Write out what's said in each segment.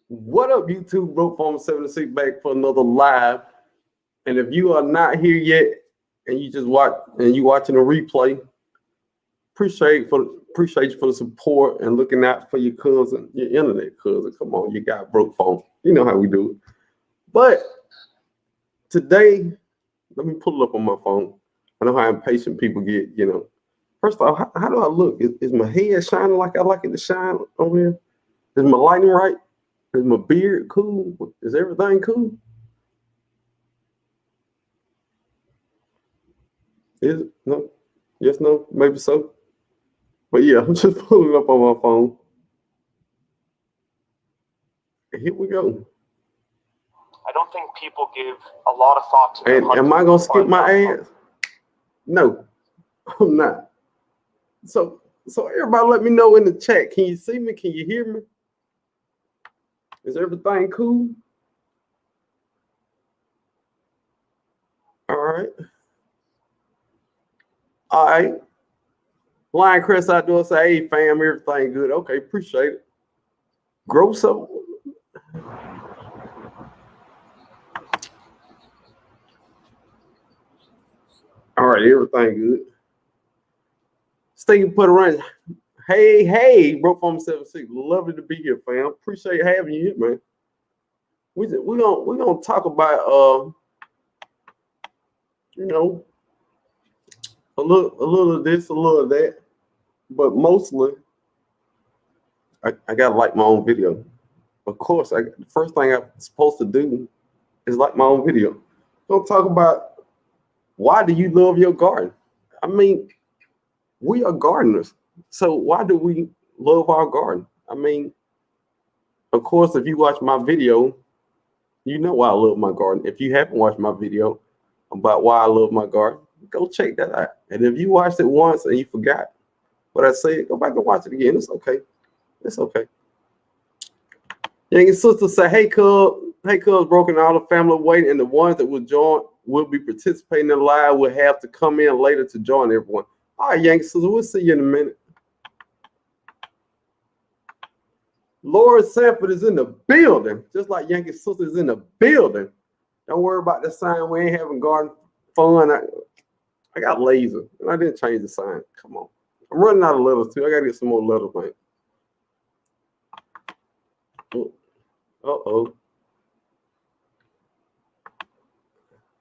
What up, YouTube? Broke Farmer 76 back for another live. And if you are not here yet and you just watch and you watching a replay, appreciate you for the support and looking out for your cousin, your internet cousin. Come on, you got broke phone. You know how we do it. But today, let me pull it up on my phone. I know how impatient people get, First off, how do I look? Is my head shining like I like it to shine on here? Is my lighting right? Is my beard cool? Is everything cool? Is it? No? Yes, no? Maybe so. But yeah, I'm just pulling it up on my phone. Here we go. I don't think people give a lot of thought to And am I gonna skip my ads? No, I'm not. So everybody let me know in the chat. Can you see me? Can you hear me? Is everything cool? All right. All right. Lion Chris outdoor say, hey fam, everything good. Okay, appreciate it. Grow some. All right, everything good. Stinky put around. Hey, Broke Farmer 76. Lovely to be here, fam. Appreciate having you here, man. We're gonna talk about a little of this, a little of that, but mostly I gotta like my own video. Of course, the first thing I'm supposed to do is like my own video. We'll talk about why do you love your garden? I mean, we are gardeners, so why do we love our garden? I mean, of course, if you watch my video, you know why I love my garden. If you haven't watched my video about why I love my garden, go check that out. And if you watched it once and you forgot what I said, go back and watch it again. It's okay. It's okay. Young sister say, hey, cuz, broken all the family waiting, and the ones that will join will be participating in live will have to come in later to join everyone. All right, young sister, we'll see you in a minute. Laura Sanford is in the building, just like Yankee Sister is in the building. Don't worry about the sign. We ain't having garden fun. I got laser, and I didn't change the sign. Come on. I'm running out of letters, too. I got to get some more letters, man. Uh-oh.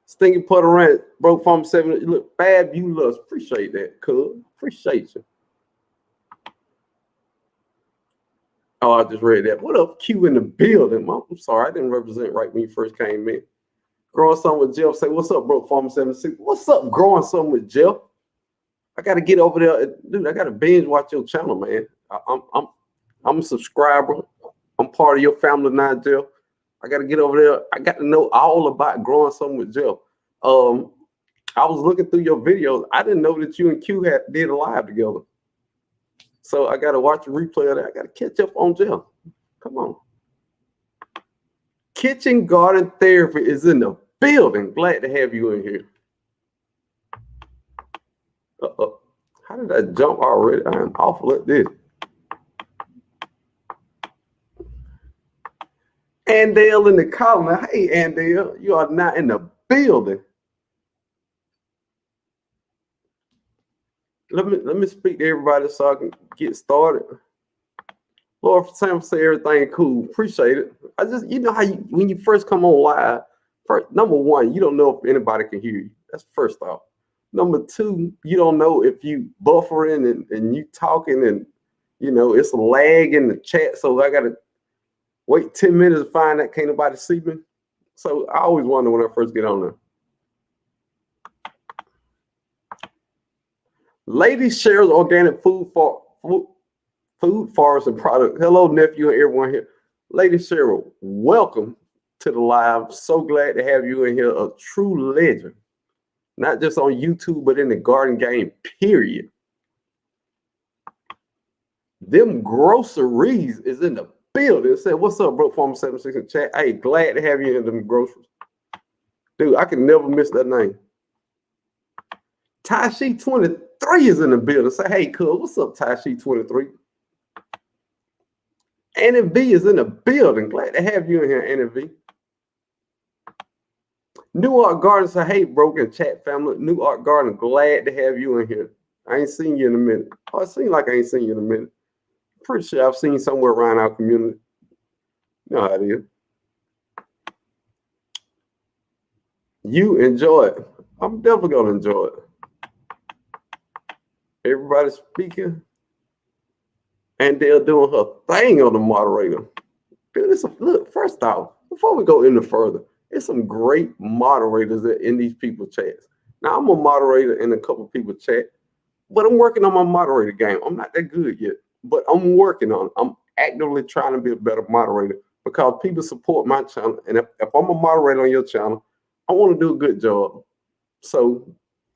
Stinky Putter Rant, Broke Farm 7. You look fabulous. Appreciate that, cuz. Appreciate you. Oh, I just read that. What up, Q in the building? I'm sorry, I didn't represent right when you first came in. Growing Something with Jeff say, what's up, Broke Farmer 76? What's up, Growing Something with Jeff? I got to get over there. Dude, I got to binge watch your channel, man. I'm a subscriber. I'm part of your family now, Jeff. I got to get over there. I got to know all about Growing Something with Jeff. I was looking through your videos. I didn't know that you and Q did a live together. So I got to watch a replay of that. I got to catch up on Jeff. Come on. Kitchen Garden Therapy is in the building. Glad to have you in here. How did I jump already? I am awful at this. Andale in the column. Hey, Andale, you are not in the building. Let me speak to everybody so I can get started. Lord, for Sam say everything cool. Appreciate it. I just, you know how when you first come on live, number one, you don't know if anybody can hear you. That's first off. Number two, you don't know if you buffering and you talking and it's a lag in the chat. So I gotta wait 10 minutes to find that can't nobody see me. So I always wonder when I first get on there. Lady shares organic food forest and product. Hello, nephew, and everyone here. Lady Cheryl, welcome to the live. So glad to have you in here. A true legend, not just on YouTube, but in the garden game, period. Them groceries is in the building. It said, what's up, Broke Farmer 76 in chat? Hey, glad to have you in them groceries. Dude, I can never miss that name. Tashi 23 is in the building. Say, hey, cuz, what's up, Tashi 23? NV is in the building. Glad to have you in here, NV. New Art Garden say, hey, Broken Chat family. New Art Garden, glad to have you in here. I ain't seen you in a minute. Oh, it seems like I ain't seen you in a minute. Pretty sure I've seen you somewhere around our community. You know how it is. You enjoy it. I'm definitely going to enjoy it. Everybody speaking. And they're doing her thing on the moderator. Dude, look, first off, before we go any further, there's some great moderators in these people chats. Now, I'm a moderator in a couple people chat, but I'm working on my moderator game. I'm not that good yet, but I'm working on it. I'm actively trying to be a better moderator because people support my channel. And if I'm a moderator on your channel, I want to do a good job. So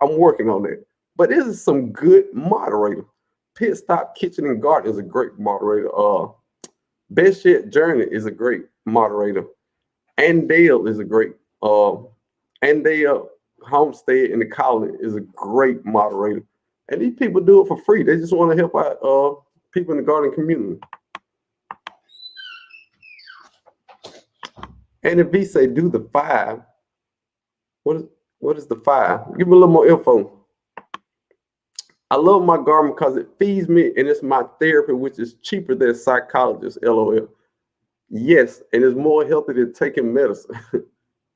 I'm working on that. But this is some good moderator. Pit Stop Kitchen and Garden is a great moderator. Best Yet Journey is a great moderator. Andale is a great Andale Homestead in the Colony is a great moderator. And these people do it for free. They just want to help out people in the garden community. And if he say do the 5, what is the 5? Give me a little more info. I love my garden because it feeds me and it's my therapy, which is cheaper than psychologist, LOL. Yes, and it's more healthy than taking medicine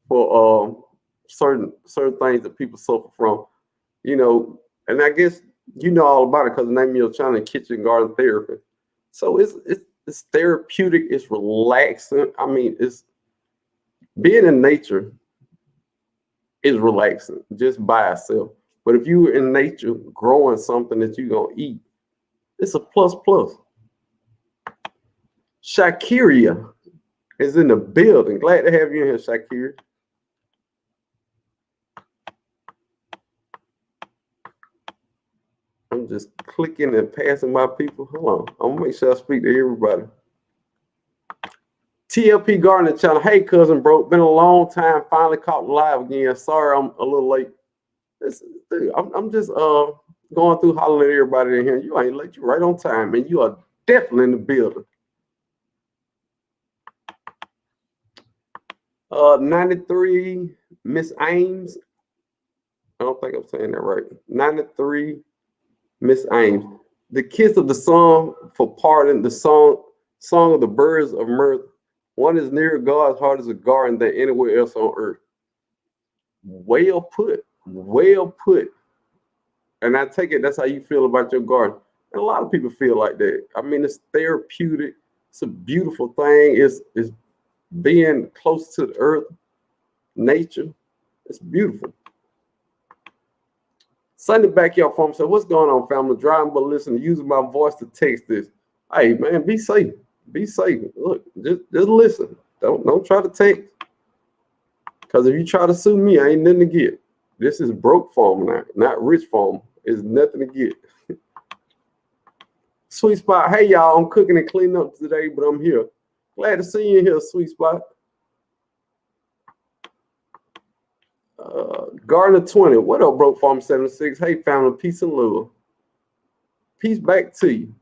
for certain things that people suffer from. You know, and I guess you know all about it because the name of your channel is Kitchen Garden Therapy. So it's therapeutic, it's relaxing. I mean, it's being in nature is relaxing just by itself. But if you're in nature growing something that you're going to eat, it's a plus. Shakiria is in the building. Glad to have you in here, Shakiria. I'm just clicking and passing by people. Hold on. I'm going to make sure I speak to everybody. TLP Gardener channel. Hey, cousin, bro. Been a long time. Finally caught live again. Sorry I'm a little late. I'm just going through hollering at everybody in here. You ain't late. You're right on time, and you are definitely in the building. 93 Miss Ames. I don't think I'm saying that right. 93 Miss Ames. The kiss of the song for pardon. The song of the birds of mirth. One is near God's heart as a garden than anywhere else on earth. Well put. Well put. And I take it that's how you feel about your garden. And a lot of people feel like that. I mean, it's therapeutic. It's a beautiful thing. It's being close to the earth, nature. It's beautiful. Sunday Backyard Farm said, what's going on, family? Driving but listening, using my voice to text this. Hey, man, be safe. Be safe. Look, just listen. Don't try to text. Because if you try to sue me, I ain't nothing to get. This is broke farm now, not rich farm. It's nothing to get. Sweet Spot. Hey, y'all. I'm cooking and cleaning up today, but I'm here. Glad to see you in here, Sweet Spot. Gardner 20. What up, Broke Farm 76? Hey, family. Peace and love. Peace back to you.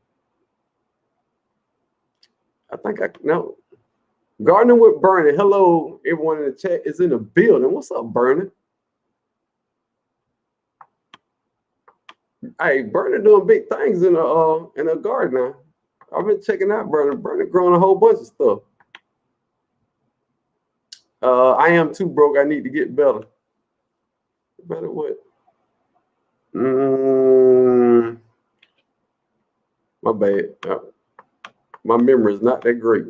I think I know. Gardner with Bernie. Hello, everyone in the chat is in the building. What's up, Bernie? Hey, Bernie doing big things in a garden now. I've been checking out Bernie. Bernie growing a whole bunch of stuff. I am too broke. I need to get better. Better what? My bad. My memory is not that great.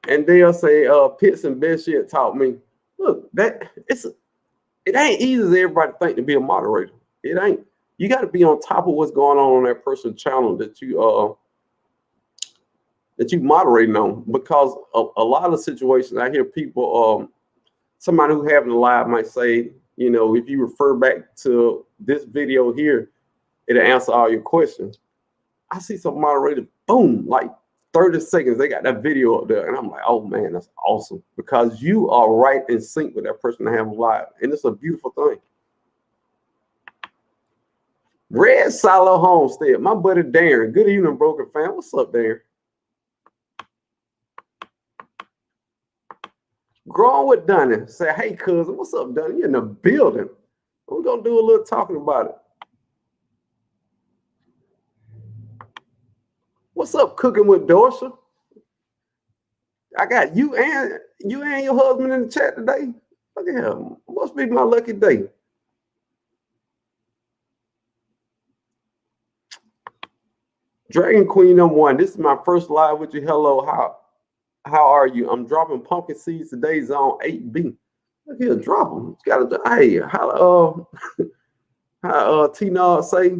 And they'll say, Pitts and Best Yet taught me. Look, it ain't easy as everybody think to be a moderator. It ain't. You got to be on top of what's going on that person's channel that you moderating on, because a lot of situations I hear people, somebody who having a live might say, you know, if you refer back to this video here, it'll answer all your questions. I see some moderators, boom, like 30 seconds, they got that video up there. And I'm like, oh man, that's awesome. Because you are right in sync with that person to have live. And it's a beautiful thing. Red Silo Homestead, my buddy Darren. Good evening, Broken Fan. What's up, Darren? Growing with Dunny. Say, hey, cousin, what's up, Dunny? You're in the building. We're going to do a little talking about it. What's up, Cooking with Dorsha? I got you and your husband in the chat today. Look at him. Must be my lucky day. Dragon Queen #1. This is my first live with you. Hello, how are you? I'm dropping pumpkin seeds today. Zone 8B. Look here, drop them. You gotta. Hey, how T-Nod say?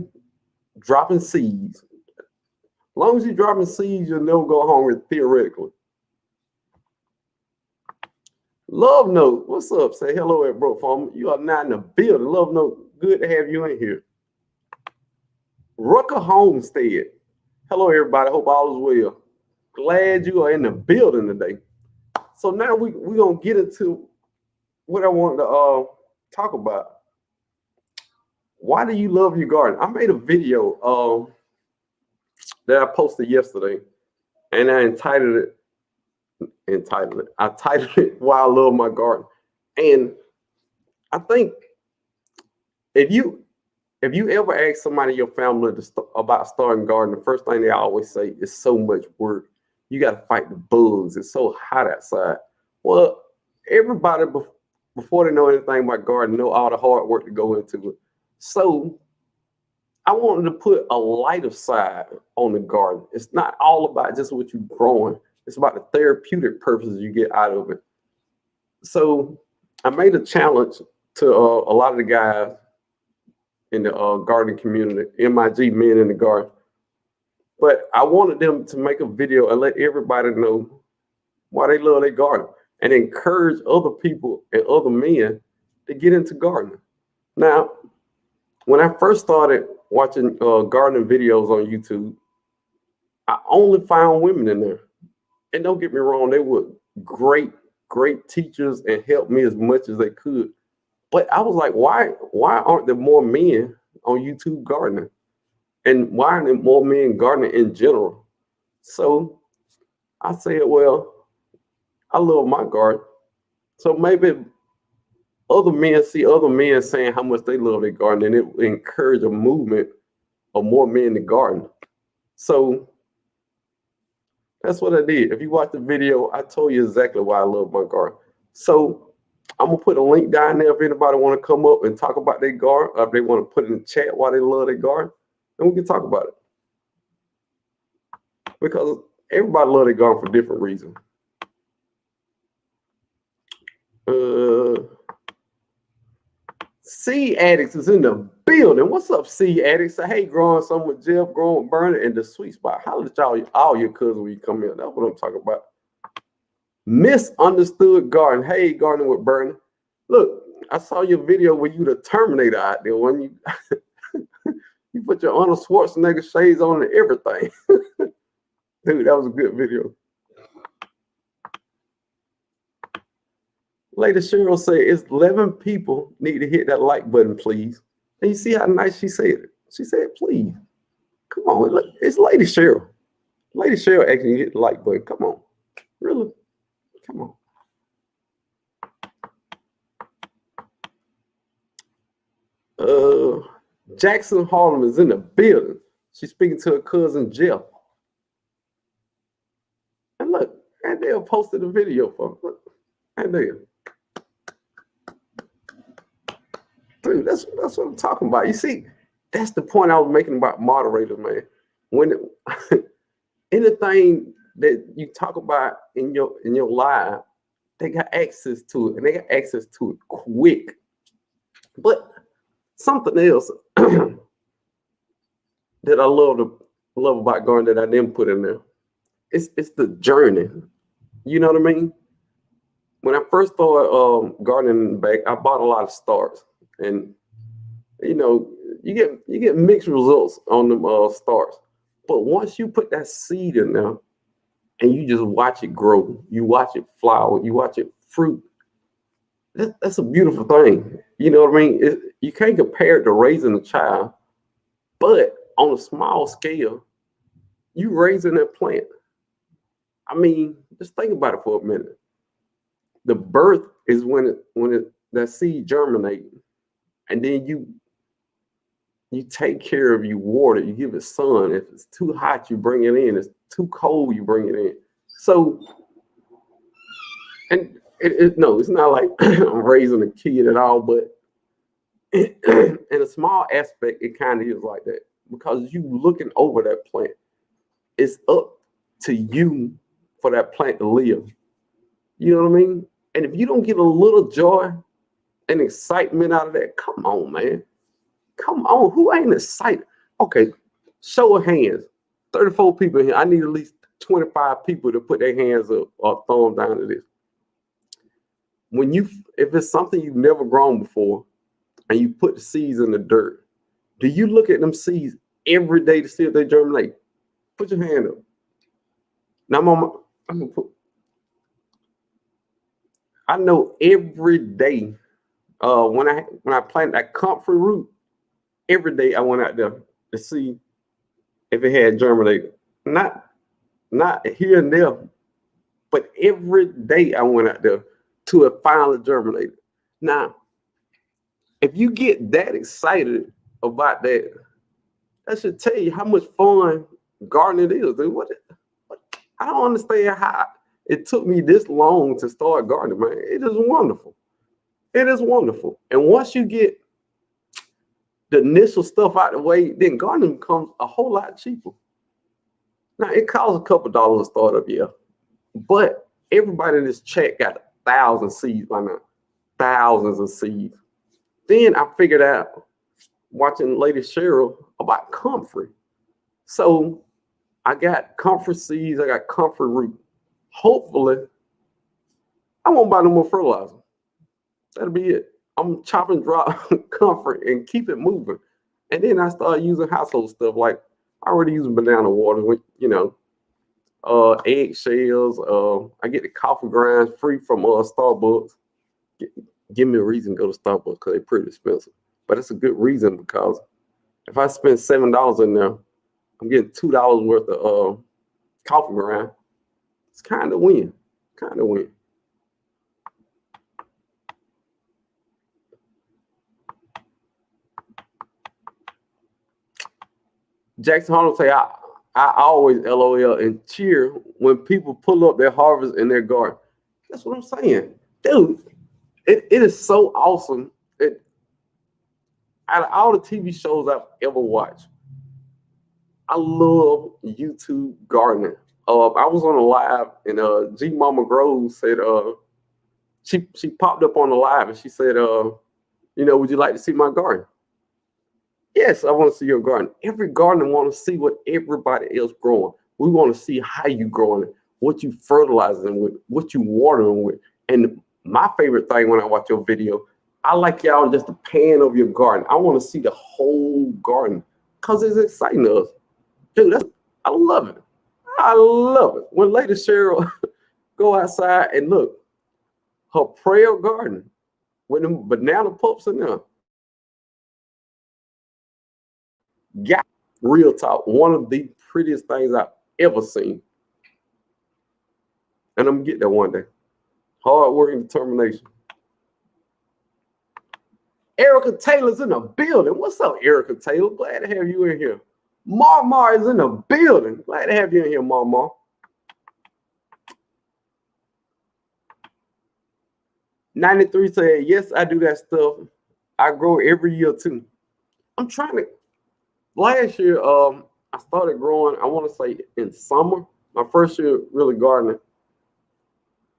Dropping seeds. As long as you're dropping seeds, you'll never go hungry theoretically. Love Note, what's up? Say hello at Broke Farm. You are not in the building. Love Note, good to have you in here. Rucker Homestead. Hello, everybody. Hope all is well. Glad you are in the building today. So now we're going to get into what I wanted to talk about. Why do you love your garden? I made a video that I posted yesterday, and I titled it Why I Love My Garden. And I think if you ever ask somebody in your family about starting a garden, the first thing they always say is so much work. You got to fight the bugs. It's so hot outside. Well, everybody before they know anything about gardening know all the hard work to go into it. So I wanted to put a lighter side on the garden. It's not all about just what you're growing. It's about the therapeutic purposes you get out of it. So I made a challenge to a lot of the guys in the gardening community, MIG Men in the Garden. But I wanted them to make a video and let everybody know why they love their garden and encourage other people and other men to get into gardening. Now, when I first started watching gardening videos on YouTube, I only found women in there. And don't get me wrong, they were great teachers and helped me as much as they could. But I was like, why aren't there more men on YouTube gardening? And why aren't there more men gardening in general? So I said, well, I love my garden. So maybe other men see other men saying how much they love their garden, and it will encourage a movement of more men in the garden. So that's what I did. If you watch the video, I told you exactly why I love my garden. So I'm gonna put a link down there if anybody want to come up and talk about their garden, or if they want to put in the chat why they love their garden, and we can talk about it. Because everybody love their garden for different reasons. Seed Addicts is in the building. What's up, Seed Addicts? Say, hey, growing some with Jeff, growing with Bernie, and the sweet spot. Holla at y'all, all your cousins when you come in. That's what I'm talking about. Misunderstood garden. Hey, gardening with Bernie. Look, I saw your video where you the Terminator out there when you you put your Arnold Schwarzenegger shades on and everything. Dude, that was a good video. Lady Cheryl said, it's 11 people need to hit that like button, please. And you see how nice she said it. She said, please. Come on, look, it's Lady Cheryl. Lady Cheryl actually hit the like button. Come on. Really? Come on. Jackson Harlem is in the building. She's speaking to her cousin Jeff. And look, and they posted a video for her. Look, and there. Dude, that's what I'm talking about. You see, that's the point I was making about moderators, man. When anything that you talk about in your live, they got access to it, and they got access to it quick. But something else that I love about gardening that I didn't put in there, it's the journey. You know what I mean? When I first started gardening back, I bought a lot of starts. And you know, you get mixed results on them starts. But once you put that seed in there and you just watch it grow, you watch it flower, you watch it fruit, that's a beautiful thing. You know what I mean? You can't compare it to raising a child But on a small scale, you raising that plant. I mean, just think about it for a minute. The birth is when that seed germinates, and then you take care of, you water, you give it sun. If it's too hot, you bring it in. If it's too cold, you bring it in. So, and no, it's not like I'm raising a kid at all, but in a small aspect, it kind of is like that because you looking over that plant. It's up to you for that plant to live. You know what I mean? And if you don't get a little joy and excitement out of that, come on, man. Come on. Who ain't excited? Okay, show of hands. 34 people here. I need at least 25 people to put their hands up or thumb down to this. If it's something you've never grown before and you put the seeds in the dirt, do you look at them seeds every day to see if they germinate? Put your hand up. Now, I'm gonna put. I know every day when I planted that comfrey root, every day I went out there to see if it had germinated. Not here and there, but every day I went out there till it finally germinated. Now, if you get that excited about that, that should tell you how much fun gardening is, dude. What I don't understand how it took me this long to start gardening, man. It is wonderful. It is wonderful. And once you get the initial stuff out the way, then gardening becomes a whole lot cheaper. Now, it costs a couple dollars to start up, yeah. But everybody in this chat got 1,000 seeds by now. Thousands of seeds. Then I figured out, watching Lady Cheryl, about comfrey. So I got comfrey seeds, I got comfrey root. Hopefully, I won't buy no more fertilizer. That'll be it. I'm chopping drop comfrey and keep it moving. And then I start using household stuff like I already use banana water, with, eggshells. I get the coffee grinds free from Starbucks. Give me a reason to go to Starbucks because they're pretty expensive. But it's a good reason because if I spend $7 in there, I'm getting $2 worth of coffee grind. It's kind of win. Kind of win. Jackson Harlow say, I always LOL and cheer when people pull up their harvest in their garden. That's what I'm saying. Dude, it is so awesome. Out of all the TV shows I've ever watched, I love YouTube gardening. I was on a live and G Mama Grove said she popped up on the live and she said, would you like to see my garden? Yes, I want to see your garden. Every gardener want to see what everybody else growing. We want to see how you growing it, what you fertilizing with, what you watering with. And my favorite thing when I watch your video, I like y'all just a pan of your garden. I want to see the whole garden because it's exciting to us. Dude, I love it. I love it. When Lady Cheryl go outside and look, her prayer garden with them banana pups in there. Got real talk, one of the prettiest things I've ever seen. And I'm gonna get there one day. Hard work and determination. Erica Taylor's in the building. What's up, Erica Taylor? Glad to have you in here. Mar is in the building. Glad to have you in here, Mar. 93 said, yes, I do that stuff. I grow every year too. I'm trying to. Last year, I started growing, I want to say in summer, my first year really gardening.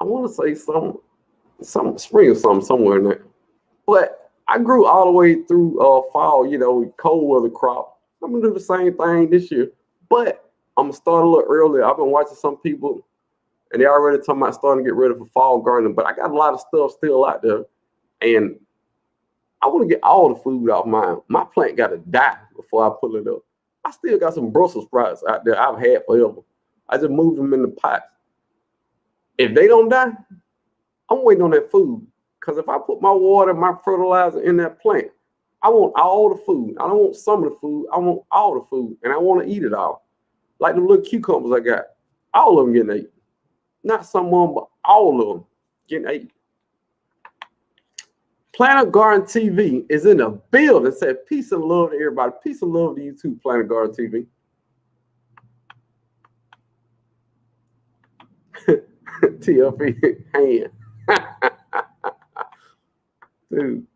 I want to say some spring or something, somewhere in there. But I grew all the way through fall, cold weather crop. I'm going to do the same thing this year. But I'm going to start a little earlier. I've been watching some people, and they're already talking about starting to get ready for fall gardening. But I got a lot of stuff still out there. And I want to get all the food off mine. My plant got to die before I pull it up. I still got some Brussels sprouts out there I've had forever. I just moved them in the pots. If they don't die, I'm waiting on that food. Because if I put my water, my fertilizer in that plant, I want all the food. I don't want some of the food. I want all the food, and I want to eat it all. Like the little cucumbers I got, all of them getting ate. Not some of them, but all of them getting ate. Planet Garden TV is in the building. Said peace and love to everybody. Peace and love to you too, Planet Garden TV. TLP hand. Dude.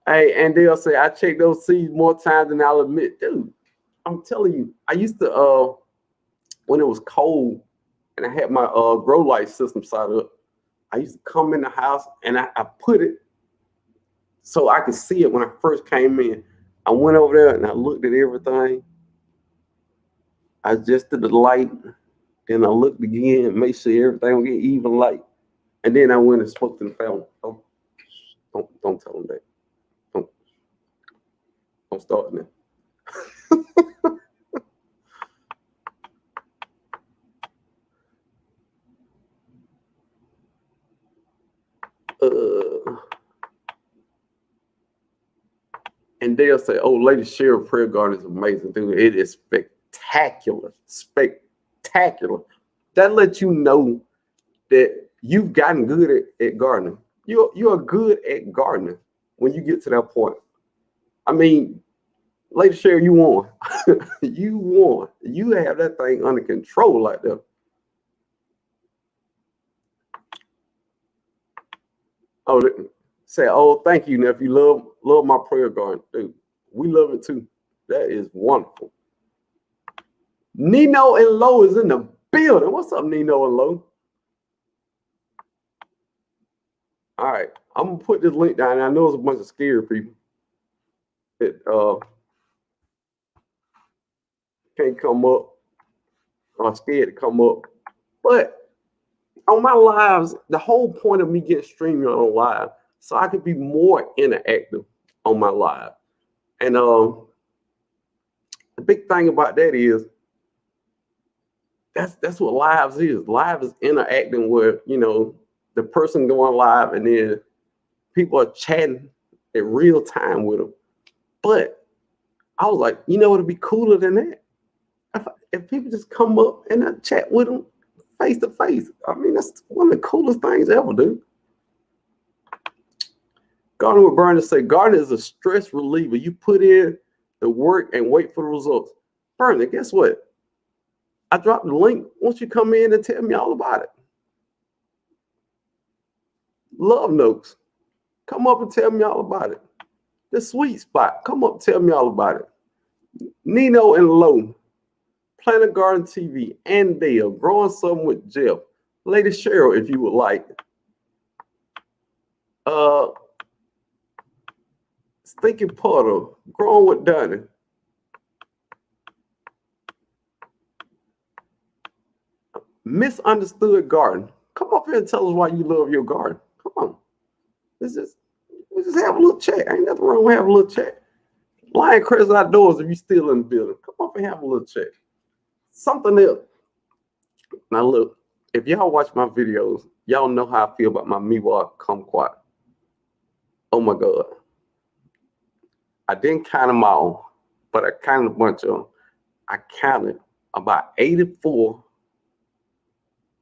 Hey, and they'll say, I check those seeds more times than I'll admit. Dude, I'm telling you, I used to, when it was cold and I had my grow light system set up, I used to come in the house and I put it so I could see it when I first came in. I went over there and I looked at everything. I adjusted the light. Then I looked again, make sure everything would get even light. And then I went and spoke to the family. Oh, don't tell them that. Don't start now. And they'll say, oh, Lady Cheryl Prayer Garden is amazing, dude. It is spectacular. Spectacular. That lets you know that you've gotten good at gardening. You're good at gardening when you get to that point. I mean, Lady Cheryl, you won. You won. You have that thing under control like that. Oh, say, oh, thank you, nephew. Love my prayer garden, dude. We love it too. That is wonderful. Nino and Lo is in the building. What's up, Nino and Lo? All right, I'm gonna put this link down. I know it's a bunch of scared people that can't come up. I'm scared to come up, but on my lives, the whole point of me getting streaming on live, so I could be more interactive on my live. And the big thing about that is that's what lives is. Live is interacting where, you know, the person going live and then people are chatting in real time with them. But I was like, you know, it'd be cooler than that. If people just come up and I chat with them face to face. I mean, that's one of the coolest things ever, dude. Gardening with Bernie say, gardening is a stress reliever. You put in the work and wait for the results. Bernie, guess what? I dropped the link. Won't you come in and tell me all about it? Love notes. Come up and tell me all about it. The sweet spot. Come up and tell me all about it. Nino and Lo. Planet Garden TV, and Dale, growing some with Jeff. Lady Cheryl, if you would like. Stinky Puddle, growing with Donnie. Misunderstood Garden. Come up here and tell us why you love your garden. Come on. We just have a little chat. Ain't nothing wrong with having a little chat. Lion Chris Outdoors, if you're still in the building, come up and have a little chat. Something else. Now look, if y'all watch my videos, y'all know how I feel about my Miwa kumquat. Oh my God. I didn't count them all, but I counted a bunch of them. I counted about 84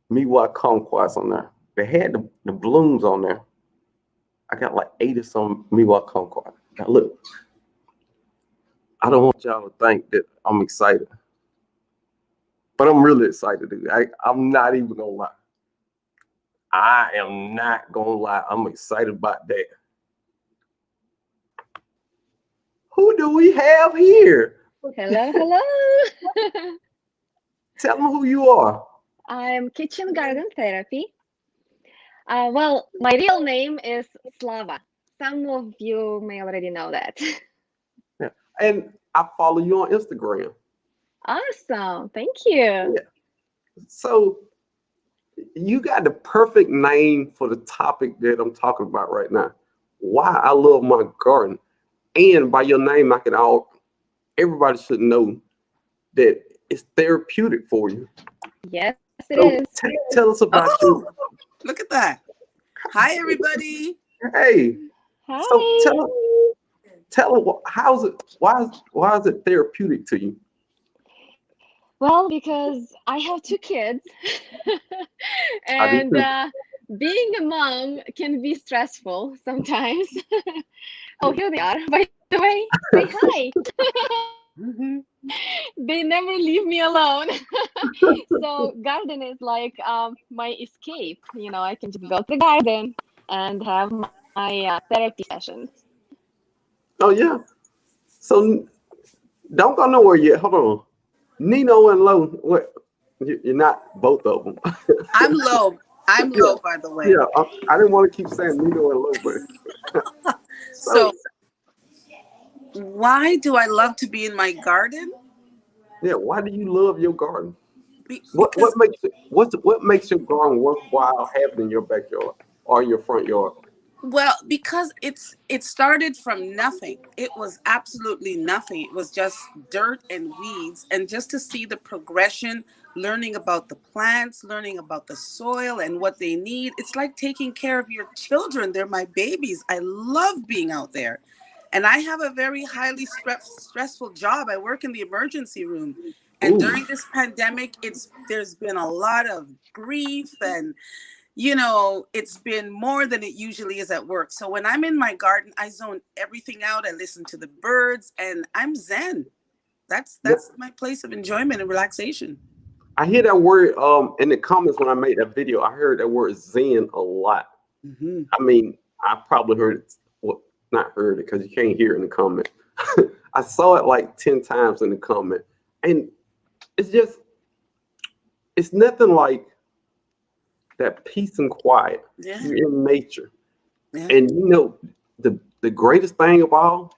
Miwa kumquats on there. They had the blooms on there. I got like 80 some Miwa kumquat. Now look, I don't want y'all to think that I'm excited. But I'm really excited, dude. I'm not even gonna lie. I am not gonna lie. I'm excited about that. Who do we have here? Hello, hello. Tell them who you are. I'm Kitchen Garden Therapy. Well, my real name is Slava. Some of you may already know that. Yeah. And I follow you on Instagram. Awesome. Thank you. Yeah. So you got the perfect name for the topic that I'm talking about right now. Why I love my garden. And by your name, everybody should know that it's therapeutic for you. Yes, it is. Tell us about you. Look at that. Hi, everybody. Hey. So Hi. tell her how's it? Why is it therapeutic to you? Well, because I have two kids, I do and too. being a mom can be stressful sometimes. Oh, here they are, by the way. Say hi. Mhm. They never leave me alone. So garden is like my escape. I can just go to the garden and have my therapy sessions. Oh yeah. So don't go nowhere yet. Hold on. Nino and Lo, what? You're not both of them. I'm low. I'm Yeah, low, by the way. yeah. I didn't want to keep saying Nino and Lo, but So, so why do I love to be in my garden? yeah. Why do you love your garden? Because What makes your garden worthwhile having in your backyard or your front yard? Well, because it started from nothing. It was absolutely nothing. It was just dirt and weeds, and just to see the progression, learning about the plants, learning about the soil and what they need. It's like taking care of your children. They're my babies. I love being out there. And I have a very highly stressful job. I work in the emergency room. And Ooh, during this pandemic, there's been a lot of grief, and it's been more than it usually is at work. So when I'm in my garden, I zone everything out. I listen to the birds, and I'm zen. That's yeah, that's my place of enjoyment and relaxation. I hear that word in the comments when I made that video. I heard that word Zen a lot. Hmm. I mean, I probably heard it. Well, not heard it because you can't hear it in the comment. I saw it like 10 times in the comment, and it's just it's nothing like that peace and quiet. Yeah, You're in nature. yeah. And the greatest thing of all,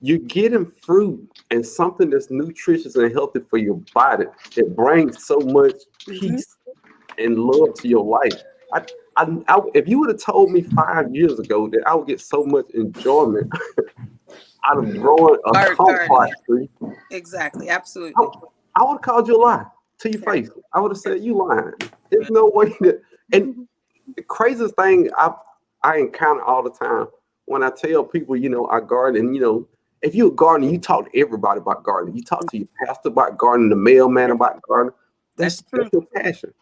you're getting fruit and something that's nutritious and healthy for your body that brings so much Hmm. peace and love to your life. If you would have told me 5 years ago that I would get so much enjoyment out of growing a Gardening. compost tree, Exactly. I, Absolutely. I would have called you a lie to your Yeah. face. I would have Yeah. said you lying. There's no way that. And the craziest thing I encounter all the time when I tell people, I garden, if you're a gardener, you talk to everybody about gardening. You talk to your pastor about gardening, the mailman about gardening. That's That's true. your passion.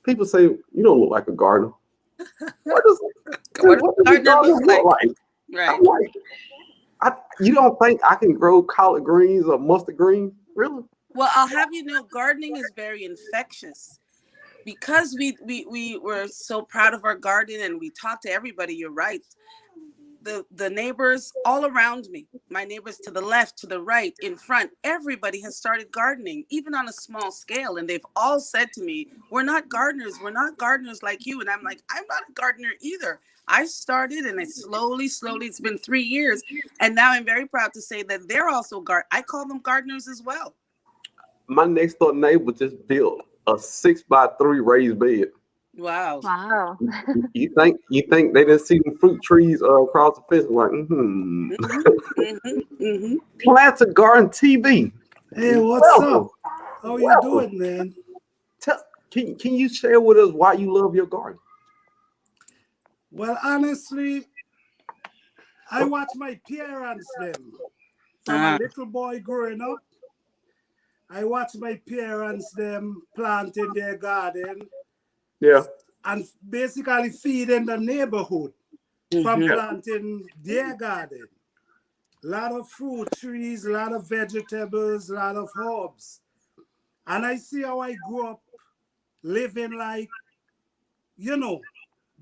People say you don't look like a gardener. What does What does what a does a gardener gardener look look like? like? I'm Right. like, you don't think I can grow collard greens or mustard greens? Really? Well, I'll have you know, gardening is very infectious. Because we were so proud of our garden and we talked to everybody. You're right. The neighbors all around me, my neighbors to the left, to the right, in front, everybody has started gardening, even on a small scale, and they've all said to me, we're not gardeners like you. And I'm like, I'm not a gardener either. I started, and I slowly, it's been 3 years, and now I'm very proud to say that they're also I call them gardeners as well. My next door neighbor just built a 6x3 raised bed. Wow. Wow. You think they didn't see the fruit trees across the fence? Like, Hmm. Hmm. Hmm. Plants a Garden TV. Hey, what's up? Welcome, How you welcome. doing, man? Tell, can you share with us why you love your garden? Well, honestly, I watch my parents them. From a Ah. little boy growing up, I watch my parents them planting their garden Yeah, and basically feeding the neighborhood from Hmm. yeah, planting their garden. Lot of fruit trees, lot of vegetables, lot of herbs. And I see how I grew up living like, you know,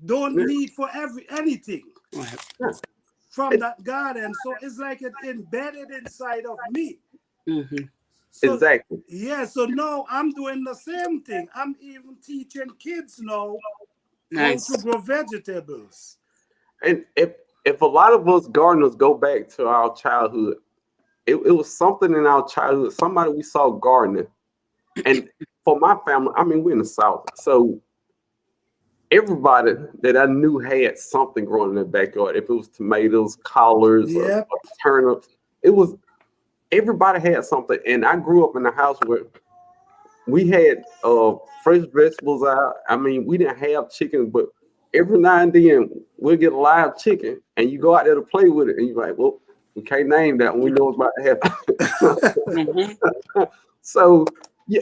don't yeah, need for anything yeah. from It- that garden. So it's like it embedded inside of me. Hmm. So exactly. yeah, so now I'm doing the same thing. I'm even teaching kids now how to Nice. grow vegetables. And if a lot of us gardeners go back to our childhood, it was something in our childhood. Somebody we saw gardening, and for my family, I mean, we're in the South, so everybody that I knew had something growing in their backyard. If it was tomatoes, collards, Yep. or turnips, it was everybody had something. And I grew up in a house where we had fresh vegetables out. I mean, we didn't have chickens, but every now and then we'll get a live chicken, and you go out there to play with it, and you're like, well, we can't name that one. We know it's about to happen. So yeah,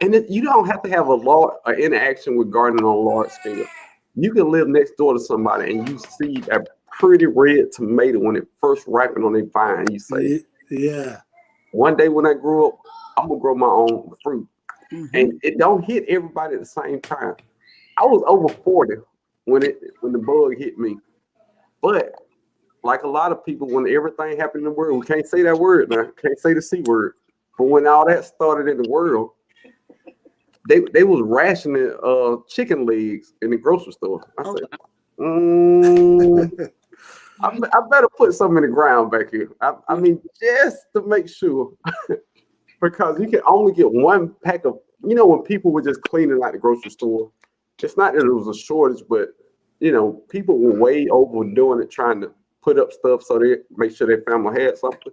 you don't have to have an interaction with gardening on a large scale. You can live next door to somebody and you see a pretty red tomato when it first ripened on their vine. You say, yeah. One day when I grow up, I'm gonna grow my own fruit. And it don't hit everybody at the same time. I was over 40 when the bug hit me. But like a lot of people, when everything happened in the world, we can't say that word now, can't say the C word. But when all that started in the world, they was rationing chicken legs in the grocery store. I said, I better put some in the ground back here. I mean, just to make sure. Because you can only get one pack of, when people were just cleaning out the grocery store, it's not that it was a shortage, but, people were way overdoing it, trying to put up stuff so they make sure their family had something.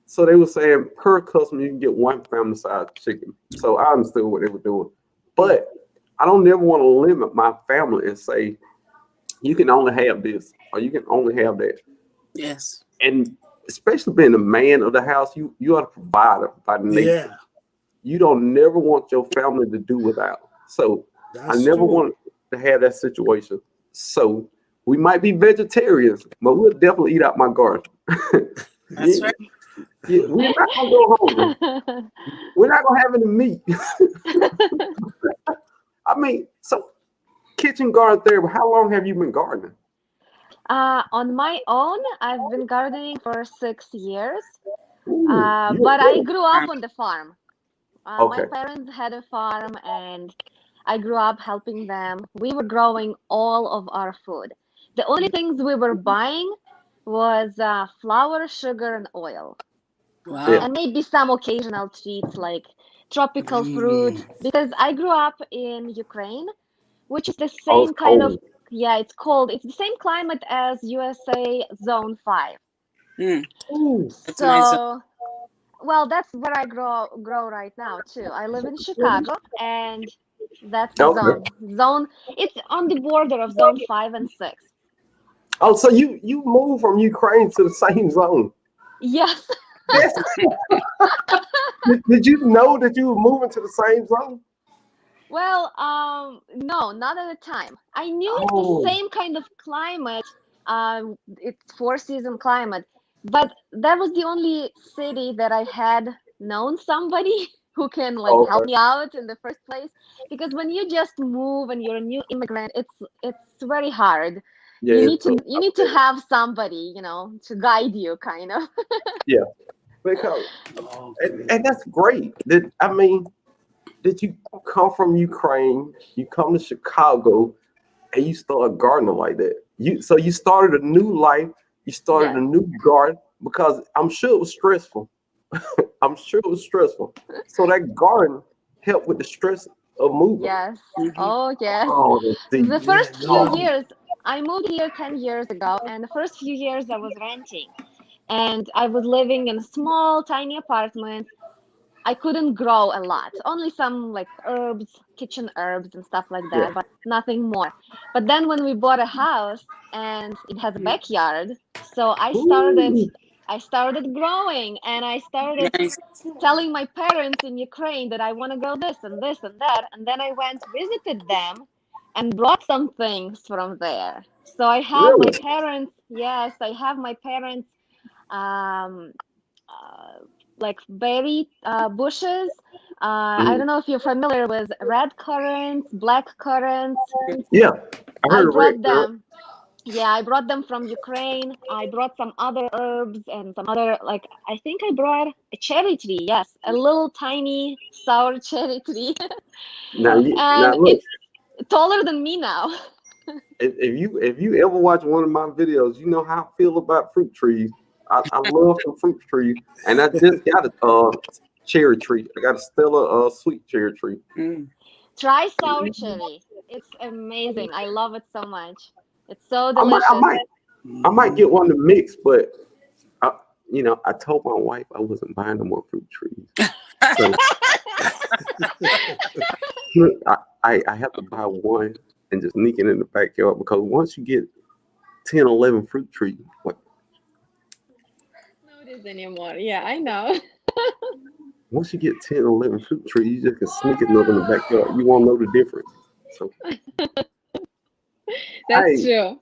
So they were saying per customer, you can get one family size chicken. So I understood what they were doing. But I don't never want to limit my family and say, you can only have this or you can only have that. Yes. And especially being the man of the house, you are the provider by nature. Yeah. You don't never want your family to do without. So I never want to have that situation. So we might be vegetarians, but we'll definitely eat out my garden. That's right. Yeah, we're not gonna go hungry. We're not gonna have any meat. I mean, so kitchen garden therapy, how long have you been gardening? On my own, I've been gardening for 6 years, Ooh, but I grew up on the farm. Okay. My parents had a farm, and I grew up helping them. We were growing all of our food. The only things we were buying was flour, sugar, and oil, Wow. Yeah. and maybe some occasional treats like tropical fruit. Because I grew up in Ukraine, which is the Oh, same it's kind of, cold. yeah, it's cold. It's the same climate as USA Zone 5. Ooh. That's a nice. So, well, that's where I grow right now too. I live in Chicago, and that's the Okay. zone. It's on the border of Zone 5 and 6. Oh, so you moved from Ukraine to the same zone. Yes. That's, did you know that you were moving to the same zone? Well, no, not at the time. I knew it's Oh, the same kind of climate. It's 4-season climate, but that was the only city that I had known somebody who can like help okay. me out in the first place. Because when you just move and you're a new immigrant, it's very hard. Yeah, You it's need to have somebody, to guide you, kind of. yeah. Because and that's great. Did you come from Ukraine? You come to Chicago, and you start gardening like that. So you started a new life. You started a Yes. new garden because I'm sure it was stressful. I'm sure it was stressful. So that garden helped with the stress of moving. Yes. Mhm. Oh, yes. Oh, that's deep. The first few Oh, years, I moved here 10 years ago, and the first few years I was renting, and I was living in a small, tiny apartment. I couldn't grow a lot, only some like herbs, kitchen herbs and stuff like yeah. that, but nothing more. But then when we bought a house and it has a backyard, so Ooh, I started growing, and I started Nice. telling my parents in Ukraine that I want to go this and this and that. And then I went, visited them, and brought some things from there. So I have my really? parents, yes, I have my parents um, uh, like berry bushes. I Mhm. don't know if you're familiar with red currants, black currants. Yeah, I I heard of red brought currant. them. Yeah, I brought them from Ukraine. I brought some other herbs and some other, like, I think I brought a cherry tree. Yes, a little tiny sour cherry tree. Now And look. it's taller than me now. If you ever watch one of my videos, you know how I feel about fruit trees. I love some fruit trees, and I just got a cherry tree. I got a Stella sweet cherry tree. Mm. Try sour cherry. It's amazing. I love it so much. It's so I might I delicious. might I might get one to mix, but I told my wife I wasn't buying no more fruit trees. So look, I have to buy one and just sneaking in the backyard, because once you get 10, 11 fruit trees, what, Notice anymore. Yeah, I know. once you get 10, 11 fruit trees, you just can sneak it up in the backyard. You won't know the difference. So, That's hey, true.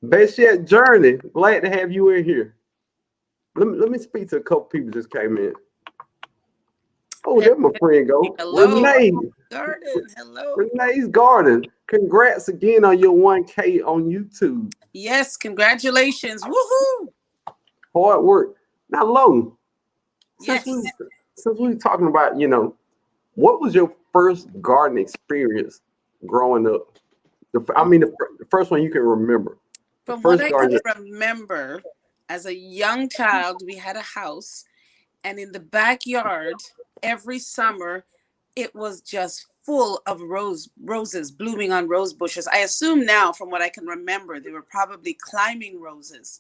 Best Yet Journey, glad to have you in here. Let me speak to a couple people just came in. Oh, there my friend go. Hello. Renee. Garden, hello. Renee's Garden. Congrats again on your 1K on YouTube. Yes, congratulations. Woohoo. Hard work. Now, Lo, Yes. since we were talking about, what was your first garden experience growing up? The first one you can remember. From First what I garden. can remember, as a young child, we had a house, and in the backyard, every summer, it was just full of roses blooming on rose bushes. I assume now, from what I can remember, they were probably climbing roses.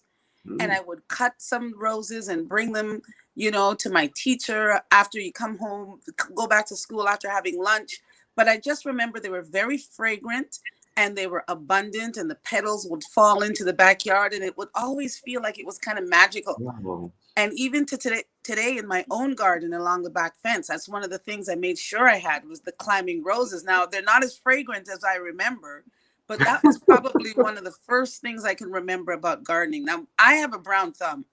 And I would cut some roses and bring them, to my teacher after you come home, go back to school after having lunch. But I just remember they were very fragrant and they were abundant, and the petals would fall into the backyard, and it would always feel like it was kind of magical. Wow. And even to today in my own garden along the back fence, that's one of the things I made sure I had was the climbing roses. Now, they're not as fragrant as I remember, but that was probably one of the first things I can remember about gardening. Now, I have a brown thumb.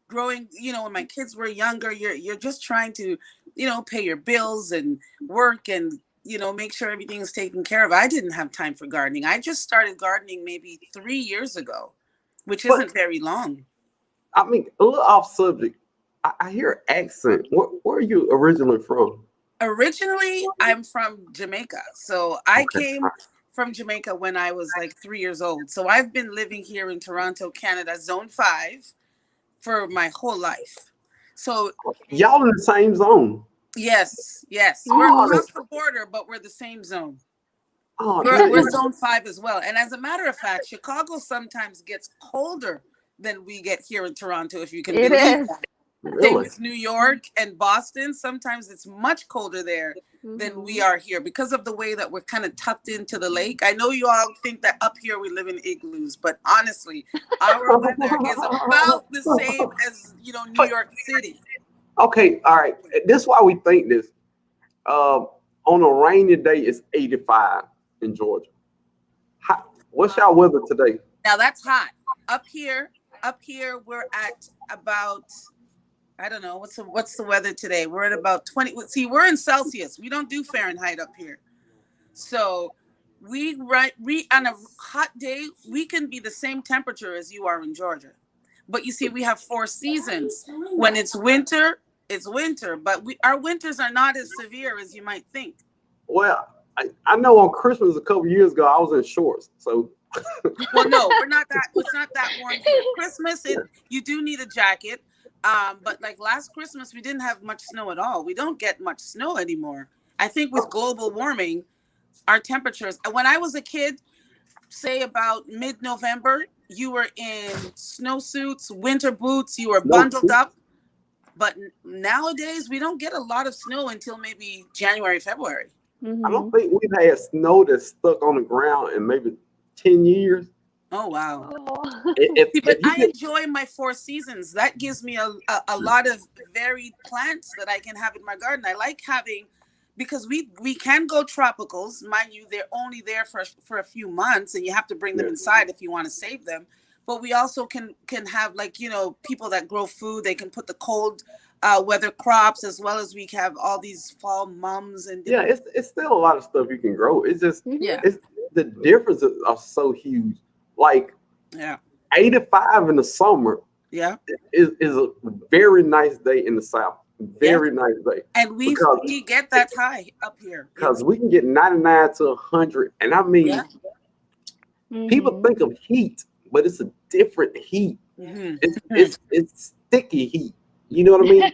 Growing, when my kids were younger, you're just trying to, pay your bills and work and, make sure everything's taken care of. I didn't have time for gardening. I just started gardening maybe 3 years ago, which isn't very long. A little off subject. I hear accent. Where are you originally from? Originally, I'm from Jamaica. So I came from Jamaica when I was like 3 years old. So I've been living here in Toronto, Canada, Zone 5 for my whole life. So Y'all in the same zone. yes. Oh, We're across the border, but we're the same zone. Oh, We're Zone 5 as well. And as a matter of fact, Chicago sometimes gets colder than we get here in Toronto, if you can It believe is. that. Same really? with New York and Boston. Sometimes it's much colder there than we are here because of the way that we're kind of tucked into the lake. I know you all think that up here we live in igloos, but honestly, our weather is about the same as, New York City. Okay, all right. This is why we think this. On a rainy day, it's 85 in Georgia. What's y'all weather today? Now that's hot. Up here, we're at about, I don't know, what's the weather today? We're at about 20. See, we're in Celsius. We don't do Fahrenheit up here. So we on a hot day, we can be the same temperature as you are in Georgia. But you see, we have 4 seasons. When it's winter, but our winters are not as severe as you might think. Well, I know on Christmas a couple years ago, I was in shorts. So well, no, we're not that. It's not that warm here. Christmas, you do need a jacket. But like last Christmas, we didn't have much snow at all. We don't get much snow anymore. I think with global warming, our temperatures. When I was a kid, say about mid-November, you were in snowsuits, winter boots. You were bundled up. But nowadays, we don't get a lot of snow until maybe January, February. I don't think we've had snow that's stuck on the ground in maybe 10 years. Oh, wow. But I enjoy my 4 seasons. That gives me a lot of varied plants that I can have in my garden. I like having, because we can go tropicals. Mind you, they're only there for a few months, and you have to bring them inside if you want to save them. But we also can have, like, people that grow food. They can put the cold weather crops, as well as we have all these fall mums and it's still a lot of stuff you can grow. It's just Mm-hmm. The differences are so huge. Like 85 in the summer is a very nice day in the South. Very nice day. And we get that high up here. Because we can get 99 to 100. And I mean, people think of heat, but it's a different heat. Mm-hmm. It's sticky heat. You know what I mean?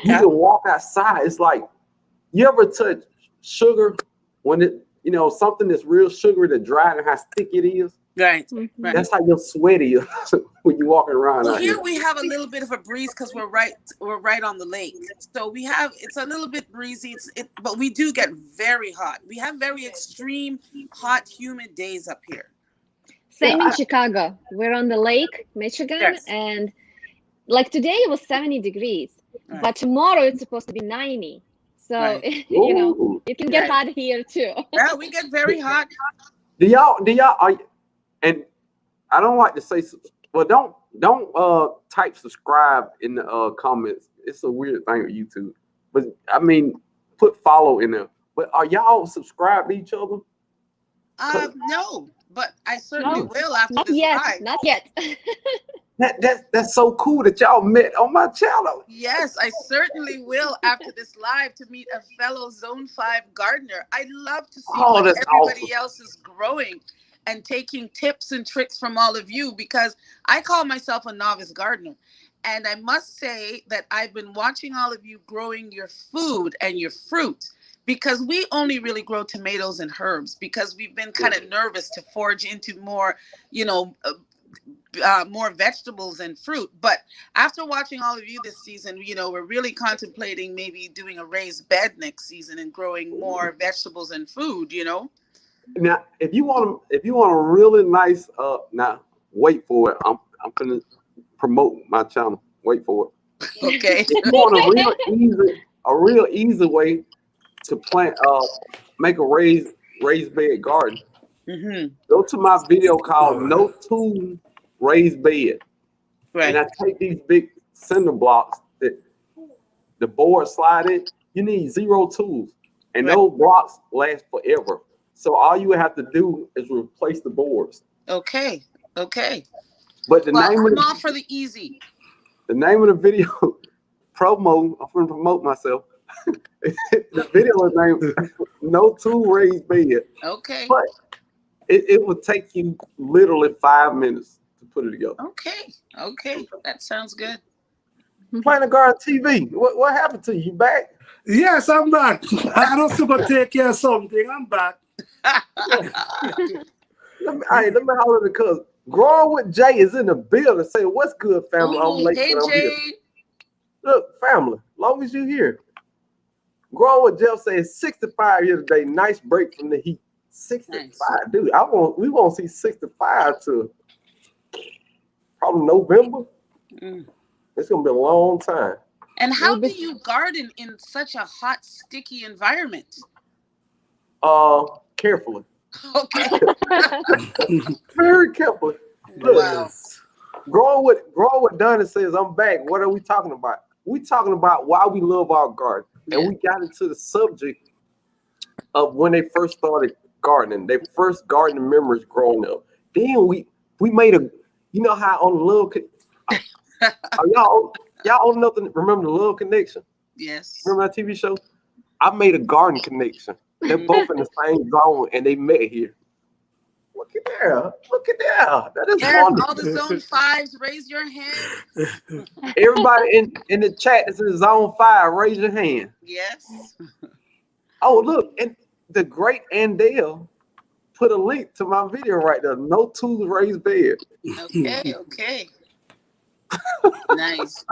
You can walk outside. It's like, you ever touch sugar when something that's real sugary that dried and how sticky it is? Right. Mhm. Right. That's how you're sweaty when you're walking around Well, out here here. we have a little bit of a breeze because we're right on the lake. So it's a little bit breezy. But we do get very hot. We have very extreme hot, humid days up here. Same Yeah, in Chicago. We're on the lake, Michigan, Yes. and like today it was 70 degrees, Right. but tomorrow it's supposed to be 90. So, Right. Ooh. it can get Right. hot here too. Yeah, we get very hot. Do y'all and I don't like to say well don't type subscribe in the comments. It's a weird thing with YouTube. But I mean put follow in there. But are y'all subscribed to each other? No, but I certainly No, will after not this yet, live. not yet. That's so cool that y'all met on my channel. Yes, I certainly will after this live to meet a fellow Zone 5 gardener. I love to see Oh, what that's everybody awesome. else is growing and taking tips and tricks from all of you, because I call myself a novice gardener. And I must say that I've been watching all of you growing your food and your fruit, because we only really grow tomatoes and herbs because we've been kind of nervous to forge into more, more vegetables and fruit. But after watching all of you this season, we're really contemplating maybe doing a raised bed next season and growing more vegetables and food. Now, if you want a really nice now wait for it. I'm gonna promote my channel. Wait for it. Okay. If you want a real easy way to plant make a raised bed garden, Mm-hmm. go to my video called No Tool Raised Bed. Right. And I take these big cinder blocks that the board slide in. You need 0 tools, and Right. those blocks last forever. So all you have to do is replace the boards. Okay. But the Well, name I'm of all for the easy. the video promo. I'm gonna promote myself. The video is named No Tool Raised Bed, Okay. but it will take you literally 5 minutes to put it together. Okay. That sounds good. Plant a Garden TV. What happened to you? You back? Yes, I'm back. I don't supposed to take care of something. I'm back. Let me holler at the cousin. Growing with Jay is in the building. Say, what's good, family? I'm Ooh, late, hey, but I'm here. Jay. Look, family, long as you here. Growing with Jeff says 65 here today. Nice break from the heat. 65, Nice. dude. We won't see 65 to probably November. Mm. It's gonna be a long time. And how do you garden in such a hot, sticky environment? Carefully. Okay. Very carefully. Look, Wow. growing with Donna says, I'm back. What are we talking about? We talking about why we love our garden. Yeah. And we got into the subject of when they first started gardening, their first gardening memories growing up. Then we made how on the Love y'all old enough to remember the Love Connection? Yes. Remember that TV show? I made a garden connection. They're both in the same zone and they met here. Look at there. That is There's wonderful. all the Zone 5s. Raise your hand. Everybody in the chat that's in Zone 5, raise your hand. Yes. Oh, look, and the great Andale put a link to my video right there. No Tools Raised Bed. Okay. Nice.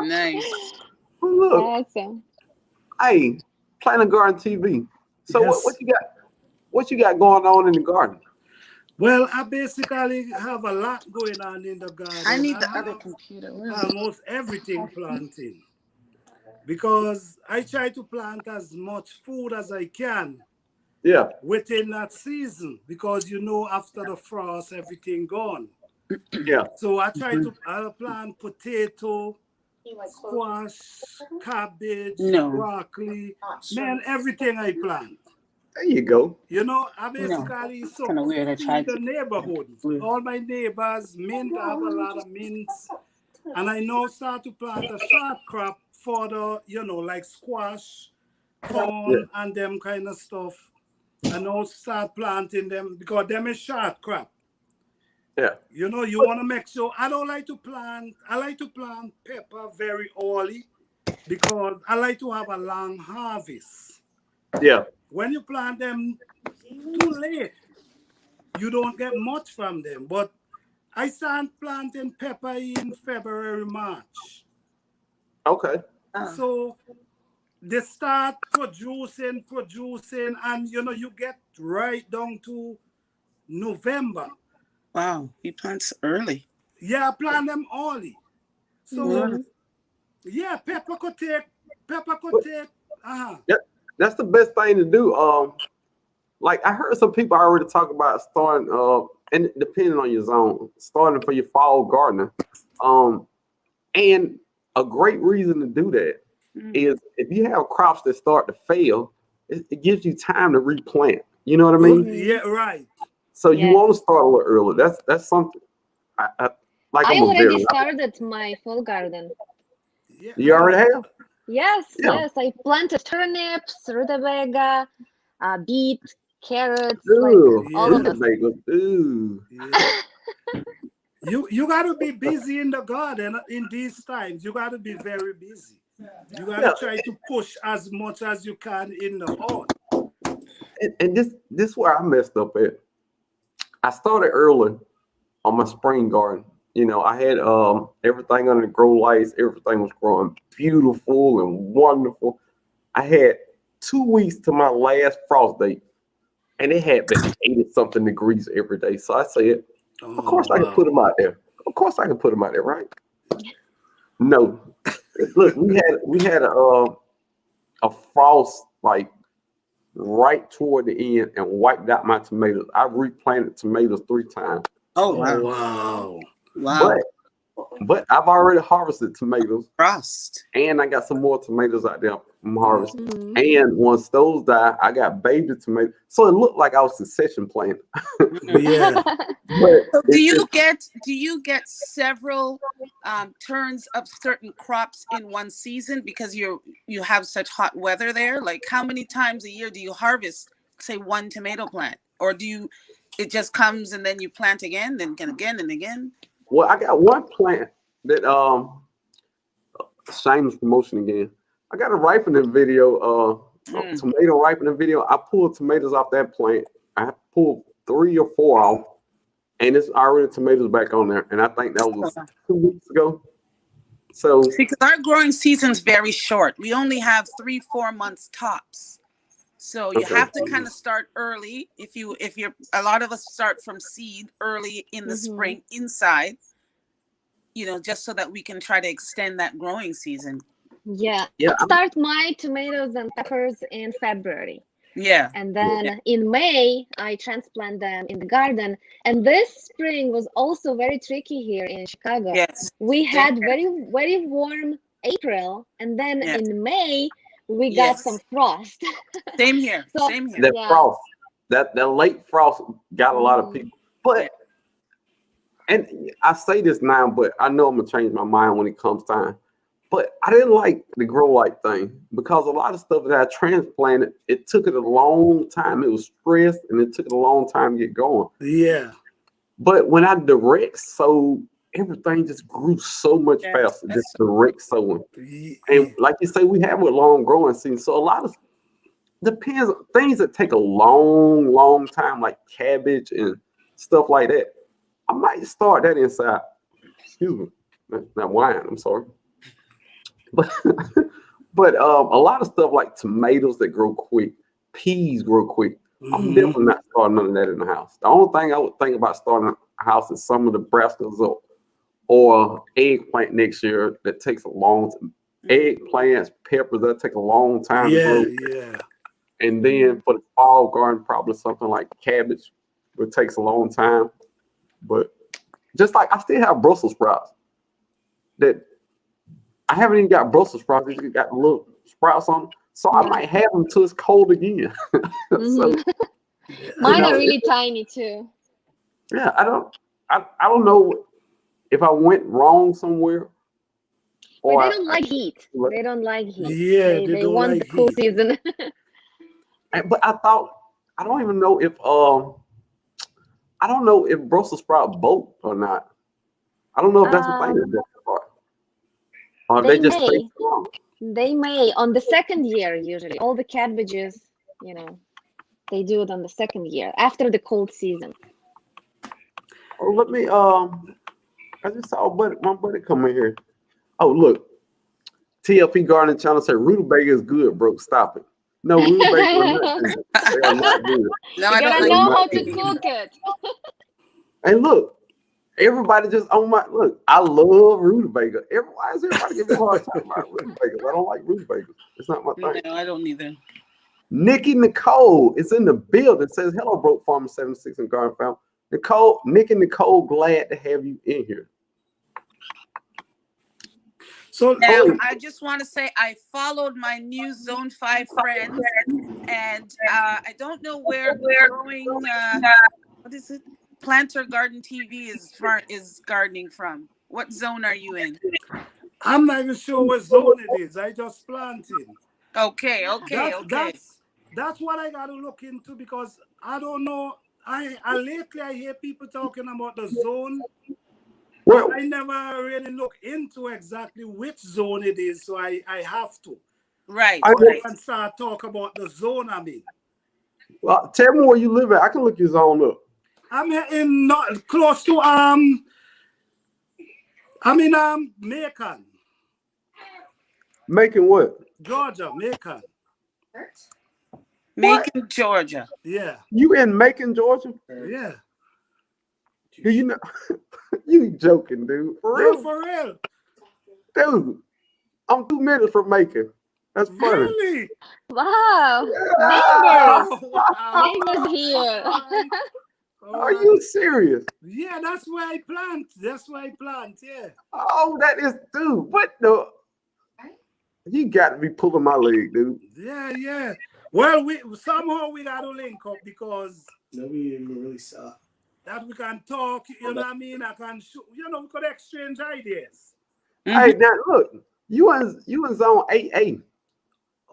Look, Awesome. hey, Plant a Garden TV. So Yes. what you got going on in the garden? Well, I basically have a lot going on in the garden. I need the have other computer. Where is it? almost everything planting because I try to plant as much food as I can Yeah. within that season because after the frost everything gone. Yeah. So I try to plant potato, squash, cabbage, No. broccoli, man, everything I plant. There you go. I basically kinda weird. I tried the to- neighborhood. Weird. All my neighbors, mint, I have a lot of mints. And I now start to plant a short crop for the, like squash, corn, and them kind of stuff. I now start planting them because them is short crop. Yeah. You want to make sure. I like to plant pepper very early because I like to have a long harvest. Yeah. When you plant them too late, you don't get much from them. But I start planting pepper in February, March. Okay. So they start producing, and you get right down to November. Wow, he plants early. Yeah, I plant them early. So Mhm. yeah, pepper could take. Yeah, that's the best thing to do. Like I heard some people already talk about starting, and depending on your zone, starting for your fall gardening. And a great reason to do that is if you have crops that start to fail, it gives you time to replant. You know what I mean? Yeah, right. So you Yes. want to start a little early. That's something. Like I I'm a already very. started my fall garden. Yeah, You already have? Yes, Yeah. yes, I planted turnips, rutabaga, beet, carrots, Ooh, all of Yeah. them. rutabaga. Ooh. yeah. You got to be busy in the garden in these times. You got to be very busy. You got to Yeah. try to push as much as you can in the earth. And this where I messed up at. I started early on my spring garden. You know, I had everything under the grow lights. Everything was growing beautiful and wonderful. I had 2 weeks to my last frost date, and it had been 80 something degrees every day. So I said, of course I can put them out there. Of course I can put them out there, right? No. Look, we had a frost like right toward the end and wiped out my tomatoes. I replanted tomatoes 3 times. Oh, Oh, wow. wow. Wow. But I've already harvested tomatoes, Frost. and I got some more tomatoes out there I'm harvesting. Mhm. And once those die, I got baby tomatoes. So it looked like I was succession planting. Yeah. But So do it's you get several turns of certain crops in one season because you have such hot weather there? Like how many times a year do you harvest, say, one tomato plant, or it just comes and then you plant again, then again and again? well, I got one plant that shameless promotion again. I got a ripening video, tomato ripening video. I pulled tomatoes off that plant. I pulled 3 or 4 off, and it's already tomatoes back on there. And I think that was 2 weeks ago. So Because our growing season's very short. We only have 3-4 months tops. So you Okay. have to kind of start early. If you're a lot of us start from seed early in the Mhm. spring inside, just so that we can try to extend that growing season. Yeah, Yeah, I start my tomatoes and peppers in February. Yeah. And then in May, I transplant them in the garden. And this spring was also very tricky here in Chicago. Yes. We Same had here. very, very warm April. And then Yes. in May, we got Yes. some frost. Same here. So- Same here. that Yeah. frost, that late frost got a lot of Mhm. people. But and I say this now, but I know I'm gonna change my mind when it comes time. But I didn't like the grow light thing because a lot of stuff that I transplanted, it took it a long time. It was stressed and it took it a long time to get going. Yeah. But when I direct sowed, everything just grew so much Yes, faster. that's Just direct sowing. Yeah. And like you say, we have a long growing season. So a lot of depends things that take a long time, like cabbage and stuff like that. I might start that inside. Excuse me, not wine. I'm sorry. But a lot of stuff like tomatoes that grow quick, peas grow quick. I'm Mhm. definitely not starting none of that in the house. The only thing I would think about starting a house is some of the brassicas or eggplant next year that takes a long time. Eggplants, peppers, that take a long time to Yeah, grow. yeah. And then for the fall garden, probably something like cabbage, which takes a long time. But just like I still have Brussels sprouts that I haven't even got Brussels sprouts, they just got little sprouts on them. So I Yeah. might have them till it's cold again. So Mhm. Mine know, are really tiny too. yeah, I don't know if I went wrong somewhere. But Or they don't like heat. They don't like heat. Yeah, they they don't want like the cool heat. season. but I thought I don't even know if I don't know if Brussels sprout bolt or not. I don't know if that's a thing that does part. Or They they just stay may. strong. They may on the second year usually. All the cabbages, they do it on the second year after the cold season. Oh, let me I just saw my buddy come in here. Oh, look. TLP Garden Channel said rutabaga is good, bro. Stop it. No, rutabaga are not good. They are not good. No, You I gotta don't know like how it. to cook it. And look, everybody just on my look. I love rutabaga. Why is everybody giving me a hard time about rutabaga? I don't like rutabaga. It's not my thing. No, I don't either. Nikki Nicole is in the building. Says hello, Broke Farmer 76 and Garden Found. Nikki Nicole, glad to have you in here. So Now, I just want to say I followed my new Zone 5 friends, and I don't know where growing, what is it? Planter Garden TV is gardening from. What zone are you in? I'm not even sure what zone it is. I just planted. Okay. That's what I got to look into because I don't know. I lately I hear people talking about the zone. Well, I never really look into exactly which zone it is, so I have to. Right. I And start talk about the zone I'm in. well, tell me where you live at. I can look your zone up. I'm in not close to I'm in Macon, Making what? Georgia, Macon. Macon, Georgia. Yeah, You in Macon, Georgia? yeah. Do you know? You joking, dude? For Yeah, real, for real. dude. I'm 2 minutes from Macon. That's funny. Really? Wow. Ah, Neighbors. Wow. Neighbors here. Are you serious? Yeah, that's where I plant. Yeah. Oh, that is, dude. What the? You got to be pulling my leg, dude. Yeah. Well, we somehow we got to link up because Nobody even really saw. that we can talk. You know what I mean? I can show. You know, we could exchange ideas. Hey, now look, you in zone 8A.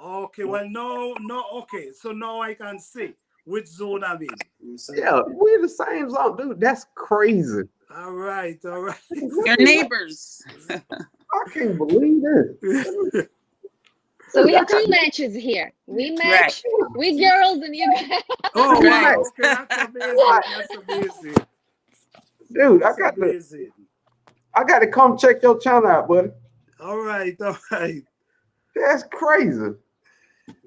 Okay. Well, no. Okay. So now I can see which zone I'm in. Yeah, we're the same zone, dude. That's crazy. All right. Your neighbors. I can't believe this. So we have two matches here. We match with girls and you guys. Oh, Right. wow. Okay, that's amazing. Dude, That's amazing. I got to come check your channel out, buddy. All right. That's crazy.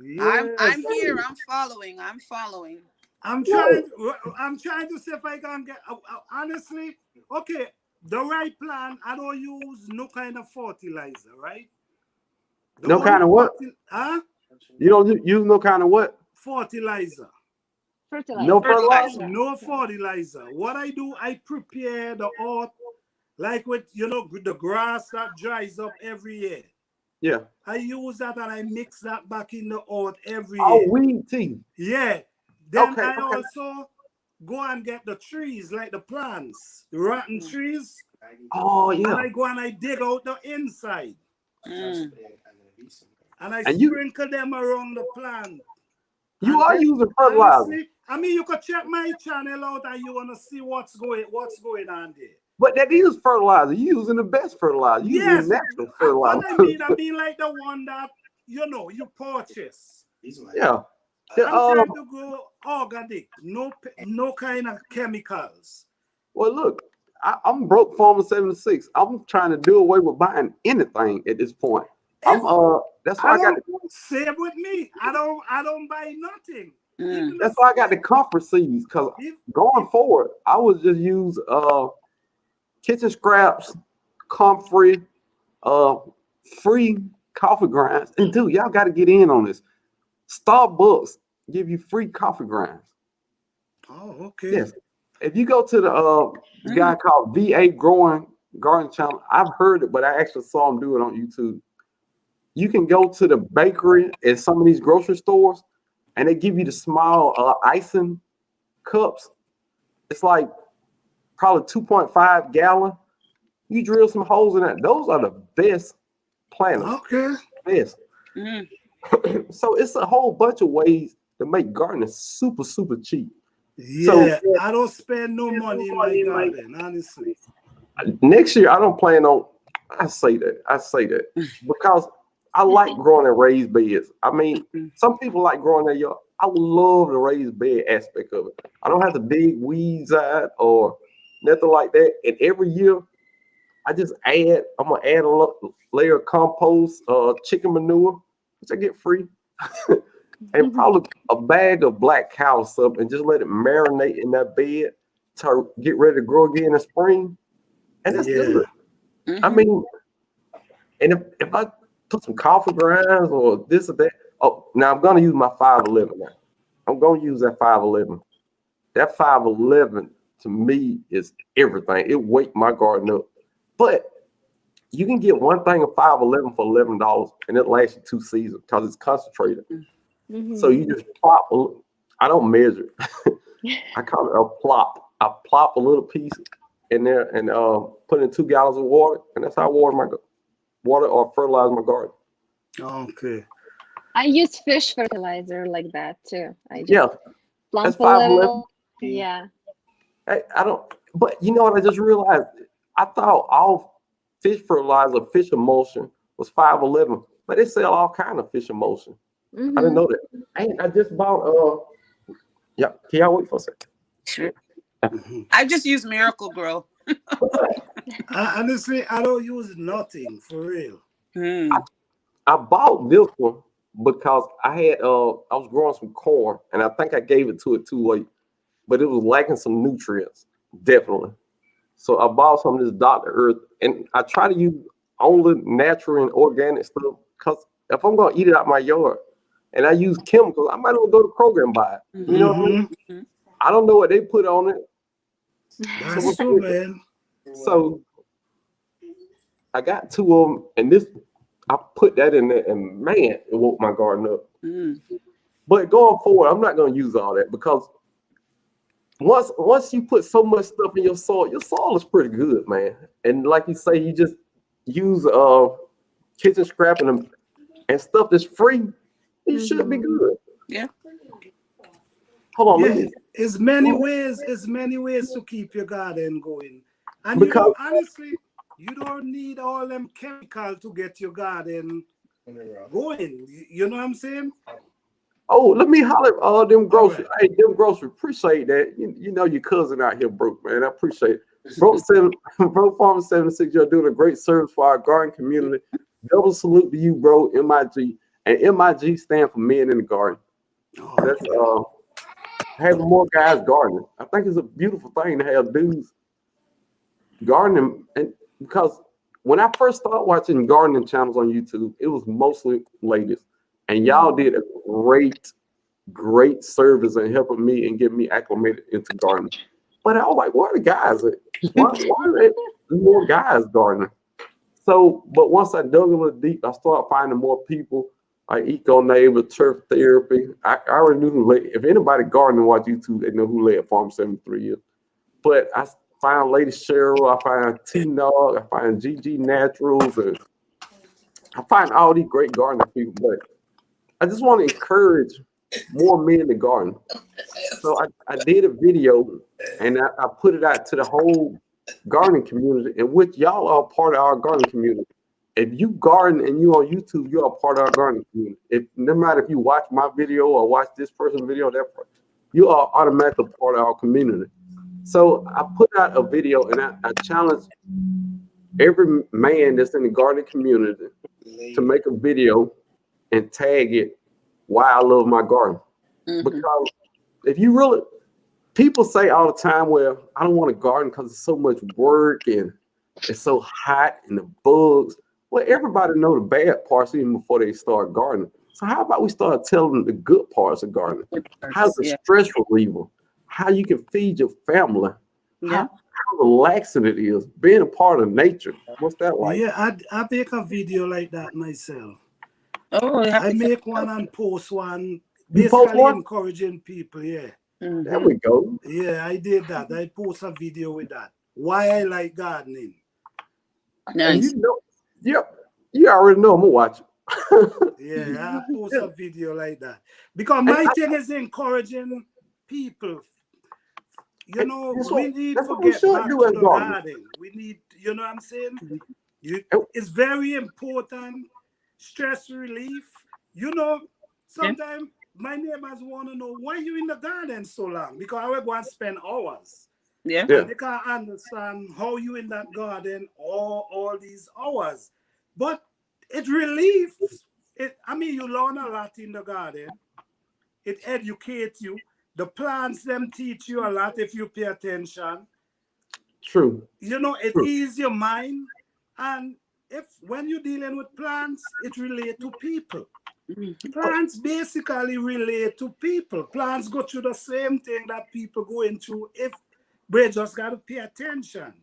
Yes. I'm here. I'm following. I'm trying to see if I can get honestly. Okay, the right plan. I don't use no kind of fertilizer, right? No kind of what? Huh? You don't use no kind of what? Fertilizer. Fertilizer. No fertilizer? No fertilizer. What I do, I prepare the earth like with the grass that dries up every year. Yeah. I use that and I mix that back in the earth every Oh, year. weed tea. Yeah. Then Okay, I okay. also go and get the trees, like the plants, the rotten trees, Oh, and yeah. I go and I dig out the inside. Mm. And I And you- sprinkle them around the plant. You And are then, using fertilizer. honestly, I mean, you could check my channel out and you want to see what's going on there. But that is fertilizer. You're using the best fertilizer. You're Yes. using natural What fertilizer. I mean like the one that, you purchase. Yeah. I'm trying to go organic, no kind of chemicals. Well, look, I'm Broke Farmer 76. I'm trying to do away with buying anything at this point. That's why I got. Same with me. I don't buy nothing. Mm. That's why I got the comfort seeds. Cause going forward, I would just use kitchen scraps, comfrey, free coffee grinds. And dude, y'all got to get in on this. Starbucks give you free coffee grinds. Oh, okay. Yes. If you go to the guy called VA Growing Garden Channel, I've heard it, but I actually saw him do it on YouTube. You can go to the bakery at some of these grocery stores, and they give you the small icing cups. It's like probably 2.5 gallon. You drill some holes in that. Those are the best planters. Okay. Best. Mm. So it's a whole bunch of ways to make gardening super, super cheap. Yeah, I don't spend no money in my garden, honestly. Next year, I don't plan on. I say that because I like growing in raised beds. I mean, some people like growing their yard. I love the raised bed aspect of it. I don't have to dig weeds out or nothing like that. And every year, I'm gonna add a layer of compost, chicken manure, which I get free, and probably a bag of black cow stuff, and just let it marinate in that bed to get ready to grow again in spring. And it's good. I mean, and if I put some coffee grinds or this or that, now I'm gonna use my 511 now. I'm gonna use that 511. That 511 to me is everything. It wake my garden up. But you can get one thing of 511 for $11, and it lasts you 2 seasons because it's concentrated. So you just plop. I don't measure. I call it a plop. I plop a little piece in there and put in 2 gallons of water, and that's how I water or fertilize my garden. Okay. I use fish fertilizer like that too. I just That's plump a 511. little. Yeah. I don't. But you know what? I just realized. I thought all fish fertilizer, fish emulsion was 511, but they sell all kind of fish emulsion. I didn't know that. I just bought. Yeah. Can y'all wait for a second? Sure. I just use Miracle Grow. Honestly, I don't use nothing for real. I bought this one because I was growing some corn, and I think I gave it too late, but it was lacking some nutrients, definitely. So I bought some of this Dr. Earth, and I try to use only natural and organic stuff because if I'm gonna eat it out my yard and I use chemicals, I might as well go to Kroger and buy it. You know what I mean? I don't know what they put on it. That's true, man. So I got 2 of them, and I put that in there, and man, it woke my garden up. But going forward, I'm not gonna use all that because once you put so much stuff in your soil is pretty good, man. And like you say, you just use kitchen scrap and stuff that's free. It should be good. Yeah. Hold on, Yeah, it's many ways to keep your garden going. And Because- honestly, you don't need all them chemical to get your garden going. You know what I'm saying? Oh, let me holler them groceries. All right. Hey, them groceries. Appreciate that. You know your cousin out here broke, man. I appreciate it. Bro Farmer 76, you're doing a great service for our garden community. Double salute to you, bro, MIG. And MIG stand for Men in the Garden. That's having more guys gardening. I think it's a beautiful thing to have dudes gardening, and because when I first started watching gardening channels on YouTube, it was mostly ladies, and y'all did a great service in helping me and getting me acclimated into gardening. But I was like, where are the guys at? Why are there more guys gardening? So, but once I dug a little deep, I started finding more people like Eco Neighbor, Turf Therapy. I already knew who led. If anybody gardening watch YouTube, they know who led Farm 73 is. But I find Lady Cheryl, I find T-Nog, I find GG Naturals, and I find all these great gardening people. But I just want to encourage more men to garden. So I did a video, and I put it out to the whole gardening community, in which y'all are part of our gardening community. If you garden and you on YouTube, you are part of our gardening community. No matter if you watch my video or watch this person's video, you are automatically part of our community. So I put out a video, and I challenge every man that's in the gardening community to make a video and tag it why I love my garden. Because if you really, people say all the time, well, I don't want to garden because it's so much work and it's so hot and the bugs. Well, everybody know the bad parts even before they start gardening. So how about we start telling them the good parts of gardening? How's the stress reliever? How you can feed your family? How relaxing it is being a part of nature. What's that like? Yeah, I make a video like that myself. Oh, I make one and post one, You post basically one? encouraging people. Yeah, There we go. yeah, I did that. I post a video with that. Why I like gardening. And Nice. you know, yep, you already know I'm gonna watch it. Yeah, I post a video like that because my thing is encouraging people. You know, we need to get back to the garden. We need, you know what I'm saying? It's very important. Stress relief. You know, sometimes my neighbors want to know why you in the garden so long, because I will go and spend hours. Yeah. Yeah. And they can't understand how you in that garden all these hours. But it relieves it. I mean, you learn a lot in the garden. It educates you. The plants them teach you a lot if you pay attention. True. You know, it True. eases your mind. And if when you're dealing with plants, it relates to people. Plants basically relate to people. Plants go through the same thing that people going through if they just got to pay attention.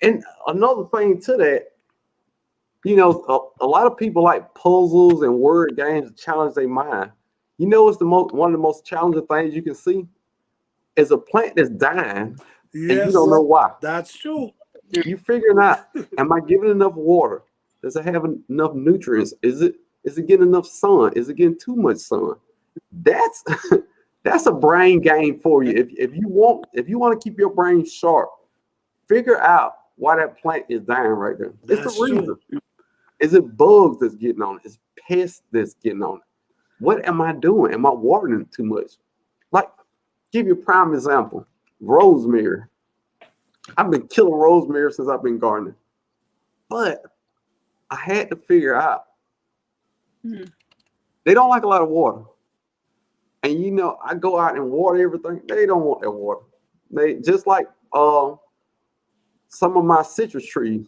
And another thing to that, you know, a lot of people like puzzles and word games to challenge their mind. You know, it's one of the most challenging things you can see is a plant that's dying and you Yes, don't know why. that's true. You figuring out, am I giving enough water? Does it have enough nutrients? Is it getting enough sun? Is it getting too much sun? That's that's a brain game for you. If you want to keep your brain sharp, figure out why that plant is dying right there. It's That's the reason. true. Is it bugs that's getting on it? Is pests that's getting on it? What am I doing? Am I watering it too much? Like, give you a prime example. Rosemary. I've been killing rosemary since I've been gardening. But I had to figure out they don't like a lot of water. And you know, I go out and water everything. They don't want that water. They just like some of my citrus trees.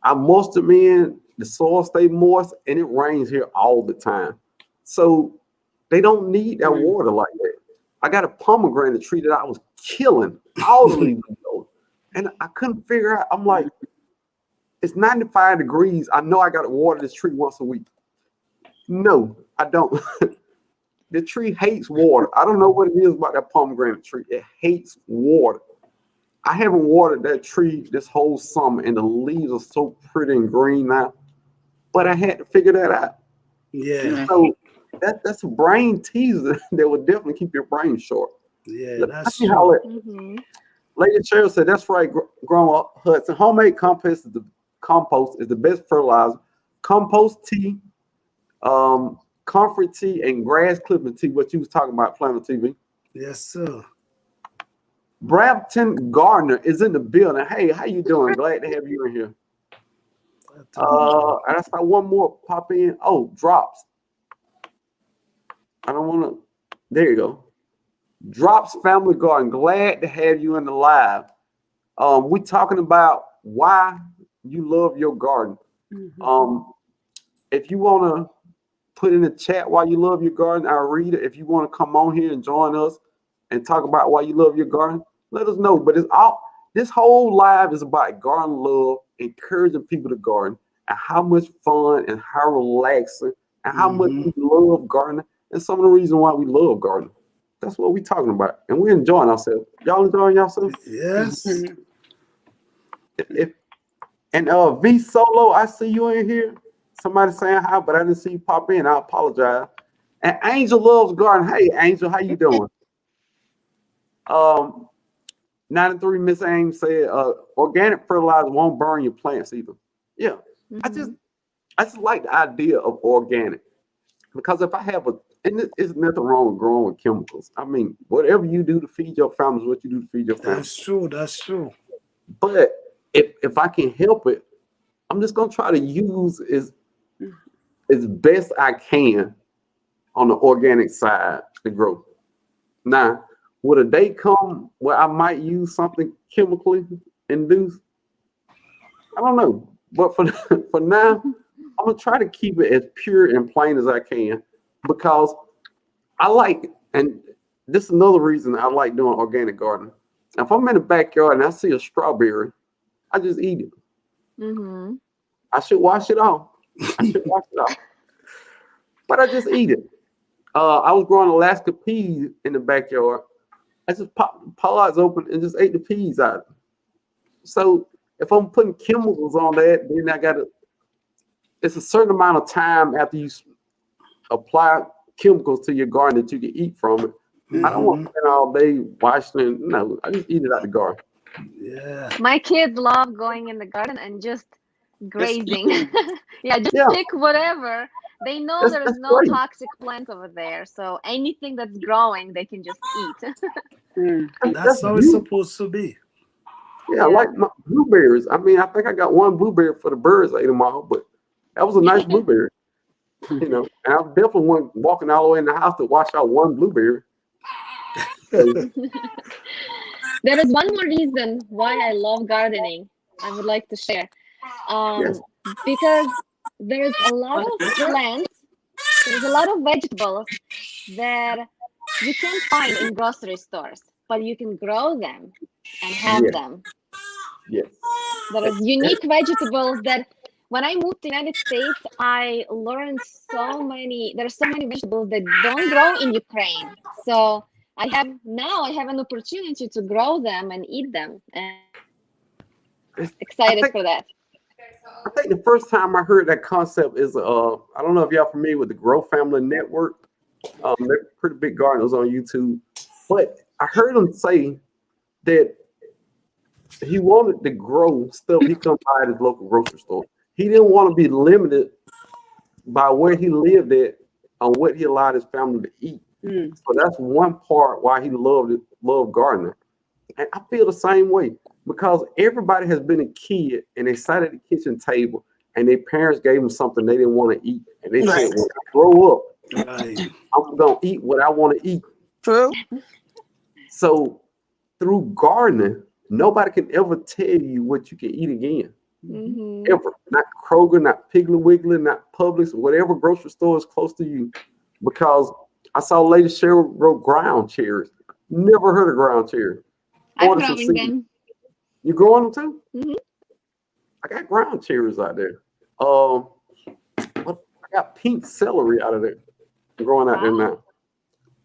I mulch them in, the soil stay moist, and it rains here all the time. So they don't need that water like that. I got a pomegranate tree that I was killing all the leaves. And I couldn't figure out, I'm like, it's 95 degrees. I know I got to water this tree once a week. No, I don't. The tree hates water. I don't know what it is about that pomegranate tree. It hates water. I haven't watered that tree this whole summer, and the leaves are so pretty and green now. But I had to figure that out. Yeah, So that's a brain teaser that will definitely keep your brain sharp. yeah, that's See how true. it, Mm-hmm. Lady Cheryl said, that's right, Grandma Hudson. Homemade compost is the best fertilizer. Compost tea, comfort tea, and grass clipping tea, what you was talking about, Planet TV. Yes, sir. Brampton Gardner is in the building. Hey, how you doing? Glad to have you in here. And I saw one more pop in. Oh, drops. I don't want to. There you go. Drops Family Garden. Glad to have you in the live. We're talking about why you love your garden. If you want to put in the chat why you love your garden, I'll read it. If you want to come on here and join us and talk about why you love your garden, let us know. But this whole live is about garden love, encouraging people to garden, and how much fun and how relaxing and how much we love gardening, and some of the reasons why we love gardening. That's what we're talking about, and we're enjoying ourselves. Y'all enjoying yourselves? Yes. V Solo, I see you in here. Somebody saying hi, but I didn't see you pop in. I apologize. And Angel loves garden. Hey, Angel, how you doing? 93 Miss Ames said, organic fertilizer won't burn your plants either. Yeah, I just like the idea of organic, because if I have and there's nothing wrong with growing with chemicals. I mean, whatever you do to feed your family is what you do to feed your family. That's true. That's true. But if I can help it, I'm just gonna try to use as best I can on the organic side to grow. Now, will a day come where I might use something chemically induced? I don't know. But for now, I'm gonna try to keep it as pure and plain as I can, because I like, and this is another reason I like doing organic gardening. If I'm in the backyard and I see a strawberry, I just eat it. Mm-hmm. I should wash it off. But I just eat it. I was growing Alaska peas in the backyard. I just popped the pods open and just ate the peas out. So if I'm putting chemicals on that, then it's a certain amount of time after you apply chemicals to your garden that you can eat from it. I don't want to spend all day washing. No, I just eat it out the garden. Yeah. My kids love going in the garden and just grazing. Yeah, just pick whatever. They know there's no great. toxic plant over there, so anything that's growing, they can just eat. Mm. That's how it's supposed to be. Yeah, I like my blueberries. I mean, I think I got one blueberry for the birds I ate them all, but that was a nice blueberry. You know, and I definitely wasn't walking all the way in the house to wash out one blueberry. So, There is one more reason why I love gardening. I would like to share. yes, Because there's a lot of plants, there's a lot of vegetables that you can't find in grocery stores, but you can grow them and have yes, them. yes. There is unique vegetables that when I moved to United States, I learned there are so many vegetables that don't grow in Ukraine. So I have an opportunity to grow them and eat them, and It's, I excited think for that. I think the first time I heard that concept is I don't know if y'all familiar with the Grow Family Network. They're pretty big gardeners on YouTube, but I heard him say that he wanted to grow stuff he couldn't buy at his local grocery store. He didn't want to be limited by where he lived at on what he allowed his family to eat. Mm. So that's one part why he loved gardening. And I feel the same way because everybody has been a kid and they sat at the kitchen table and their parents gave them something they didn't want to eat. And they said, when I grow up, Right. I'm going to eat what I want to eat. True. So through gardening, nobody can ever tell you what you can eat again. Mhm. Ever. Not Kroger, not Piggly Wiggly, not Publix, whatever grocery store is close to you. Because I saw Lady Cheryl grow ground cherries. Never heard of ground cherries. I'm Ordered some growing seeds. them. You growing them too? Mhm. I got ground cherries out there. I got pink celery out of there. Growing out there Wow. now.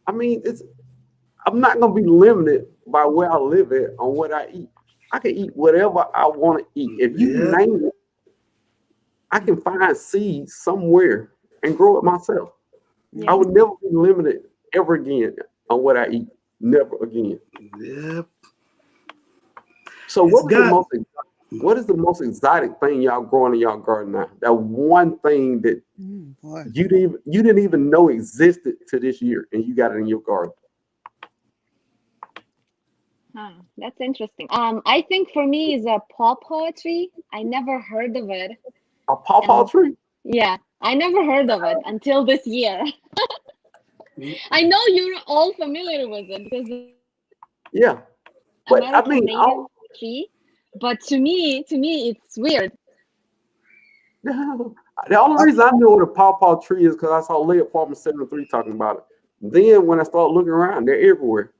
I mean, I'm not gonna be limited by where I live at on what I eat. I can eat whatever I want to eat. If you Yeah. name it, I can find seeds somewhere and grow it myself. I Yeah. would never be limited ever again on what I eat. Never again. Yep. So It's God. what is the most exotic thing y'all growing in y'all garden now? That one thing that Boy. you didn't even know existed to this year and you got it in your garden. Huh, that's interesting. I think for me is a pawpaw tree. I never heard of it. A pawpaw And tree? yeah, I never heard of it until this year. I know you're all familiar with it because it's Yeah. an But I American mean, native tree. But to me, it's weird. the only reason I knew what a pawpaw tree is because I saw Leah Farmer 73 talking about it. Then when I started looking around, they're everywhere.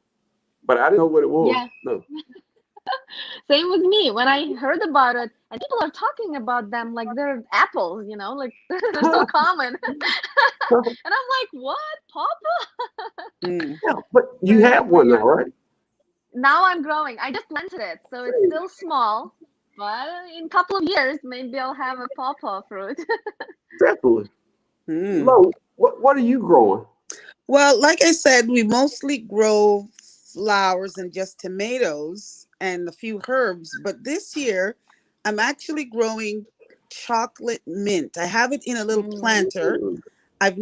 But I didn't know what it was. Yeah, No. same with me. When I heard about it, and people are talking about them like they're apples, like they're so common. And I'm like, what? Pawpaw? Mm. Yeah, but you Very have one now, weird. right? Now I'm growing. I just planted it, so it's still small. But in a couple of years, maybe I'll have a pawpaw fruit. Definitely. Mm. Lo, what are you growing? Well, like I said, we mostly grow flowers and just tomatoes and a few herbs. But this year, I'm actually growing chocolate mint. I have it in a little Mm. planter. I've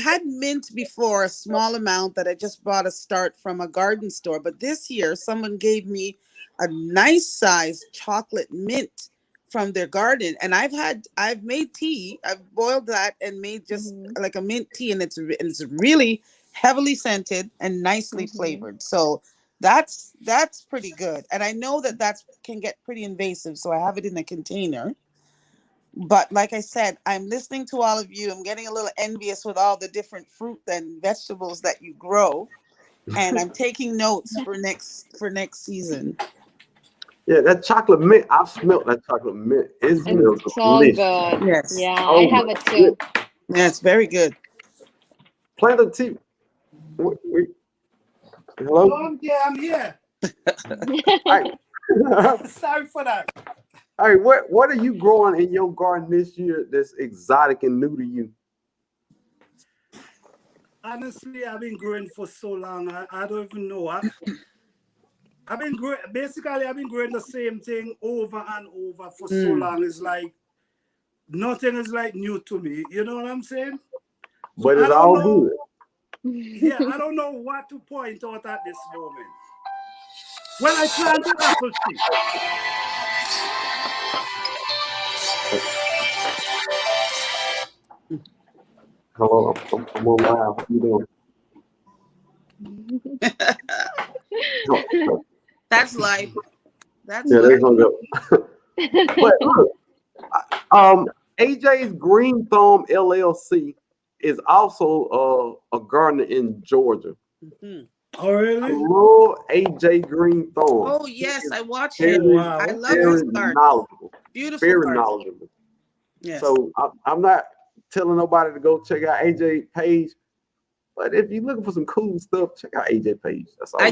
had mint before, a small amount that I just bought a start from a garden store. But this year, someone gave me a nice size chocolate mint from their garden. And I've made tea. I've boiled that and made just Mhm. like a mint tea. And it's really heavily scented and nicely Mhm. flavored. So that's pretty good. And I know that can get pretty invasive. So I have it in a container. But like I said, I'm listening to all of you. I'm getting a little envious with all the different fruit and vegetables that you grow, and I'm taking notes for next season. Yeah, that chocolate mint. I've smelled that chocolate mint. It smells It's so delicious. good. Yes, Yeah, I Oh have my it goodness. too. yes, very good. Plant a tea. Wait. Oh, Hello? I'm here. All right. Sorry for that. All right, what are you growing in your garden this year that's exotic and new to you? Honestly, I've been growing for so long. I don't even know. I've been growing. Basically, I've been growing the same thing over and over for so long. It's like nothing is like new to me. You know what I'm saying? So But I it's don't all know. good. Yeah, I don't know what to point out at this moment. Well, I planted apple tree. Hello, I'm on live. How you doing? Oh, That's life. That's yeah, they life. hung up. But look, AJ's Green Thumb LLC is also a gardener in Georgia. Mhm. Oh, I really? love AJ Green Thumb. Oh yes, I watch him. Very, Wow. I love very his garden. knowledgeable. Beautiful Very garden. knowledgeable. Yes. So I'm not telling nobody to go check out AJ page, but if you're looking for some cool stuff, check out AJ page. That's all. I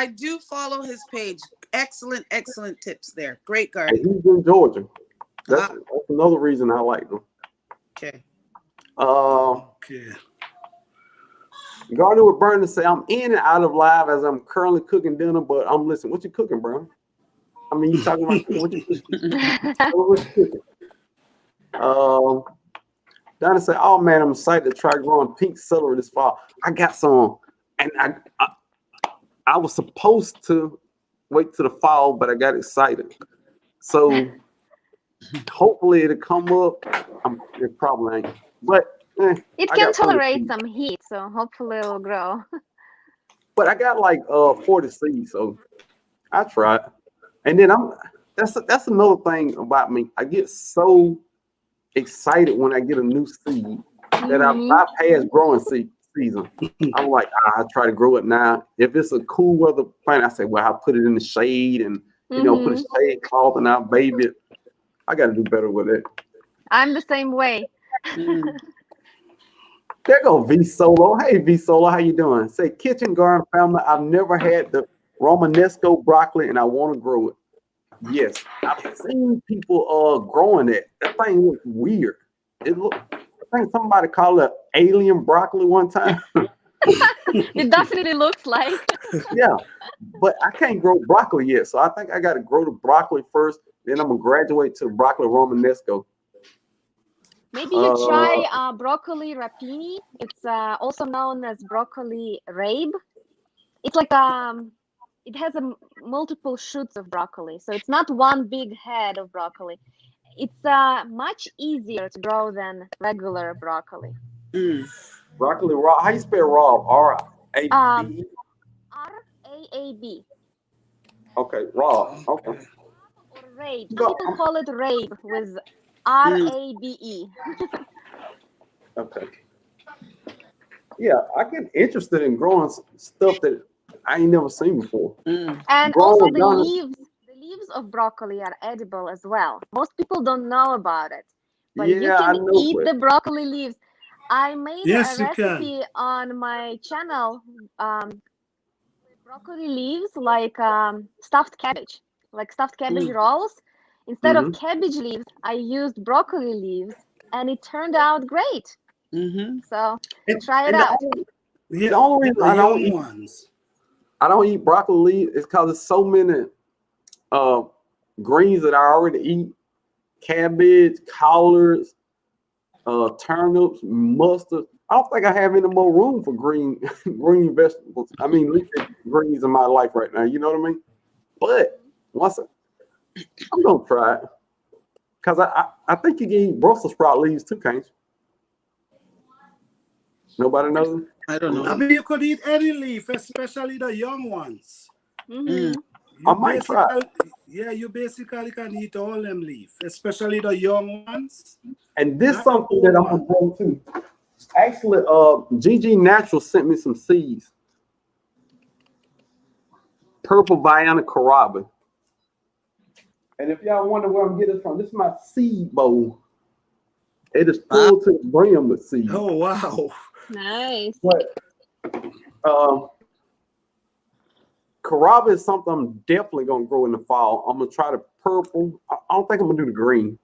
do follow his page. Excellent tips there. Great And garden. he's in Georgia. That's Ah, another reason I like him. okay. Okay. Gardner with Burn to say, I'm in and out of live as I'm currently cooking dinner, but I'm listening. What you cooking, bro? I mean, you talking about what you cooking? What you cooking? Donna said, oh man, I'm excited to try growing pink celery this fall. I got some, and I was supposed to wait till the fall, but I got excited. So hopefully it'll come up. It probably ain't. But It I can got plenty of tolerate seeds. some heat, so hopefully it'll grow. But I got like 40 seeds, so I tried. And then that's another thing about me. I get so excited when I get a new seed that I Mhm. bypass growing season. I'm like, I try to grow it now. If it's a cool weather plant, I say, well, I'll put it in the shade and put a shade cloth and I'll baby it. I got to do better with it. I'm the same way. Mm. There go V Solo. Hey V Solo, how you doing? Say kitchen garden family. I've never had the Romanesco broccoli and I want to grow it. Yes, I've seen people growing it. That thing looks weird. It look. I think somebody called it alien broccoli one time. It definitely looks like. Yeah, but I can't grow broccoli yet, so I think I got to grow the broccoli first. Then I'm gonna graduate to the broccoli Romanesco. Maybe you try broccoli rapini. It's also known as broccoli rabe. It's like it has multiple shoots of broccoli, so it's not one big head of broccoli. It's much easier to grow than regular broccoli. Mm. Broccoli raw. How you spell raw? R-A-B. R-A-A-B. Okay, raw. Okay. Or rabe. Some No, people call it rabe with R-A-B-E. okay. Yeah, I get interested in growing stuff that I ain't never seen before. Mm. And Growing also with the Donna- leaves of broccoli are edible as well. Most people don't know about it, but you Yeah, I can know, eat but the broccoli leaves. I made Yes, a you can. recipe on my channel. Broccoli leaves like stuffed cabbage, like stuffed cabbage rolls. Instead of cabbage leaves, I used broccoli leaves, and it turned out great. Mm-hmm. So and- try it and out. Yeah, the only reason the I don't young eat ones. broccoli is because there's so many greens that I already eat: cabbage, collards, turnips, mustard. I don't think I have any more room for green vegetables. I mean, leafy greens in my life right now. You know what I mean? But I'm gonna try it because I think you can eat Brussels sprout leaves too, can't you? Nobody knows. I don't know. I mean, you could eat any leaf, especially the young ones. Mhm. I might try. Yeah, you basically can eat all them leaf, especially the young ones. And this Not something the that I'm old gonna grow too. Actually, GG Natural sent me some seeds. Purple Viana Carabi. And if y'all wonder where I'm getting it from, this is my seed bowl. It is full to the brim with seeds. Oh, wow. Nice. But Carabi is something I'm definitely gonna grow in the fall. I'm gonna try the purple. I don't think I'm gonna do the green,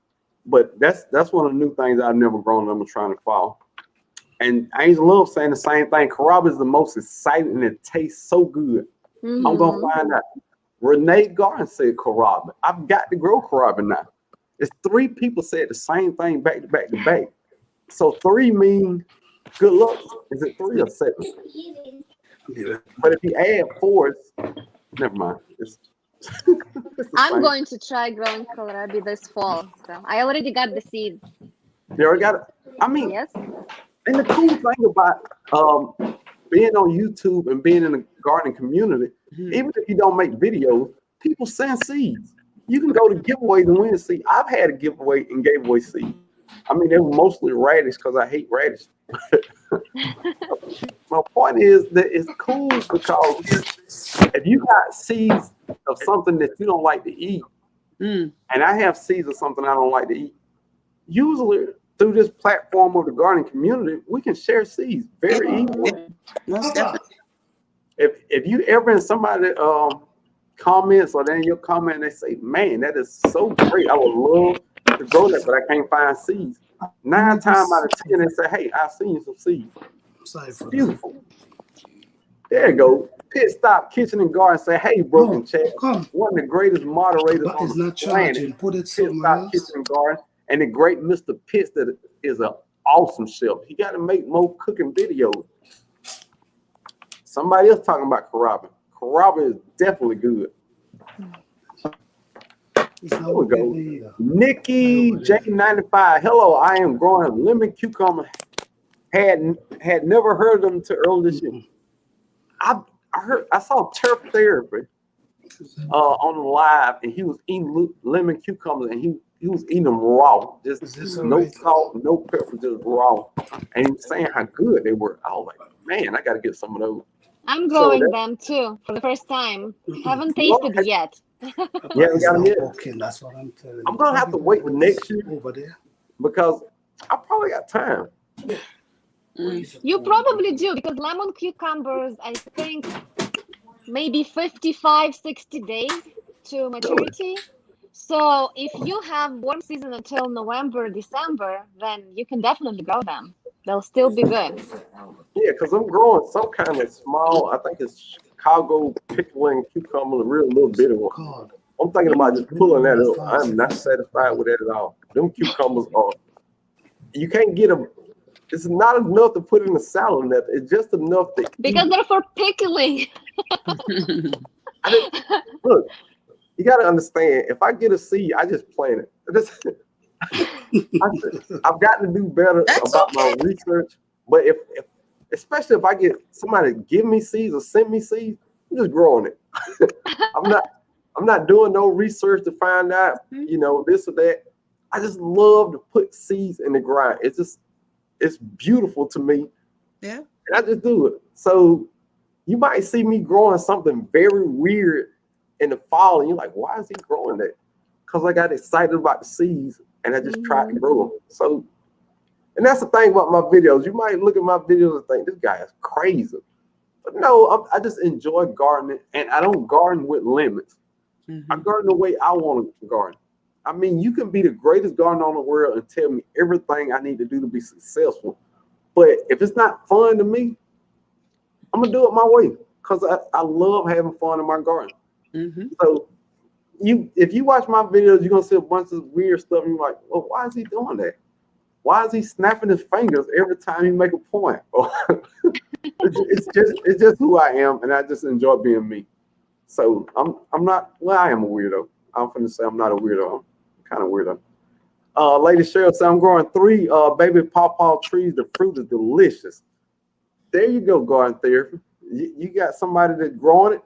but that's one of the new things I've never grown. I'm gonna try in the fall. And Angel Love saying the same thing. Carabi is the most exciting and it tastes so good. Mhm. I'm gonna find out. Renee Garden said Carabi. I've got to grow Carabi now. It's 3 people said the same thing back to back to back. So 3 mean good luck. Is it 3 or 7? Yeah. But if you add 4, Never mind. It's the I'm same. going to try growing kohlrabi this fall. So I already got the seeds. You already got it. I mean, Yes. and the cool thing about being on YouTube and being in the gardening community, even if you don't make videos, people send seeds. You can go to giveaways and win seeds. I've had a giveaway and gave away seeds. I mean, they were mostly radish because I hate radish. My point is that it's cool because if you got seeds of something that you don't like to eat, and I have seeds of something I don't like to eat, usually through this platform of the gardening community, we can share seeds very easily. Most definitely. If you ever in somebody comments or then your comment, they say, "Man, that is so great. I would love to grow that, but I can't find seeds." 9 times out of 10, they say, "Hey, I've seen some seeds." Sorry for that. Beautiful. There you go. Pit Stop Kitchen and Garden say, "Hey, Broken No, Chat, come. one of the greatest moderators But on it's the not planet, charging. Put it Pit somewhere Stop else. Kitchen and Garden, and the great Mr. Pitts that is an awesome chef. He got to make more cooking videos." Somebody else talking about kohlrabi. Kohlrabi is definitely good. It's not There we go. working either. Nikki J95. Hello, I am growing lemon cucumber. Had never heard of them until early this year. I saw Turf Therapy on the live, and he was eating lemon cucumbers, and he was eating them raw, Is just this no alright? salt, no pepper, just raw. And he was saying how good they were. I was like, man, I got to get some of those. I'm So growing that- them too for the first time. Haven't Well, tasted it yet. Yeah, But we it's got 'em not yet. working. That's what I'm telling you. I'm gonna have to wait the next year Over there. because I probably got time. You probably do because lemon cucumbers, I think, maybe 55, 60 days to maturity. So if you have warm season until November, December, then you can definitely grow them. They'll still be good. Yeah, because I'm growing some kind of small, I think it's Chicago pickling cucumber, a real little bitty one. God. I'm thinking about just pulling that up. I'm not satisfied with that at all. Them cucumbers are, you can't get them. It's not enough to put in a salad. Nothing. It's just enough to Because eat. they're for pickling. Look, you got to understand. If I get a seed, I just plant it. I've got to do better That's about my okay. research. But if especially if I get somebody to give me seeds or send me seeds, I'm just growing it. I'm not doing no research to find out, this or that. I just love to put seeds in the ground. It's beautiful to me. Yeah. And I just do it. So you might see me growing something very weird in the fall, and you're like, why is he growing that? Because I got excited about the seeds and I just tried to grow them. So, and that's the thing about my videos. You might look at my videos and think, this guy is crazy. But no, I just enjoy gardening, and I don't garden with limits. I garden the way I want to garden. I mean, you can be the greatest gardener in the world and tell me everything I need to do to be successful. But if it's not fun to me, I'm going to do it my way because I love having fun in my garden. So if you watch my videos, you're going to see a bunch of weird stuff. And you're like, well, why is he doing that? Why is he snapping his fingers every time he make a point? It's just who I am, and I just enjoy being me. So I'm not. Well, I am a weirdo. I'm finna say I'm not a weirdo. I'm kind of weirdo. Lady Cheryl said I'm growing 3 baby pawpaw trees. The fruit is delicious. There you go, garden therapy. You got somebody that's growing it,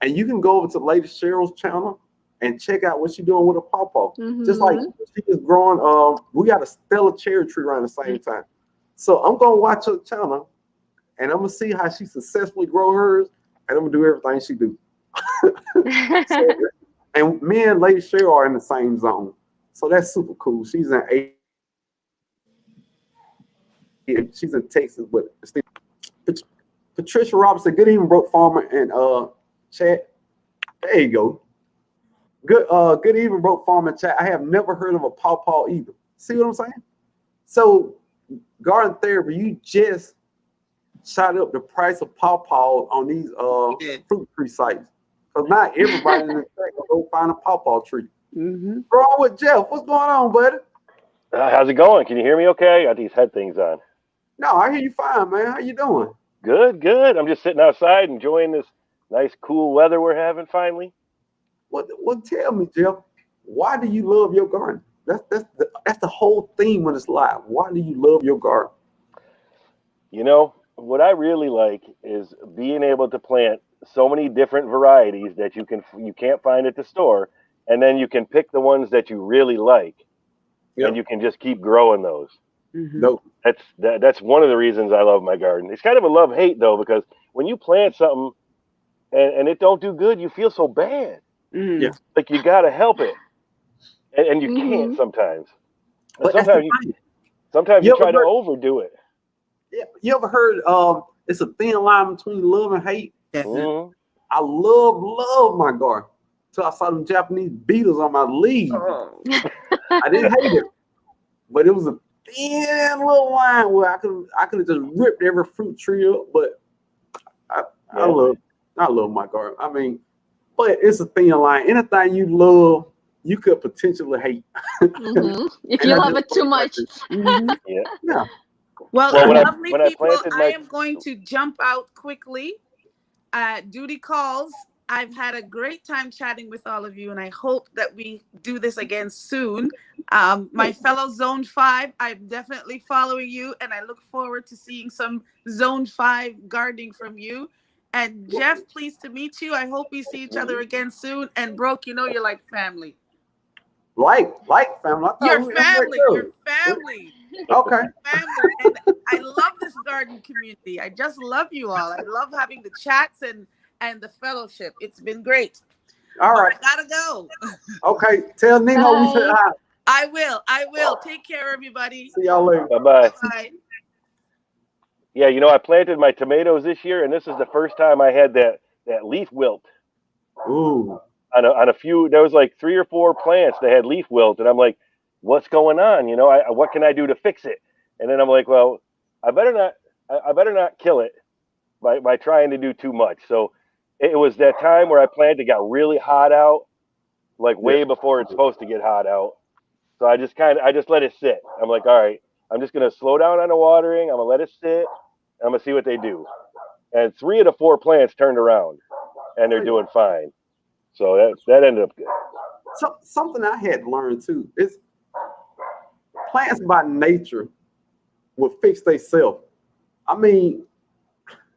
and you can go over to Lady Cheryl's channel and check out what she's doing with a pawpaw. Just like she is growing. We got a Stella cherry tree around the same time. So I'm gonna watch her channel, and I'm gonna see how she successfully grow hers, and I'm gonna do everything she do. So, and me and Lady Cheryl are in the same zone, so that's super cool. She's in she's in Texas, but still. Patricia Robinson, good evening, Broke Farmer, and chat. There you go. Good evening, Broke Farmer, chat. I have never heard of a pawpaw either. See what I'm saying? So, garden therapy, you just shot up the price of pawpaw on these fruit tree sites. Because not everybody in the chat will go find a pawpaw tree. Bro, with Jeff, what's going on, buddy? How's it going? Can you hear me okay? I got these head things on. No, I hear you fine, man. How you doing? Good, good. I'm just sitting outside enjoying this nice cool weather we're having finally. Well, tell me, Jeff, why do you love your garden? That's the whole theme of this live. Why do you love your garden? You know, what I really like is being able to plant so many different varieties that you can't find at the store, and then you can pick the ones that you really like, Yep. and you can just keep growing those. Mhm. No, That's one of the reasons I love my garden. It's kind of a love-hate though, because when you plant something and it don't do good, you feel so bad. Mhm. Yeah. Like you gotta help it, and you can't Mhm. sometimes. And but that's the sometimes You you ever try to heard- overdo it. Yeah, you ever heard it's a thin line between love and hate? Definitely. Mhm. I love my garden. Till I saw them Japanese beetles on my leaves. Oh. I didn't hate it, but it was a thin little line where I could have just ripped every fruit tree up. But I Yeah. love my garden. I mean, but it's a thin line. Anything you love, you could potentially hate. Mhm. If And you I love just it too like much. this. Mhm. Yeah. Yeah. Well, Well, lovely when I people, planted I my- am going to jump out quickly. Duty calls. I've had a great time chatting with all of you, and I hope that we do this again soon. My fellow Zone 5, I'm definitely following you, and I look forward to seeing some Zone 5 gardening from you. And Jeff, pleased to meet you. I hope we see each other again soon. And Broke, you know you're like family. Like family. I thought Your we were like family, girls. your family. Okay. Family. And I love this garden community. I just love you all. I love having the chats and the fellowship. It's been great. All But right. I gotta go. Okay. Tell Nino we said Bye. hi. I will. Take care, everybody. See y'all later. Bye-bye. Bye. Yeah, you know, I planted my tomatoes this year, and this is the first time I had that leaf wilt Ooh. on a few. There was like 3 or 4 plants that had leaf wilt, and I'm like, what's going on? You know, what can I do to fix it? And then I'm like, well, I better not kill it by trying to do too much. So it was that time where I planted. It got really hot out, like way before it's supposed to get hot out. So I just let it sit. I'm like, all right, I'm just gonna slow down on the watering. I'm gonna let it sit. I'm gonna see what they do. And 3 of the 4 plants turned around, and they're doing fine. So that ended up good. Something I had learned too is plants by nature will fix themselves. I mean,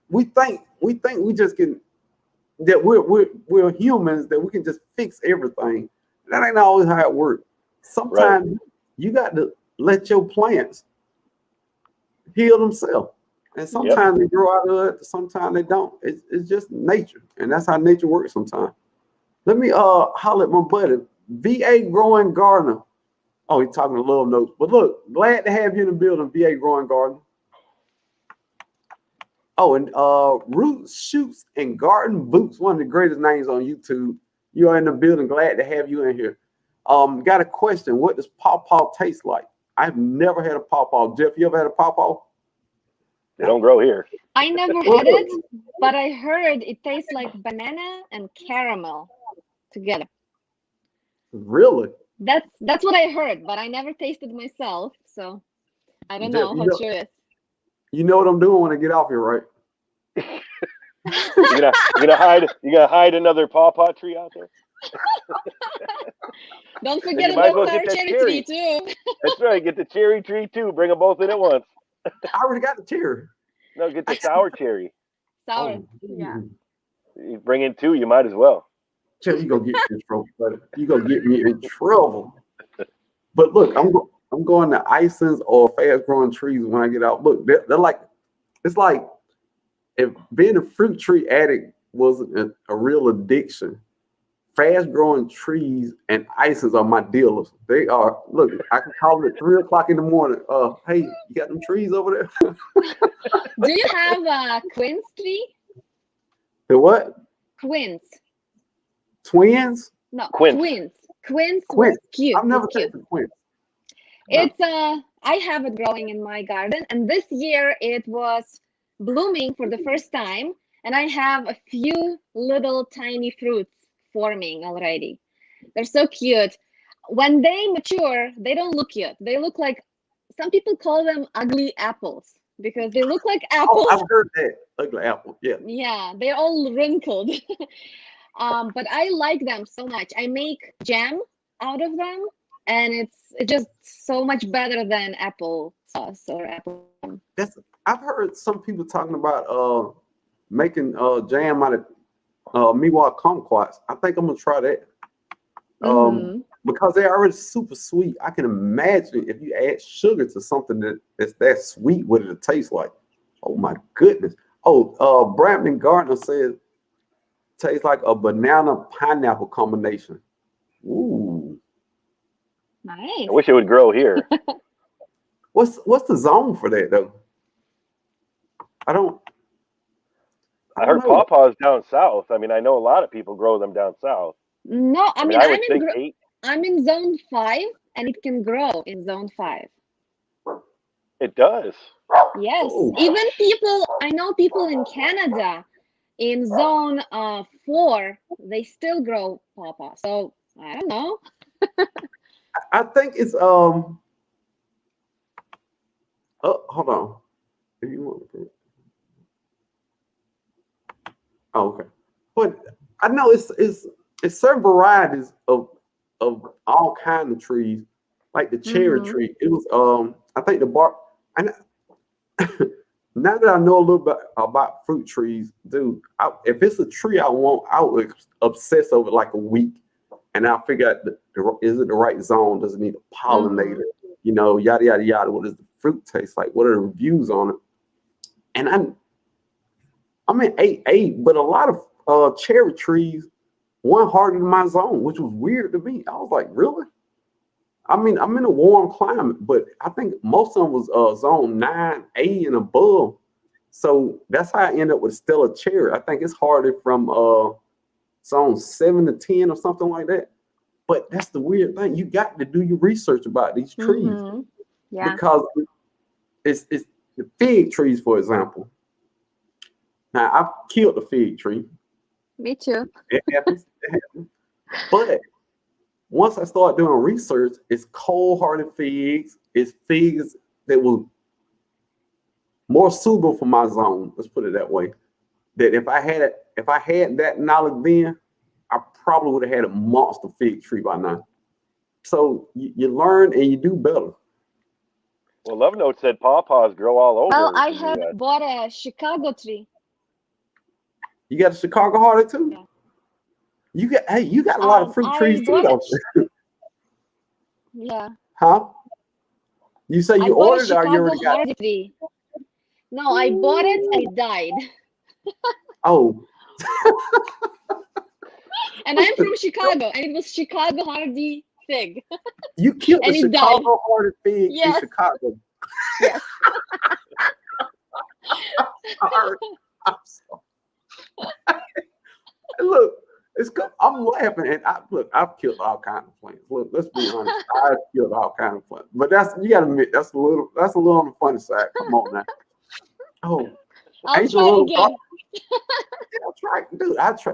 we think we just can that we're humans that we can just fix everything. That ain't always how it works. Sometimes you got to let your plants heal themselves. And sometimes they grow out of it, sometimes they don't. It's just nature. And that's how nature works sometimes. Let me holler at my buddy, VA Growing Gardener. Oh, he's talking to Love Notes. But look, glad to have you in the building, VA Growing Gardener. Oh, and Roots, Shoots, and Garden Boots, one of the greatest names on YouTube. You are in the building. Glad to have you in here. Got a question. What does pawpaw taste like? I've never had a pawpaw. Jeff, you ever had a pawpaw? They don't grow here. I never had it, but I heard it tastes like banana and caramel together. Really? That's what I heard, but I never tasted myself, so I don't know how true it is. You know what I'm doing when I get off here, right? You gonna hide another pawpaw tree out there? Don't you forget might as about well our get that cherry cherry. tree too. That's right. Get the cherry tree too. Bring them both in at once. I already got the cherry. No, get the sour cherry. Sour. Oh, Yeah. You bring in 2, you might as well. Jeff, you gonna get me in trouble, buddy. You gonna get me in trouble. But look, I'm going to Isons or fast growing trees when I get out. Look, they're like, it's like if being a fruit tree addict wasn't a real addiction. Fast growing trees and Isons are my dealers. They are. Look, I can call them at 3 o'clock in the morning. Hey, you got them trees over there? Do you have a quince tree? The what? Quince. Twins? No, Quince. quince. Quince Quince. was cute. I've never was cute. tasted quince. It's I have it growing in my garden, and this year it was blooming for the first time, and I have a few little tiny fruits forming already. They're so cute. When they mature, they don't look cute. They look like, some people call them ugly apples because they look like apples. Oh, I've heard that. ugly apple. Yeah. Yeah, they're all wrinkled. But I like them so much. I make jam out of them, and it's just so much better than apple sauce or apple jam. That's I've heard some people talking about making jam out of Miwa kumquats. I think I'm gonna try that. Mhm. Because they're already super sweet. I can imagine if you add sugar to something that's that sweet, what it'll taste like. Oh my goodness. Oh, Brandon Gardner says tastes like a banana pineapple combination. Ooh. Nice. I wish it would grow here. What's the zone for that though? I don't I heard know. pawpaws down south. I mean, I know a lot of people grow them down south. No, I I mean, mean I would think 8. I'm in zone 5, and it can grow in zone 5. It does. Yes, Oh. even I know people in Canada in zone 4, they still grow pawpaw. So I don't know. I think it's oh, hold on. If you want to, oh, okay. But I know it's certain varieties of all kinds of trees, like the cherry Mhm. tree. It was I think the bark. And now that I know a little bit about fruit trees, dude, if it's a tree I want, I would obsess over it like a week, and I'll figure out is it the right zone? Does it need a pollinator? You know, yada yada yada. What does the fruit taste like? What are the reviews on it? And I'm in 8A, but a lot of cherry trees weren't harder than my zone, which was weird to me. I was like, really? I mean, I'm in a warm climate, but I think most of them was zone 9A and above. So that's how I end up with Stella cherry. I think it's harder from zone 7 to 10 or something like that. But that's the weird thing. You got to do your research about these trees Mhm. Yeah. because it's the fig trees, for example. Now I've killed the fig tree. Me too. It happens. It happens. But once I started doing research, it's cold-hearted figs. It's figs that was more suitable for my zone. Let's put it that way. That if I had that knowledge then, I probably would have had a monster fig tree by now. So you learn and you do better. Well, Love Note said pawpaws grow all over. Well, I the have US. bought a Chicago tree. You got a Chicago hearted too? Yeah. You got a lot of fruit I trees too, bought though. Yeah. Huh? You say I you bought a ordered it or you Chicago already got it? hardy tree. No, I bought it, I died. Oh, And I'm from Chicago, and it was Chicago hardy fig. you killed the And it died. Chicago hearted fig in Yes. Chicago. Yes. Sorry. I'm sorry. Look, I'm laughing, and I've killed all kinds of plants. Look, let's be honest, I've killed all kinds of plants. But you gotta admit that's a little on the funny side. Come on now. Oh, I'll Angel try Little again. I'll try, dude. I try.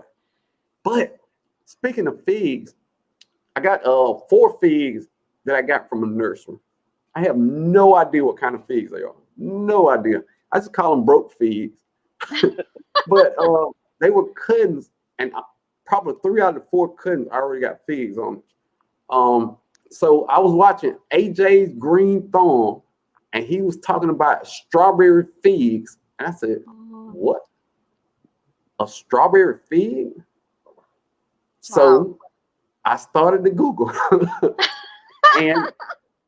But speaking of figs, I got 4 figs that I got from a nursery. I have no idea what kind of figs they are. No idea. I just call them broke figs. But they were cuttings, and probably 3 out of the 4 cuttings already got figs on it. So I was watching AJ's Green Thumb, and he was talking about strawberry figs, and I said, "What? A strawberry fig?" So I started to Google, and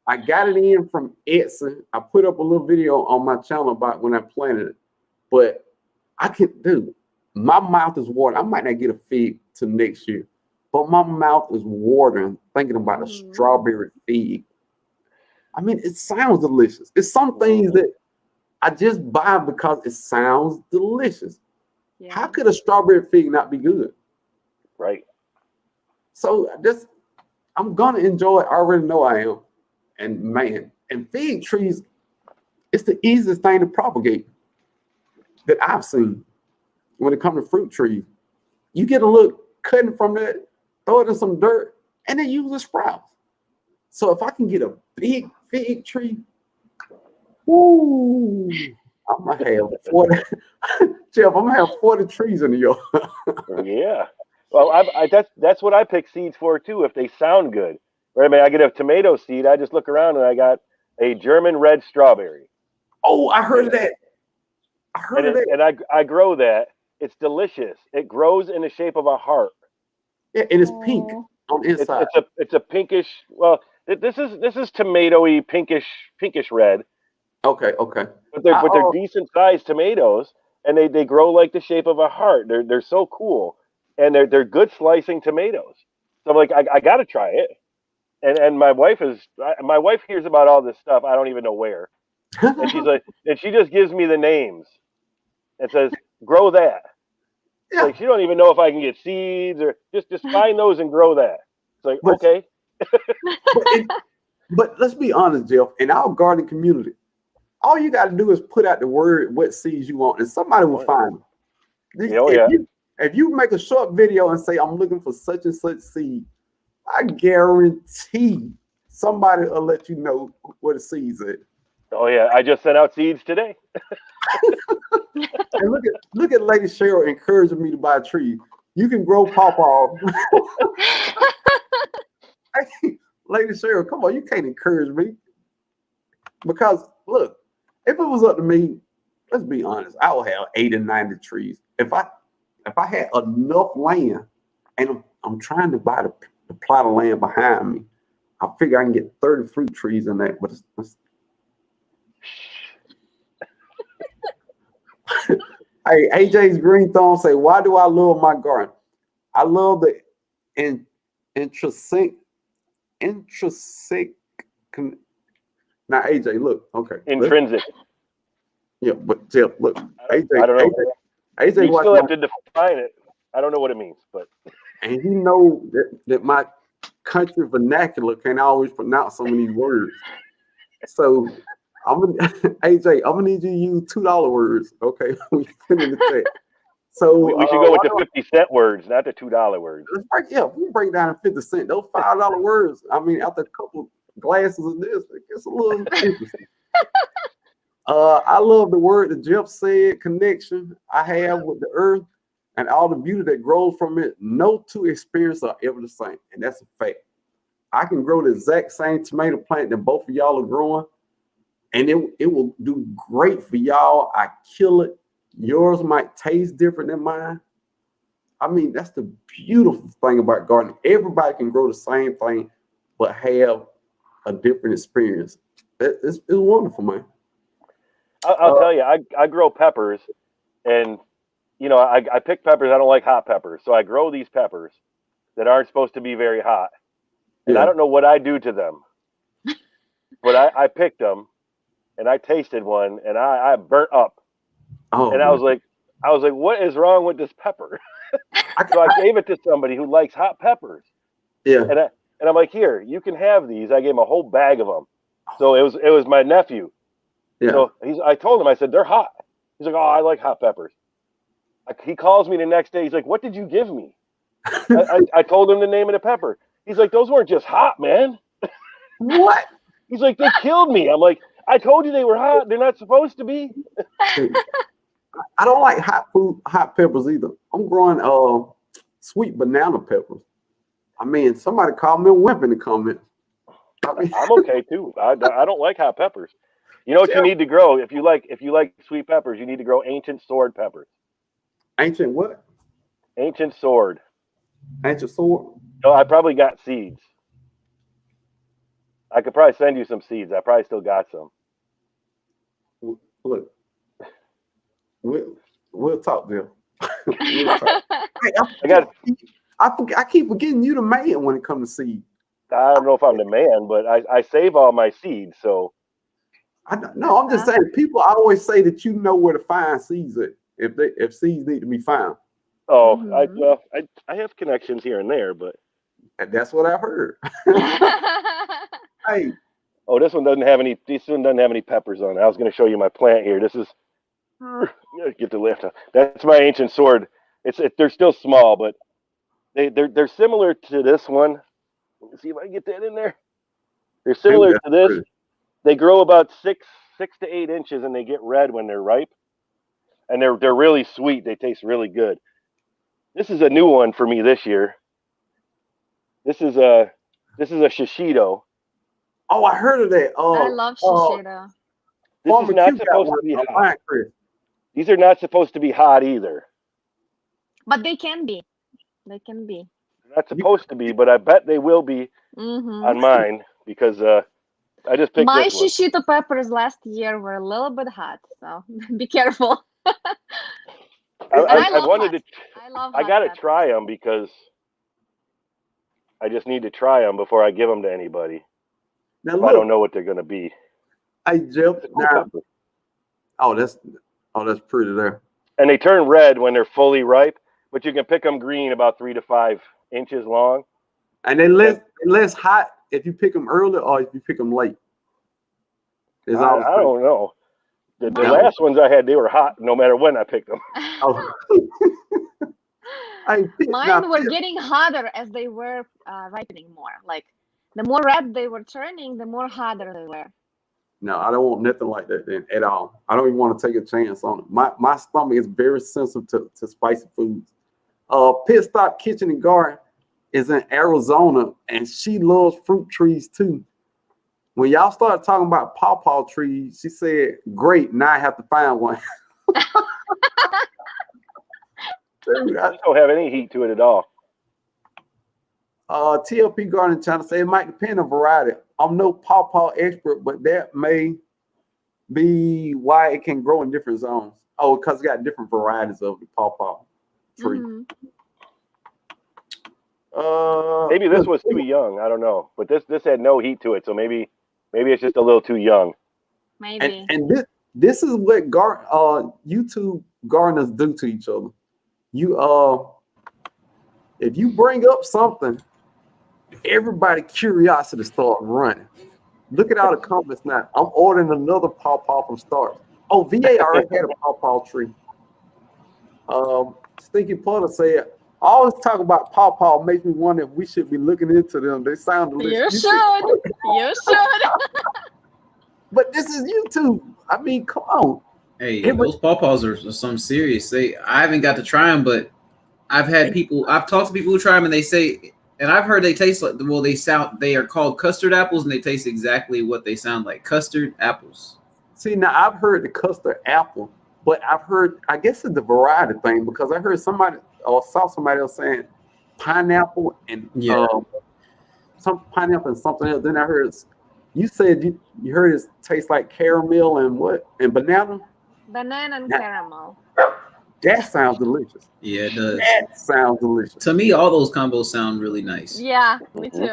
I got it in from Etsy. I put up a little video on my channel about when I planted it, but my mouth is watering. I might not get a fig till next year, but my mouth is watering thinking about a strawberry fig. I mean, it sounds delicious. It's some things that I just buy because it sounds delicious. Yeah. How could a strawberry fig not be good? Right. So I'm gonna enjoy it. I already know I am. And man, and fig trees, it's the easiest thing to propagate that I've seen when it comes to fruit trees. You get a little cutting from that, throw it in some dirt, and it usually sprouts. So if I can get a big fig tree, woo, I'm gonna have 40. Jeff, I'm gonna have 40 trees in the yard. Yeah. Well, that's what I pick seeds for too. If they sound good, right? I mean, I get a tomato seed. I just look around and I got a German red strawberry. Oh, I heard of that. I heard of that. And I grow that. It's delicious. It grows in the shape of a heart. Yeah, and it's pink Oh. on the inside. It's a pinkish. Well, this is tomatoey pinkish red. Okay. But they're decent sized tomatoes, and they grow like the shape of a heart. They're so cool, and they're good slicing tomatoes. So I'm like, I got to try it. And my wife hears about all this stuff. I don't even know where, and she's like, and she just gives me the names and says, grow that. Yeah. Like she don't even know if I can get seeds or just find those and grow that. It's like, But- okay. But let's be honest, Jeff. In our gardening community, all you got to do is put out the word what seeds you want, and somebody will find them. Oh, yeah. If you make a short video and say I'm looking for such and such seed, I guarantee somebody will let you know where the seeds is. Oh yeah, I just sent out seeds today. And look at Lady Cheryl encouraging me to buy a tree. You can grow pawpaw. Hey, Lady Cheryl, come on, you can't encourage me. Because look, if it was up to me, let's be honest, I would have 80 and 90 trees. If I had enough land, and I'm trying to buy the plot of land behind me, I figure I can get 30 fruit trees in there. But it's Hey, AJ's Green Thumb say, why do I love my garden? I love the intrinsic. Now, AJ, look, okay. Intrinsic. Yeah, but Jeff, look, AJ, I don't know. AJ, You still have to define it. I don't know what it means, but and he know that my country vernacular can't always pronounce some of these words. So AJ, I'm gonna need you to use $2 words, okay? We put in the text. So we should go with the 50-cent words, not the $2 words. We break down to 50 cents. Those $5 words. I mean, after a couple glasses of this, it gets a little interesting. I love the word that Jeff said, connection I have with the earth and all the beauty that grows from it. No two experiences are ever the same, and that's a fact. I can grow the exact same tomato plant that both of y'all are growing, and it will do great for y'all. I kill it. Yours might taste different than mine. I mean, that's the beautiful thing about gardening. Everybody can grow the same thing, but have a different experience. It's wonderful, man. I'll tell you, I grow peppers, and you know, I pick peppers. I don't like hot peppers, so I grow these peppers that aren't supposed to be very hot, and I don't know what I do to them, but I picked them, and I tasted one, and I burnt up. Oh, and I was like, what is wrong with this pepper? So I gave it to somebody who likes hot peppers. Yeah. And I'm like, here, you can have these. I gave him a whole bag of them. So it was my nephew. Yeah. So I told him, I said, they're hot. He's like, oh, I like hot peppers. He calls me the next day. He's like, what did you give me? I told him the name of the pepper. He's like, those weren't just hot, man. What? He's like, they killed me. I'm like, I told you they were hot. They're not supposed to be. I don't like hot peppers either. I'm growing sweet banana peppers. I mean, somebody called me a wimp in the comments. I mean, I'm okay too. I don't like hot peppers. You know what you need to grow if you like sweet peppers? You need to grow ancient sword peppers. Ancient what? Ancient sword. Ancient sword? No, I probably got seeds. I could probably send you some seeds. I probably still got some. Look, we'll talk, Bill. We'll talk. Hey, I keep forgetting you the man when it comes to seed. I don't know if I'm the man, but I save all my seeds. So No, I'm just saying. People always say that you know where to find seeds if seeds need to be found. Oh, I have connections here and there, but that's what I've heard. Hey. Oh, this one doesn't have any. This one doesn't have any peppers on it. I was going to show you my plant here. This is get the lift. That's my ancient sword. They're still small, but they're similar to this one. Let me see if I can get that in there. They're similar to this. They grow about 6 to 8 inches, and they get red when they're ripe, and they're really sweet. They taste really good. This is a new one for me this year. This is a shishito. Oh, I heard of that. I love shishito. This Farmer is not Q got supposed one to be on hot. mine, Chris. These are not supposed to be hot either. But they can be. They can be. They're not supposed to be, but I bet they will be Mm-hmm. on mine because I just picked My this one. shishito peppers last year were a little bit hot, so be careful. And I I love wanted hot. to. I love I hot gotta peppers. try them because I just need to try them before I give them to anybody. Now If I don't look, know what they're gonna be. hey Jeff. It's a cool Now, pepper. oh, that's pretty there. And they turn red when they're fully ripe, but you can pick them green about 3 to 5 inches long. And they less hot if you pick them early or if you pick them late. It's I always don't know. The Mine- last ones I had, they were hot no matter when I picked them. Oh. Hey, Mine were getting hotter as they were ripening more. Like the more red they were turning, the more hotter they were. No, I don't want nothing like that then at all. I don't even want to take a chance on it. My stomach is very sensitive to spicy foods. Pit Stop Kitchen and Garden is in Arizona, and she loves fruit trees too. When y'all started talking about pawpaw trees, she said, "Great, now I have to find one." Dude, These don't have any heat to it at all. TLP Garden trying to say it might depend on variety. I'm no pawpaw expert, but that may be why it can grow in different zones. Oh, because it got different varieties of the pawpaw tree. Mhm. Maybe this was too young. I don't know. But this had no heat to it, so maybe it's just a little too young. Maybe. and this is what YouTube gardeners do to each other. You if you bring up something, everybody curiosity start running. Look at all the comments now. I'm ordering another pawpaw from Starks. Oh, VA already had a pawpaw tree. Stinky Putter said, I always talk about pawpaw makes me wonder if we should be looking into them. They sound delicious. You should. You should. But this is YouTube. I mean, come on. Hey, It was- those pawpaws are something serious. I haven't got to try them, but I've talked to people who try them, and they say, and I've heard they taste like, well, they are called custard apples, and they taste exactly what they sound like, custard apples. See, now I've heard the custard apple, but I guess it's the variety thing because I heard somebody or saw somebody else saying pineapple and Yeah. some pineapple and something else. Then I heard you said you heard it tastes like caramel and what? And banana? Banana and Yeah. caramel. That sounds delicious. Yeah, it does. That sounds delicious. To me, all those combos sound really nice. Yeah, me too.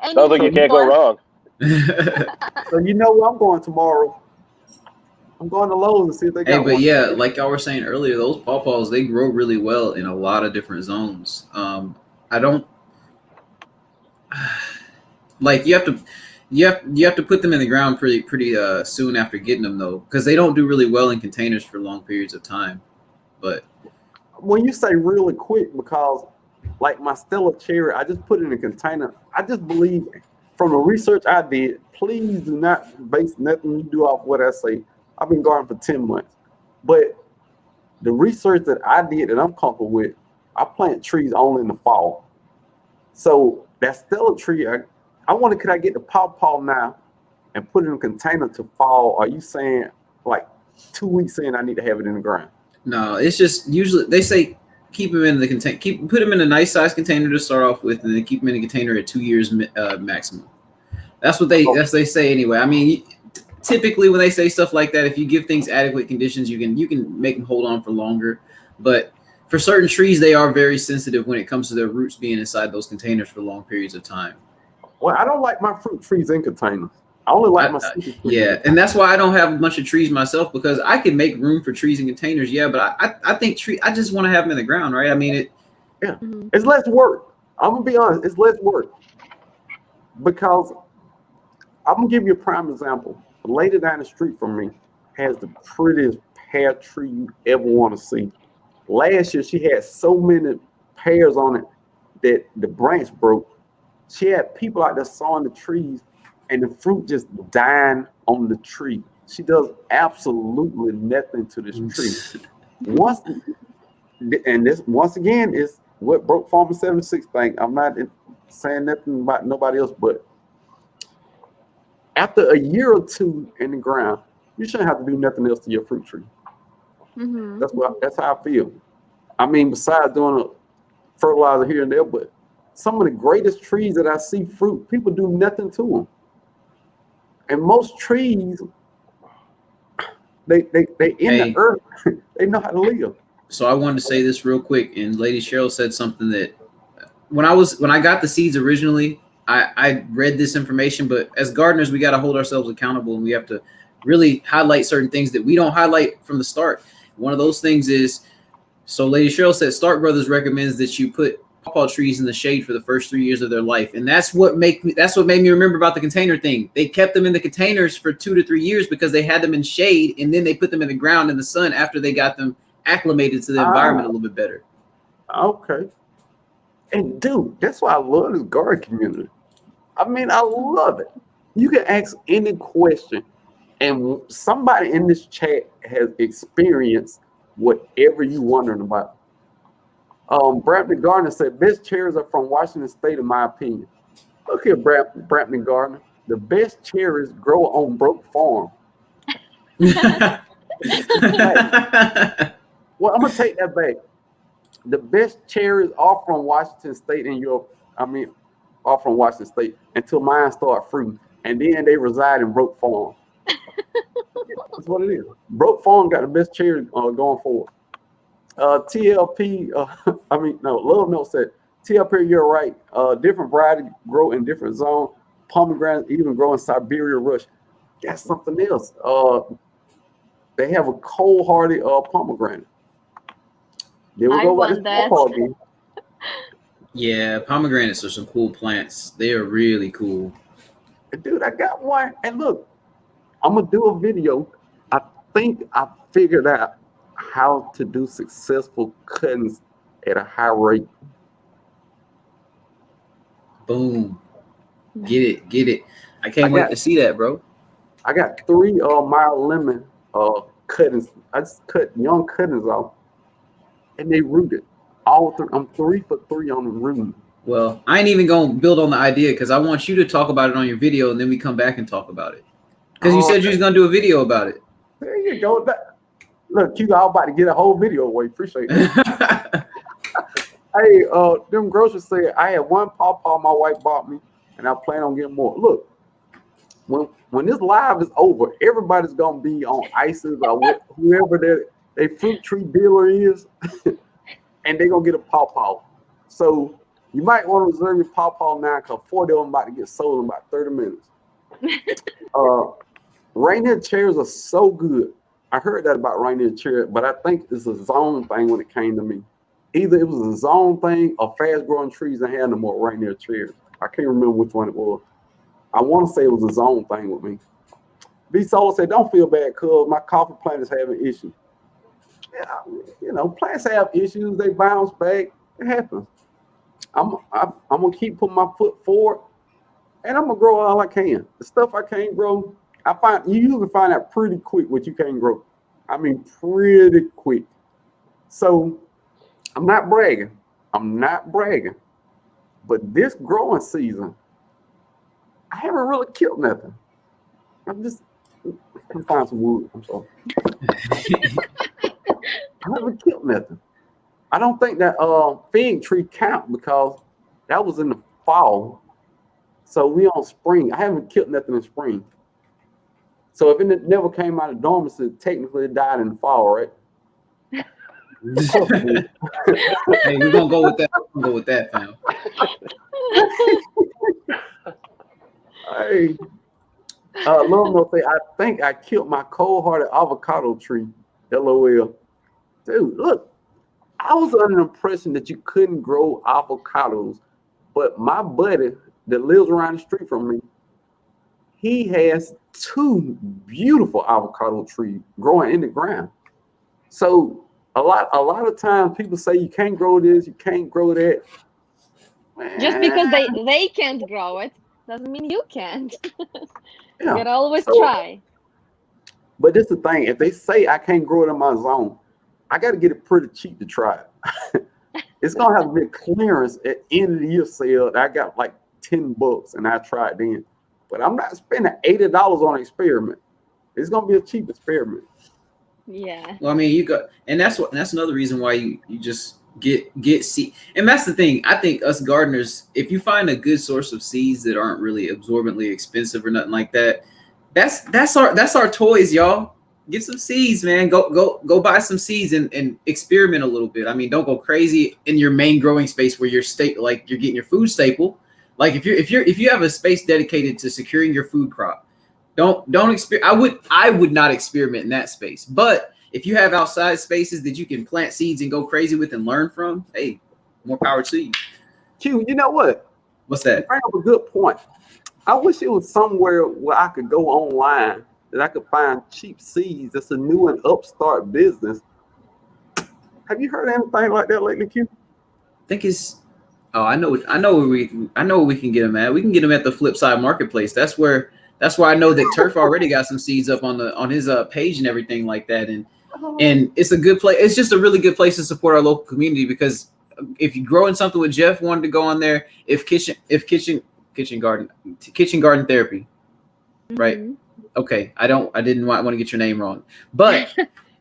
And Sounds like you can't go wrong. So you know where I'm going tomorrow. I'm going to Lowe's and see if they got Hey, but one. yeah, like y'all were saying earlier, those pawpaws, they grow really well in a lot of different zones. I don't like you have to put them in the ground pretty soon after getting them though, because they don't do really well in containers for long periods of time. But When you say really quick, because like my Stella cherry, I just put it in a container. I just believe from the research I did, please do not base nothing you do off what I say. I've been gardening for 10 months. But the research that I did that I'm comfortable with, I plant trees only in the fall. So that Stella tree, could I get the pawpaw now and put it in a container to fall? Are you saying like 2 weeks in I need to have it in the ground? no, it's just usually they say keep them in the container, put them in a nice size container to start off with, and then keep them in a container at 2 years maximum. That's what they say anyway. I mean, typically when they say stuff like that, if you give things adequate conditions, you can make them hold on for longer. But for certain trees, they are very sensitive when it comes to their roots being inside those containers for long periods of time. Well, I don't like my fruit trees in containers. I only like my citrus trees. Yeah, and that's why I don't have a bunch of trees myself, because I can make room for trees in containers. Yeah, but I think I just want to have them in the ground, right? I mean, It's less work. I'm gonna be honest, it's less work. Because I'm gonna give you a prime example. The lady down the street from me has the prettiest pear tree you ever want to see. Last year she had so many pears on it that the branch broke. She had people out there sawing the trees and the fruit just dying on the tree. She does absolutely nothing to this tree. Once again is what Broke Farmer 76 think. I'm not saying nothing about nobody else, but after a year or two in the ground, you shouldn't have to do nothing else to your fruit tree. Mm-hmm. That's how I feel. I mean, besides doing a fertilizer here and there, but some of the greatest trees that I see fruit, people do nothing to them. And most trees, they in the earth, they know how to live. So I wanted to say this real quick, and Lady Cheryl said something that when I got the seeds originally, I read this information, but as gardeners, we got to hold ourselves accountable, and we have to really highlight certain things that we don't highlight from the start. One of those things is, so Lady Cheryl said Stark Brothers recommends that you put pawpaw trees in the shade for the first 3 years of their life, and that's what made me remember about the container thing. They kept them in the containers for 2 to 3 years because they had them in shade, and then they put them in the ground in the sun after they got them acclimated to the environment a little bit better. Okay. And dude, that's why I love this garden community. I mean, I love it. You can ask any question, and somebody in this chat has experienced whatever you wondering about. Brampton Gardner said, best cherries are from Washington State, in my opinion. Look here, Brampton Gardner. The best cherries grow on Broke Farm. Well, I'm gonna take that back. The best cherries are from Washington State are from Washington State until mine start fruiting, and then they reside in Broke Farm. That's what it is. Broke Farm got the best cherries going forward. TLP, Love Note said, TLP, you're right. Different varieties grow in different zones. Pomegranates even grow in Siberia Rush. That's something else. They have a cold-hardy pomegranate. There we go. want that. Yeah, pomegranates are some cool plants. They are really cool. Dude, I got one. And look, I'm going to do a video. I think I figured out how to do successful cuttings at a high rate. Boom. Get it. I can't wait to see that, bro. I got 3 mild lemon cuttings. I just cut young cuttings off, and they rooted. All 3. I'm 3 for 3 on the root. Well, I ain't even gonna build on the idea because I want you to talk about it on your video, and then we come back and talk about it. Because you said you was gonna do a video about it. There you go. Look, you all about to get a whole video away. Appreciate it. Hey, them grocers said I had 1 pawpaw my wife bought me, and I plan on getting more. Look, when this live is over, everybody's gonna be on ISIS or whoever their fruit tree dealer is, and they're gonna get a pawpaw. So you might want to reserve your pawpaw now, because 40 of them about to get sold in about 30 minutes. Rainier cherries are so good. I heard that about Rainier cherry, but I think it's a zone thing when it came to me. Either it was a zone thing or fast growing trees that had no more Rainier cherries. I can't remember which one it was. I want to say it was a zone thing with me. B Soul said, don't feel bad, cuz my coffee plant is having issues. Yeah, plants have issues. They bounce back. It happens. I'm gonna keep putting my foot forward, and I'm gonna grow all I can. The stuff I can't grow, you usually find out pretty quick what you can't grow. I mean, pretty quick. So I'm not bragging. But this growing season, I haven't really killed nothing. I'm gonna find some wood. I'm sorry. I haven't killed nothing. I don't think that fig tree count because that was in the fall. So we on spring. I haven't killed nothing in spring. So if it never came out of dormancy, technically it died in the fall, right? Hey, we're gonna go with that. We're gonna go with that, fam. Hey, Love Note say, I think I killed my cold-hearted avocado tree. LOL. Dude, look, I was under the impression that you couldn't grow avocados, but my buddy that lives around the street from me, he has 2 beautiful avocado trees growing in the ground. So a lot of times people say you can't grow this, you can't grow that. Just because they can't grow it. doesn't mean you can't. Yeah. You gotta always So- try. But this is the thing. If they say I can't grow it in my zone, I got to get it pretty cheap to try it. It's gonna have to be a clearance at end of the year sale that I got like $10 and I try it then. But I'm not spending $80 on an experiment. It's gonna be a cheap experiment. Yeah. Well, I mean, you got, and that's another reason why you just get seed. And that's the thing. I think us gardeners, if you find a good source of seeds that aren't really absorbently expensive or nothing like that, that's our toys, y'all. Get some seeds, man. Go buy some seeds and experiment a little bit. I mean, don't go crazy in your main growing space where you're getting your food staple. Like if you have a space dedicated to securing your food crop, don't experiment. I would not experiment in that space. But if you have outside spaces that you can plant seeds and go crazy with and learn from, hey, more power to you. Q, you know what? What's that? Bring up a good point. I wish it was somewhere where I could go online that I could find cheap seeds. It's a new and upstart business. Have you heard anything like that lately, Q? I think it's. Oh, I know where we can get them at. We can get them at the Flipside Marketplace. That's where I know that Turf already got some seeds up on his page and everything like that. And it's a good place. It's just a really good place to support our local community, because if you're growing something with Jeff, wanted to go on there. If kitchen garden therapy, right? Mhm. Okay, I didn't want to get your name wrong, but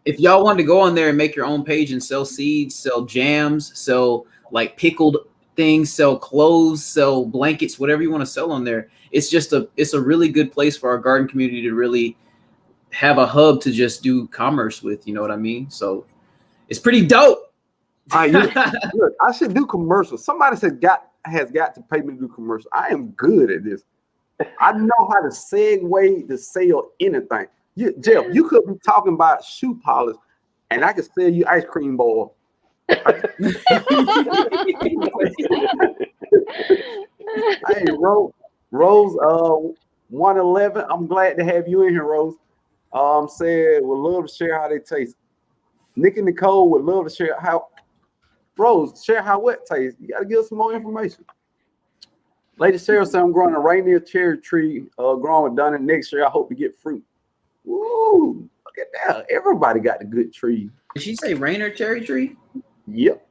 if y'all wanted to go on there and make your own page and sell seeds, sell jams, sell like pickled things, sell clothes, sell blankets, whatever you want to sell on there, it's a really good place for our garden community to really have a hub to just do commerce with. You know what I mean? So it's pretty dope. All right, look, I should do commercials. Somebody has got to pay me to do commercials. I am good at this. I know how to segue to sell anything. Jeff, you could be talking about shoe polish, and I could sell you ice cream ball. Hey, Rose, 111. I'm glad to have you in here, Rose. Said would love to share how they taste. Nick and Nicole would love to share how. Rose, share how what tastes. You got to give us some more information. Lady Cheryl said I'm growing a reindeer cherry tree, growing with Donna next year. I hope to get fruit. Woo! Look at that. Everybody got the good tree. Did she say Rainer cherry tree? Yep.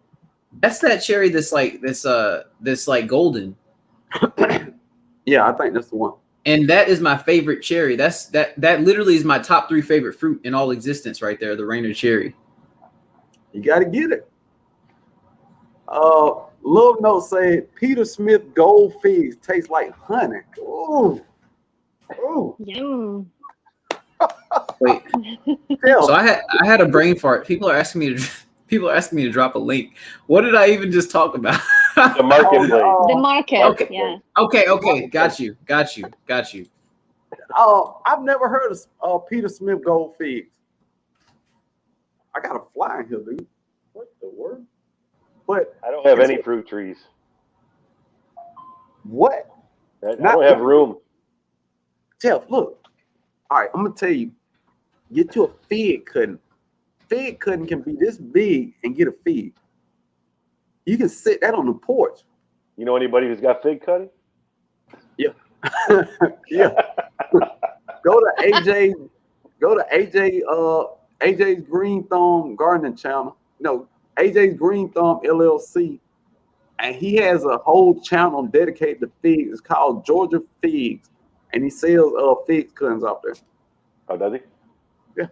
That's that cherry that's like golden. Yeah, I think that's the one. And that is my favorite cherry. That literally is my top 3 favorite fruit in all existence right there, the Rainer cherry. You got to get it. Love Note said Peter Smith gold figs taste like honey. Ooh. Ooh. Yum. Wait. Hell, So I had a brain fart. People are asking me to drop a link. What did I even just talk about? The marketplace. The market. Okay. Yeah. Okay. Got you. I've never heard of Peter Smith gold figs. I got a fly in here, dude. What the word? But I don't have any fruit trees. what? I don't have room. Jeff, look. All right, I'm gonna tell you. Get you a fig cutting. Fig cutting can be this big and get a fig. You can sit that on the porch. You know anybody who's got fig cutting? Yeah. Go to AJ's Green Thumb Gardening Channel. No, AJ's Green Thumb LLC. And he has a whole channel dedicated to figs. It's called Georgia Figs. And he sells fig cuttings out there. Oh, does he? Yeah.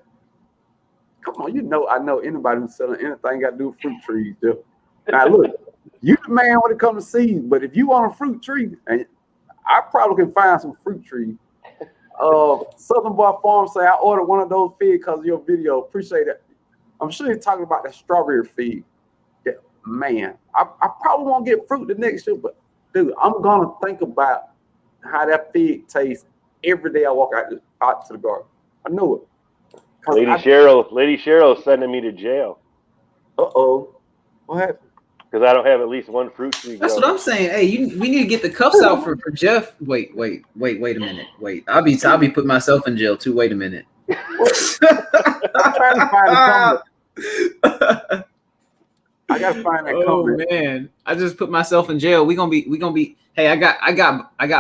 Come on, I know anybody who's selling anything got to do with fruit trees, Jeff. Now look, you the man when it comes to seeds, but if you want a fruit tree, and I probably can find some fruit trees. Southern Boy Farm say I ordered one of those figs because of your video. Appreciate it. I'm sure you're talking about that strawberry fig. Yeah, man, I probably won't get fruit the next year, but dude, I'm gonna think about how that fig tastes every day I walk out to the garden. I know it. Lady Cheryl's sending me to jail Uh-oh. What happened? because I don't have at least one fruit tree. That's growing. what I'm saying. Hey, we need to get the cuffs out for Jeff. Wait a minute. Wait, I'll be putting myself in jail too. Wait a minute. I'm trying to find a I gotta find that Oh company. man, I just put myself in jail. We gonna be. Hey, I got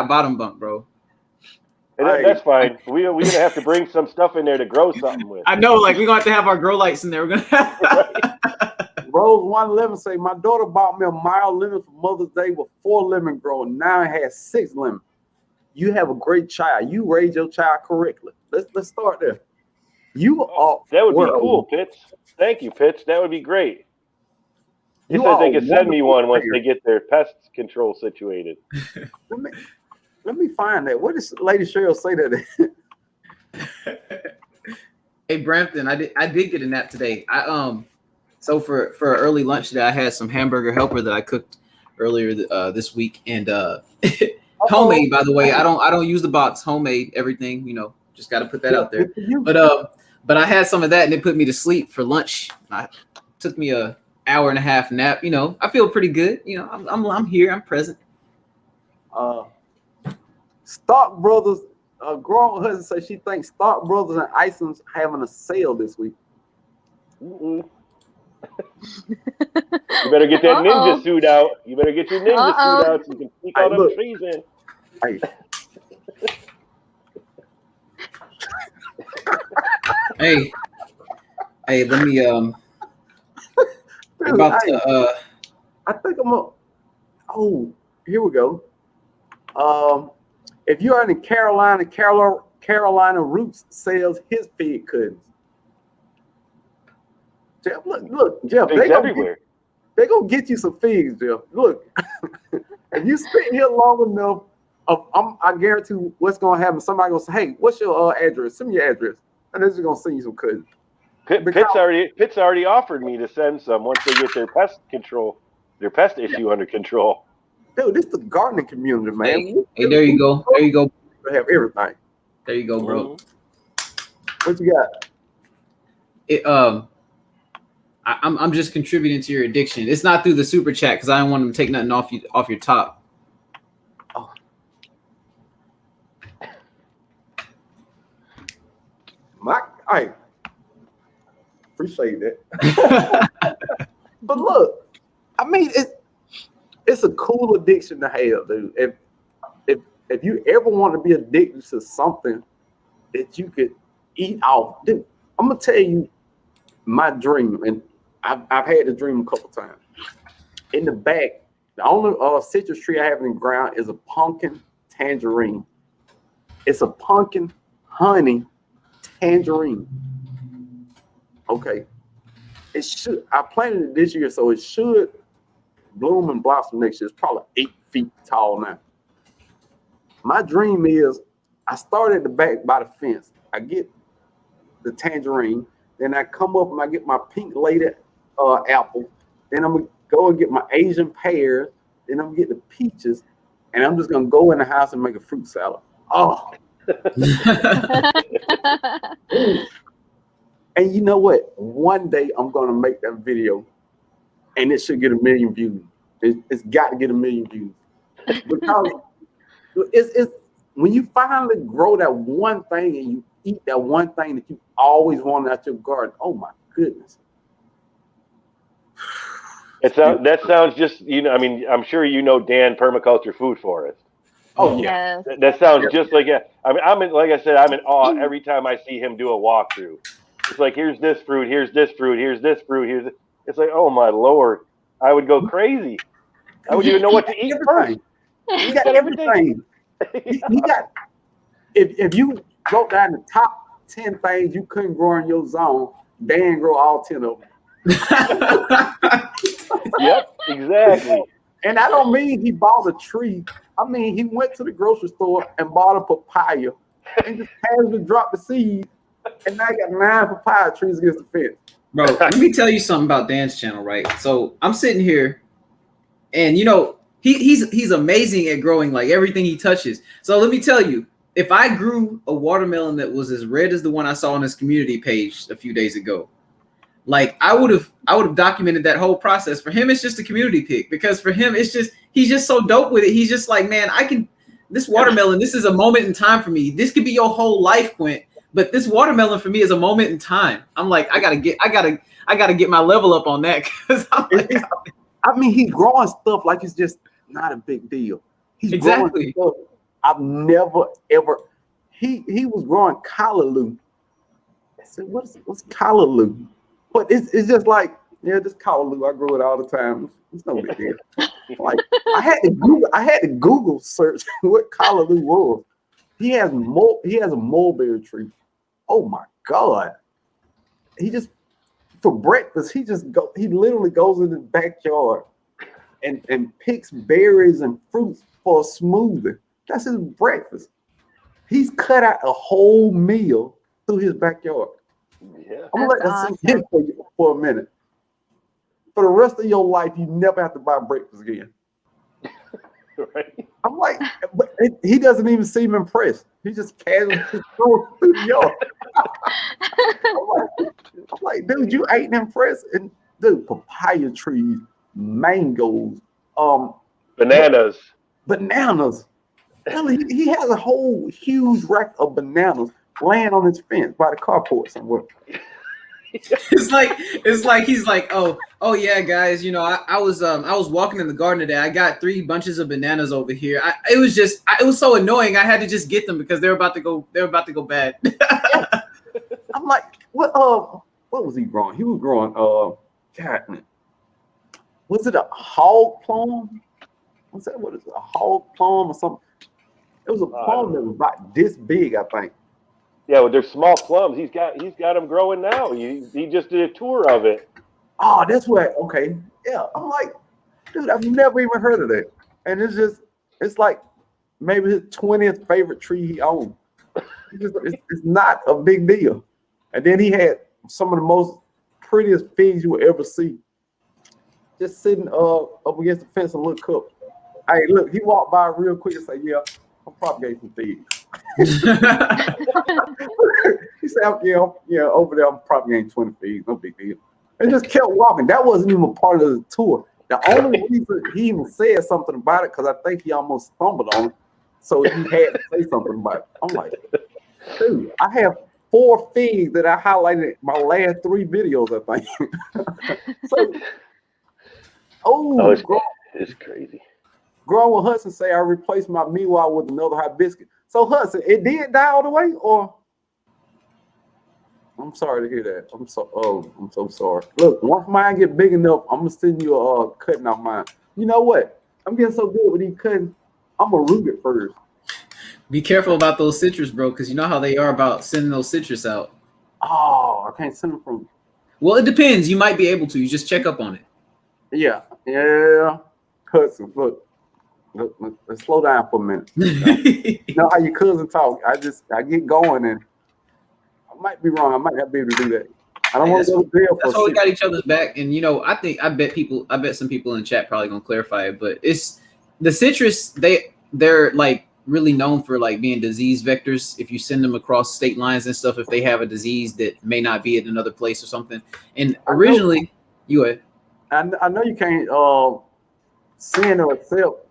bottom bunk, bro. And that's fine. We're gonna have to bring some stuff in there to grow something with. I know, like we're gonna have to have our grow lights in there. We're gonna Rose 111 say my daughter bought me a mild lemon for Mother's Day with 4 lemon growing. Now it has 6 lemon. You have a great child. You raise your child correctly. Let's start there. You are That would be cool, Pitts. Thank you, Pitts. That would be great. He said they could send me one once they get their pest control situated. Let me find that. What does Lady Cheryl say that? Hey Brampton, I did get a nap today. So for early lunch today, I had some hamburger helper that I cooked earlier this week, and homemade, by the way. I don't use the box. Homemade, everything. You know, just got to put that out there. But I had some of that, and it put me to sleep for lunch. Took me a hour and a half nap. You know, I feel pretty good. You know, I'm here. I'm present. Stark Brothers, grown husband says she thinks Stark Brothers and Ison's having a sale this week. You better get that ninja suit out. You better get your ninja suit out so you can sneak all them trees in. Hey, let me I think here we go. If you are in Carolina Roots sells his fig cuttings. Jeff, look, Jeff, they're gonna get you some figs, Jeff. Look, if you sit here long enough, I guarantee what's gonna happen. Somebody gonna say, "Hey, what's your address? Send me your address," and they're just gonna send you some cuttings. Pitt's already offered me to send some once they get their pest issue under control. Dude, this is the gardening community, man. Hey, there you go. There you go. We have everything. There you go, bro. What you got? I'm just contributing to your addiction. It's not through the super chat because I don't want to take nothing off your top. Oh. I appreciate that. But look, I mean, it's a cool addiction to have, dude. If you ever want to be addicted to something that you could eat off, dude, I'm gonna tell you my dream, and I've had the dream a couple times. In the back, the only citrus tree I have in the ground is a pumpkin tangerine. It's a pumpkin honey tangerine. Okay, I planted it this year, so it should bloom and blossom next year. It's probably 8 feet tall now. My dream is I start at the back by the fence. I get the tangerine, then I come up and I get my pink lady apple. Then I'm gonna go and get my Asian pears. Then I'm gonna get the peaches, and I'm just gonna go in the house and make a fruit salad. Oh. And you know what? One day I'm gonna make that video, and it should get 1 million views. It's got to get 1 million views because it's when you finally grow that one thing and you eat that one thing that you always wanted out your garden. Oh my goodness! That sounds just, you know, I mean, I'm sure you know Dan Permaculture Food Forest. Oh yeah, that sounds just like it. I mean, like I said, I'm in awe every time I see him do a walkthrough. It's like, here's this fruit, here's this fruit, here's this fruit, it's like, oh my Lord, I would go crazy. I wouldn't even know what to eat first. You got everything. You got. If you wrote down the top 10 things you couldn't grow in your zone, Dan grow all 10 of them. Yep, exactly. And I don't mean he bought a tree. I mean he went to the grocery store and bought a papaya and just casually dropped the seed. And now I got 9 papaya trees against the fence. Bro, let me tell you something about Dan's channel, right? So I'm sitting here, and you know he's amazing at growing like everything he touches. So let me tell you, if I grew a watermelon that was as red as the one I saw on his community page a few days ago, like I would have documented that whole process. For him, it's just a community pick because for him, he's just so dope with it. He's just like, man, this watermelon, this is a moment in time for me. This could be your whole life, Quint. But this watermelon for me is a moment in time. I'm like, I gotta get my level up on that because I mean, he's growing stuff like it's just not a big deal. He's Exactly. growing stuff I've never ever. He was growing callaloo. I said, what's callaloo? But it's just like, yeah, this callaloo. I grow it all the time. It's no big deal. Like I had to Google search what callaloo was. He has a mulberry tree. Oh my God. He just for breakfast, he literally goes in his backyard and picks berries and fruits for a smoothie. That's his breakfast. He's cut out a whole meal through his backyard. Yeah. I'm gonna let that sink in for you for a minute. For the rest of your life, you never have to buy breakfast again. Right. I'm like, but he doesn't even seem impressed. He just casually goes through the yard. I'm like, dude, you ain't impressed. And dude, papaya trees, mangoes, Bananas. bananas. Dude, he has a whole huge rack of bananas laying on his fence by the carport somewhere. It's like he's like, oh yeah, guys, you know, I was walking in the garden today. I got 3 bunches of bananas over here. It was so annoying. I had to just get them because they're about to go bad. I'm like, what was he growing? He was growing God, was it a hog plum? What is it, a hog plum or something? It was a plum that was about this big, I think. Yeah, well, they're small plums. He's got them growing now. He just did a tour of it. Oh, that's what. Okay, yeah. I'm like, dude, I've never even heard of that. And it's like maybe his 20th favorite tree he owned. It's not a big deal. And then he had some of the most prettiest figs you will ever see, just sitting up against the fence in a little cup. Hey, look, he walked by real quick and said, "Yeah, I'm propagating some figs." He said, yeah, over there, I'm propagating 20 figs, no big deal. And just kept walking. That wasn't even a part of the tour. The only reason he even said something about it, because I think he almost stumbled on it, so he had to say something about it. I'm like, dude, I have 4 figs that I highlighted in my last 3 videos, I think. It's crazy. Growing with Hudson say I replaced my meanwhile with another hibiscus. So Hudson, it did die all the way, or? I'm sorry to hear that. I'm so sorry. Look, once mine get big enough, I'm gonna send you a cutting off mine. You know what? I'm getting so good with these cutting. I'm gonna root it first. Be careful about those citrus, bro, because you know how they are about sending those citrus out. Oh, I can't send them from. Well, it depends. You might be able to. You just check up on it. Yeah. Hudson, look, let's slow down for a minute. You know how your cousin talk. I get going and I might be wrong. I might not be able to do that. I don't want to go to jail for. That's why we got each other's back. And you know, I bet some people in the chat probably gonna clarify it, but it's the citrus. They're like really known for like being disease vectors. If you send them across state lines and stuff, if they have a disease that may not be at another place or something. And originally, I know you can't send or accept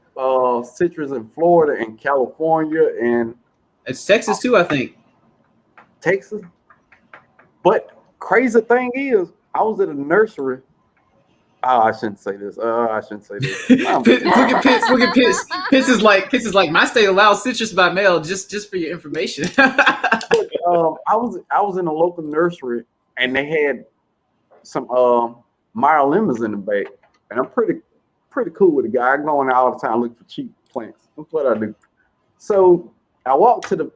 citrus in Florida and California and it's Texas too, I think. Texas. But crazy thing is, I was at a nursery. Oh, I shouldn't say this. Look at Pitts. Look at Pitts. Pitts is like my state allows citrus by mail just for your information. I was in a local nursery and they had some Meyer lemons in the bag, and I'm pretty cool with the guy. I'm going out all the time looking for cheap plants. That's what I do. So I walked to the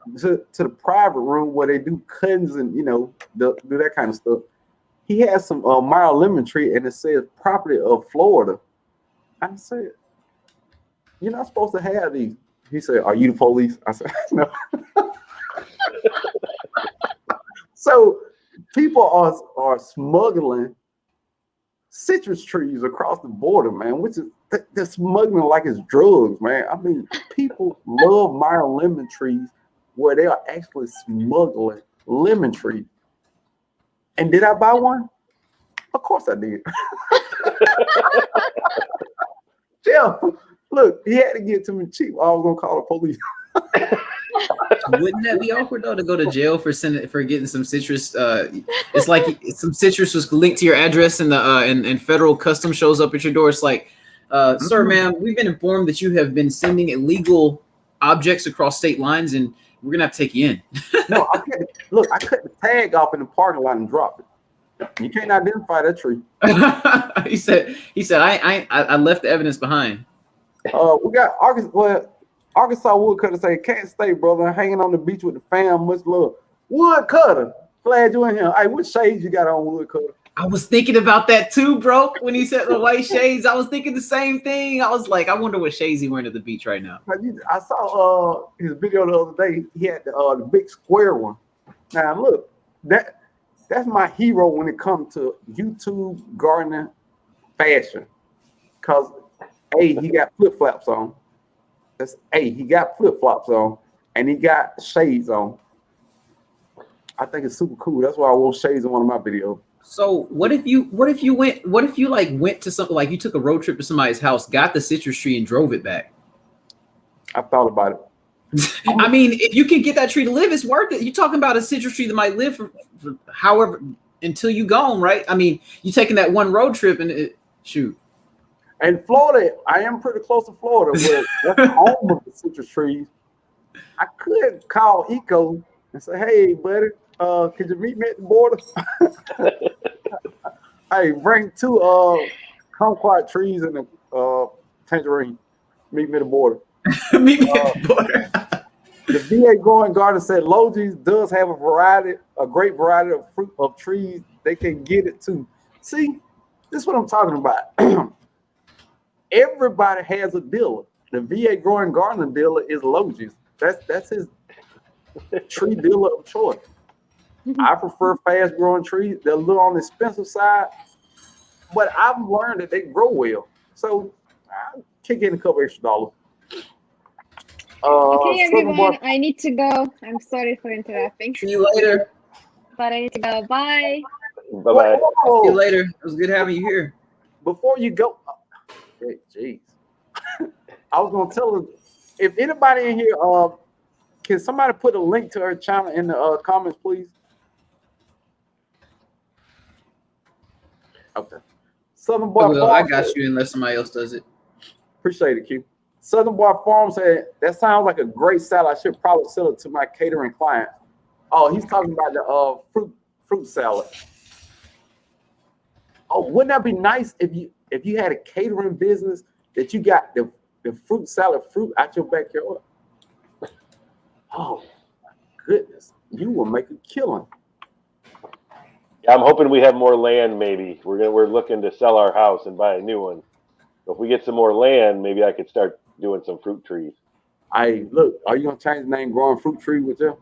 private room where they do cuttings and do that kind of stuff. He has some Meyer lemon tree, and it says property of Florida. I said, "You're not supposed to have these." He said, "Are you the police?" I said, "No." So people are smuggling citrus trees across the border, man, which is they're smuggling like it's drugs, man. I mean, people love Meyer lemon trees where they are actually smuggling lemon trees. And did I buy one? Of course I did. Jeff, look, he had to get it to me cheap. I was gonna call the police. Wouldn't that be awkward though to go to jail for getting some citrus? It's like some citrus was linked to your address and the and federal customs shows up at your door. It's like, Sir, ma'am, we've been informed that you have been sending illegal objects across state lines, and we're gonna have to take you in. No, I cut the tag off in the parking lot and dropped it. You can't identify that tree. he said, I left the evidence behind. We got Arkansas woodcutter say, can't stay, brother. Hanging on the beach with the fam. Much love. Woodcutter. Glad you in here. Hey, what shades you got on, woodcutter? I was thinking about that too, bro. When he said the white shades, I was thinking the same thing. I was like, I wonder what shades he wearing at the beach right now. I saw his video the other day. He had the big square one. Now look, that's my hero when it comes to YouTube gardening fashion. Cause he got flip-flops on. He got flip-flops on, and he got shades on. I think it's super cool. That's why I wore shades in one of my videos. So what if you went to something like you took a road trip to somebody's house, got the citrus tree and drove it back? I thought about it. I mean, if you can get that tree to live, it's worth it. You're talking about a citrus tree that might live for however until you gone, right? I mean, you taking that one road trip and shoot. And Florida, I am pretty close to Florida, where that's the home of the citrus trees. I could call Eco and say, "Hey, buddy, could you meet me at the border?" Hey, bring 2 kumquat trees and a tangerine. Meet me at the border. Meet me at the border. The VA Growing Garden said Logies does have a great variety of fruit of trees. They can get it too. See, this is what I'm talking about. Everybody has a dealer. The VA Growing Garden dealer is Logies. That's his tree dealer of choice. I prefer fast growing trees. They're a little on the expensive side, but I've learned that they grow well. So I kick in a couple extra dollars. Okay, everyone, I need to go. I'm sorry for interrupting. See you later. But I need to go. Bye. Bye-bye. See you later. It was good having you here. Before you go, jeez. I was gonna tell her, if anybody in here, can somebody put a link to her channel in the comments, please? Okay. Southern Boy Well, I Farm got said- you unless somebody else does it. Appreciate it, Q. Southern Boy Farm said, that sounds like a great salad. I should probably sell it to my catering clients. Oh, he's talking about the fruit salad. Oh, wouldn't that be nice if you had a catering business that you got the fruit salad fruit out your backyard? Oh, my goodness. You will make a killing. Yeah, I'm hoping we have more land. Maybe we're looking to sell our house and buy a new one. So if we get some more land, maybe I could start doing some fruit trees. Hey, look, are you gonna change the name Growing Fruit Tree with them?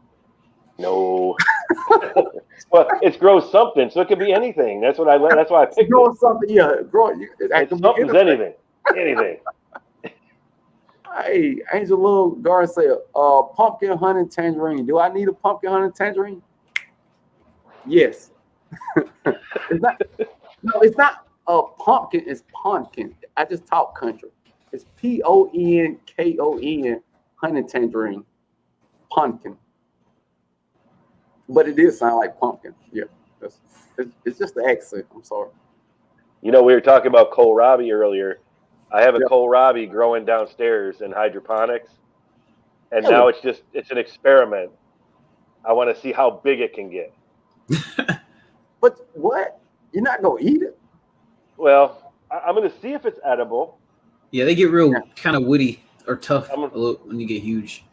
No. Well, it's grow something, so it could be anything. That's why I picked Growing it. something, yeah. Something's anything. Anything. Hey, Angel Love Garden said, pumpkin honey tangerine. Do I need a pumpkin honey tangerine? Yes. It's not a pumpkin, it's pumpkin. I just talk country. It's PONKON, honey tangerine. Pumpkin. But it did sound like pumpkin. Yeah. It's just the accent. I'm sorry. You know, we were talking about kohlrabi earlier. I have a kohlrabi growing downstairs in hydroponics. And now it's an experiment. I want to see how big it can get. But what? You're not gonna eat it? Well, I'm going to see if it's edible. Yeah, they get real kind of woody or tough when you get huge.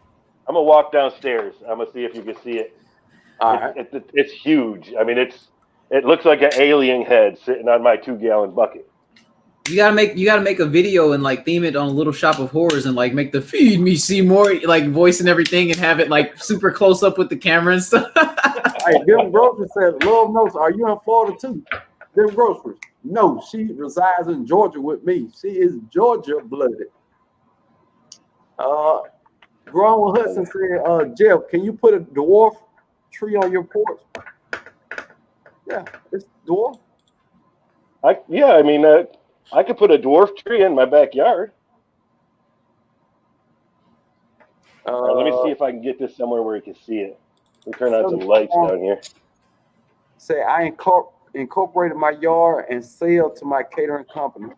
I'm going to walk downstairs. I'm going to see if you can see it. It's huge. I mean, it looks like an alien head sitting on my 2-gallon bucket. You gotta make a video and like theme it on Little Shop of Horrors and like make the "Feed Me Seymour" like voice and everything and have it like super close up with the camera and stuff. Hey, Them Groceries says, Love knows, are you in Florida too? Them Groceries. No, she resides in Georgia with me. She is Georgia blooded. Grown Hudson said, Jeff, can you put a dwarf tree on your porch? Yeah, it's dwarf. I could put a dwarf tree in my backyard. Let me see if I can get this somewhere where you can see it. Let me turn on some lights down here. Say, I incorporated my yard and sell to my catering company.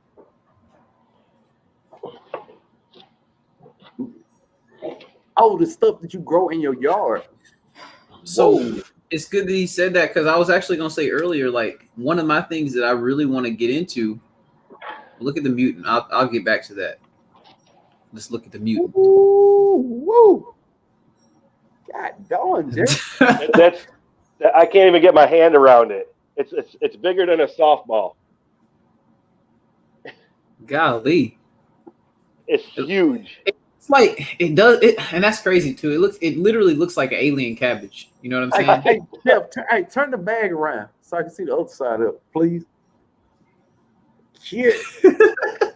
Oh, the stuff that you grow in your yard. So Whoa. it's good that he said that, because I was actually gonna say earlier, like one of my things that I really want to get into. Look at the mutant. I'll get back to that. Let's look at the mutant. Woo. God darn, Jeff. That's I can't even get my hand around it. It's bigger than a softball. Golly, It's huge. it's like it does it, and that's crazy too. It literally looks like an alien cabbage. You know what I'm saying? Hey, Jeff, turn the bag around so I can see the other side up, please. Shit.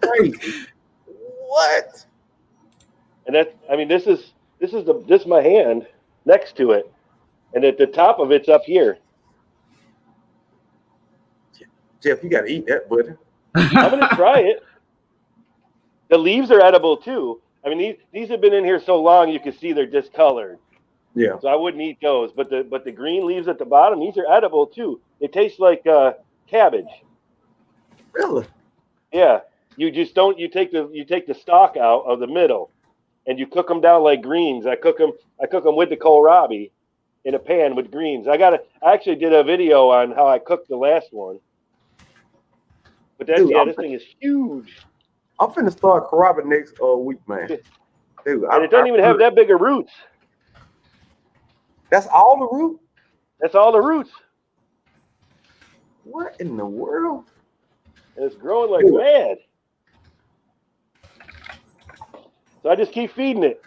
Crazy. What? And this is my hand next to it, and at the top of it's up here. Jeff, you gotta eat that, buddy. I'm gonna try it. The leaves are edible too. I mean, these have been in here so long you can see they're discolored. Yeah. So I wouldn't eat those. But the green leaves at the bottom, these are edible too. They taste like cabbage. Really? Yeah. You just don't. You take the stalk out of the middle, and you cook them down like greens. I cook them with the kohlrabi in a pan with greens. I actually did a video on how I cooked the last one. But this thing is huge. I'm finna start kohlrabi next week, man. Dude, And it doesn't even have that big of roots. That's all the root? That's all the roots. What in the world? And it's growing like mad. So I just keep feeding it.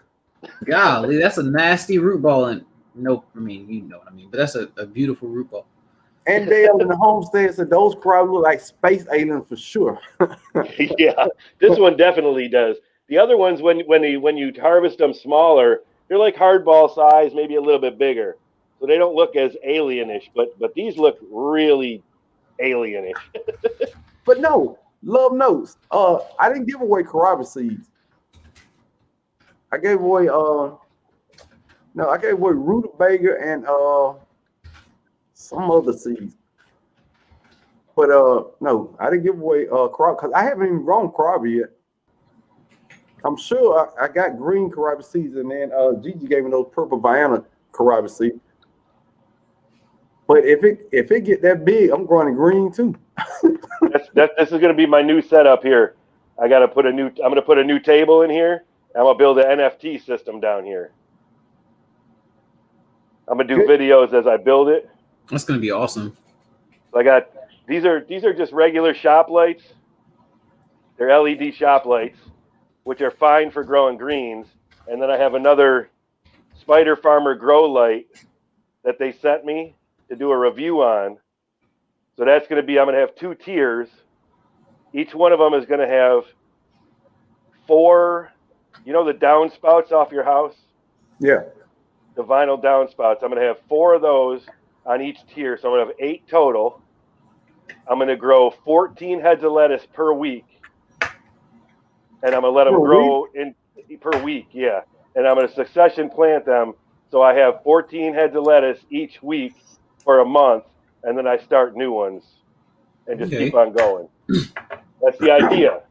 Golly, that's a nasty root ball. And nope, I mean, you know what I mean. But that's a beautiful root ball. And Dale in the homestead said those kohlrabi look like space aliens for sure. Yeah, this one definitely does. The other ones, when you harvest them smaller, they're like hardball size, maybe a little bit bigger, so they don't look as alienish. But these look really alienish. But no, love knows. I didn't give away kohlrabi seeds. I gave away rutabaga and some other seeds. But no, I didn't give away kohlrabi because I haven't even grown kohlrabi yet. I'm sure I got green kohlrabi seeds, and then Gigi gave me those purple Vienna kohlrabi seeds. But if it get that big, I'm growing green too. This is going to be my new setup here. I'm going to put a new table in here. I'm going to build an NFT system down here. I'm going to do videos as I build it. That's gonna be awesome. So I got these are just regular shop lights. They're LED shop lights, which are fine for growing greens. And then I have another Spider Farmer grow light that they sent me to do a review on. So that's going to be, I'm going to have 2 tiers. Each one of them is going to have 4, the downspouts off your house? Yeah. The vinyl downspouts. I'm going to have 4 of those on each tier. So I'm going to have 8 total. I'm going to grow 14 heads of lettuce per week. And I'm going to let them grow per week, yeah. And I'm going to succession plant them. So I have 14 heads of lettuce each week for a month. And then I start new ones and just keep on going. That's the idea.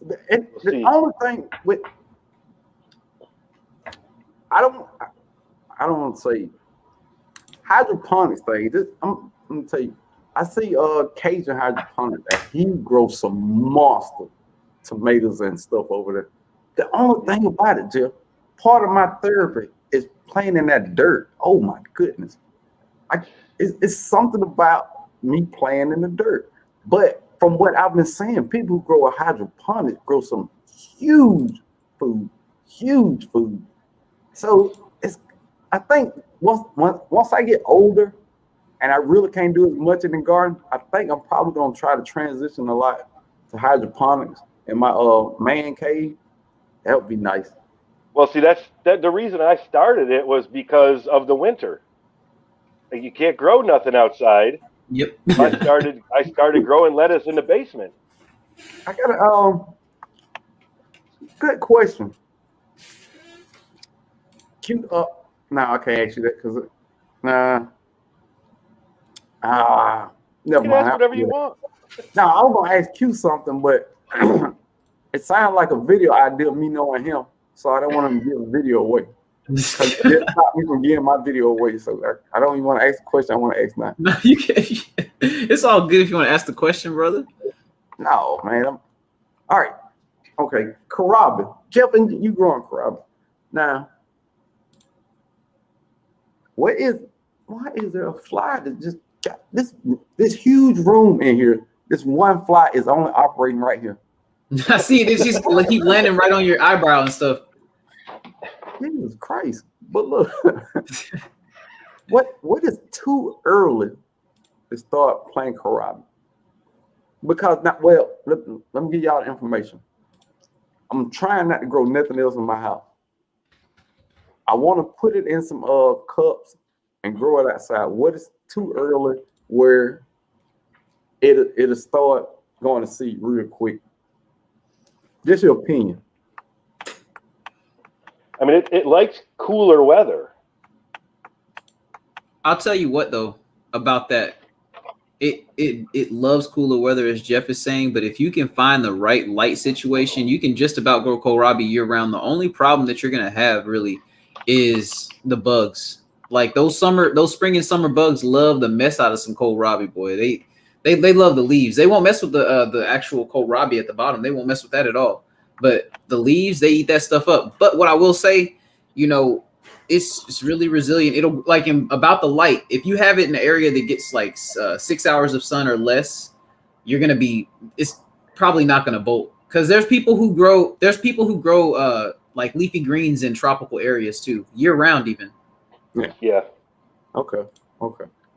The only thing with I don't want to say hydroponics thing. I'm gonna tell you, I see Cajun hydroponics and he grows some monster tomatoes and stuff over there. The only thing about it, Jeff, part of my therapy is playing in that dirt. Oh my goodness. It's something about me playing in the dirt. But from what I've been saying, people who grow a hydroponic grow some huge food. So I think once I get older and I really can't do as much in the garden, I think I'm probably gonna try to transition a lot to hydroponics in my man cave. That would be nice. Well, see, that's the reason I started it was because of the winter. Like, you can't grow nothing outside. Yep. I started growing lettuce in the basement. I got a good question. Cute up. No, I can't ask you that because never You can mind. ask whatever you want. Now I was gonna ask Q something, but it sounded like a video idea of me knowing him. so I don't want him to give a video away. Because they stop me from giving my video away. So I don't even want to ask the question. I want to ask now. No, you can't. It's all good if you want to ask the question, brother. No, man. All right. Okay. Kohlrabi. Jeff, and you growing kohlrabi. Now, why is there a fly that just got this huge room in here? This one fly is only operating right here. I see it. It's just keep landing right on your eyebrow and stuff. Jesus Christ. But look, what is too early to start playing kohlrabi? Because let me give y'all the information. I'm trying not to grow nothing else in my house. I want to put it in some cups and grow it outside. What is too early where it'll start going to seed real quick? Just your opinion. I mean, it likes cooler weather. I'll tell you what though about that. It loves cooler weather, as Jeff is saying, but if you can find the right light situation, you can just about grow kohlrabi year round. The only problem that you're gonna have really is the bugs. Like those spring and summer bugs love the mess out of some kohlrabi, boy. They love the leaves. They won't mess with the actual kohlrabi at the bottom. They won't mess with that at all. But the leaves, they eat that stuff up. But what I will say, it's really resilient. It'll about the light. If you have it in an area that gets like 6 hours of sun or less, it's probably not going to bolt. Because there's people who grow like leafy greens in tropical areas too, year round even. Yeah. Okay.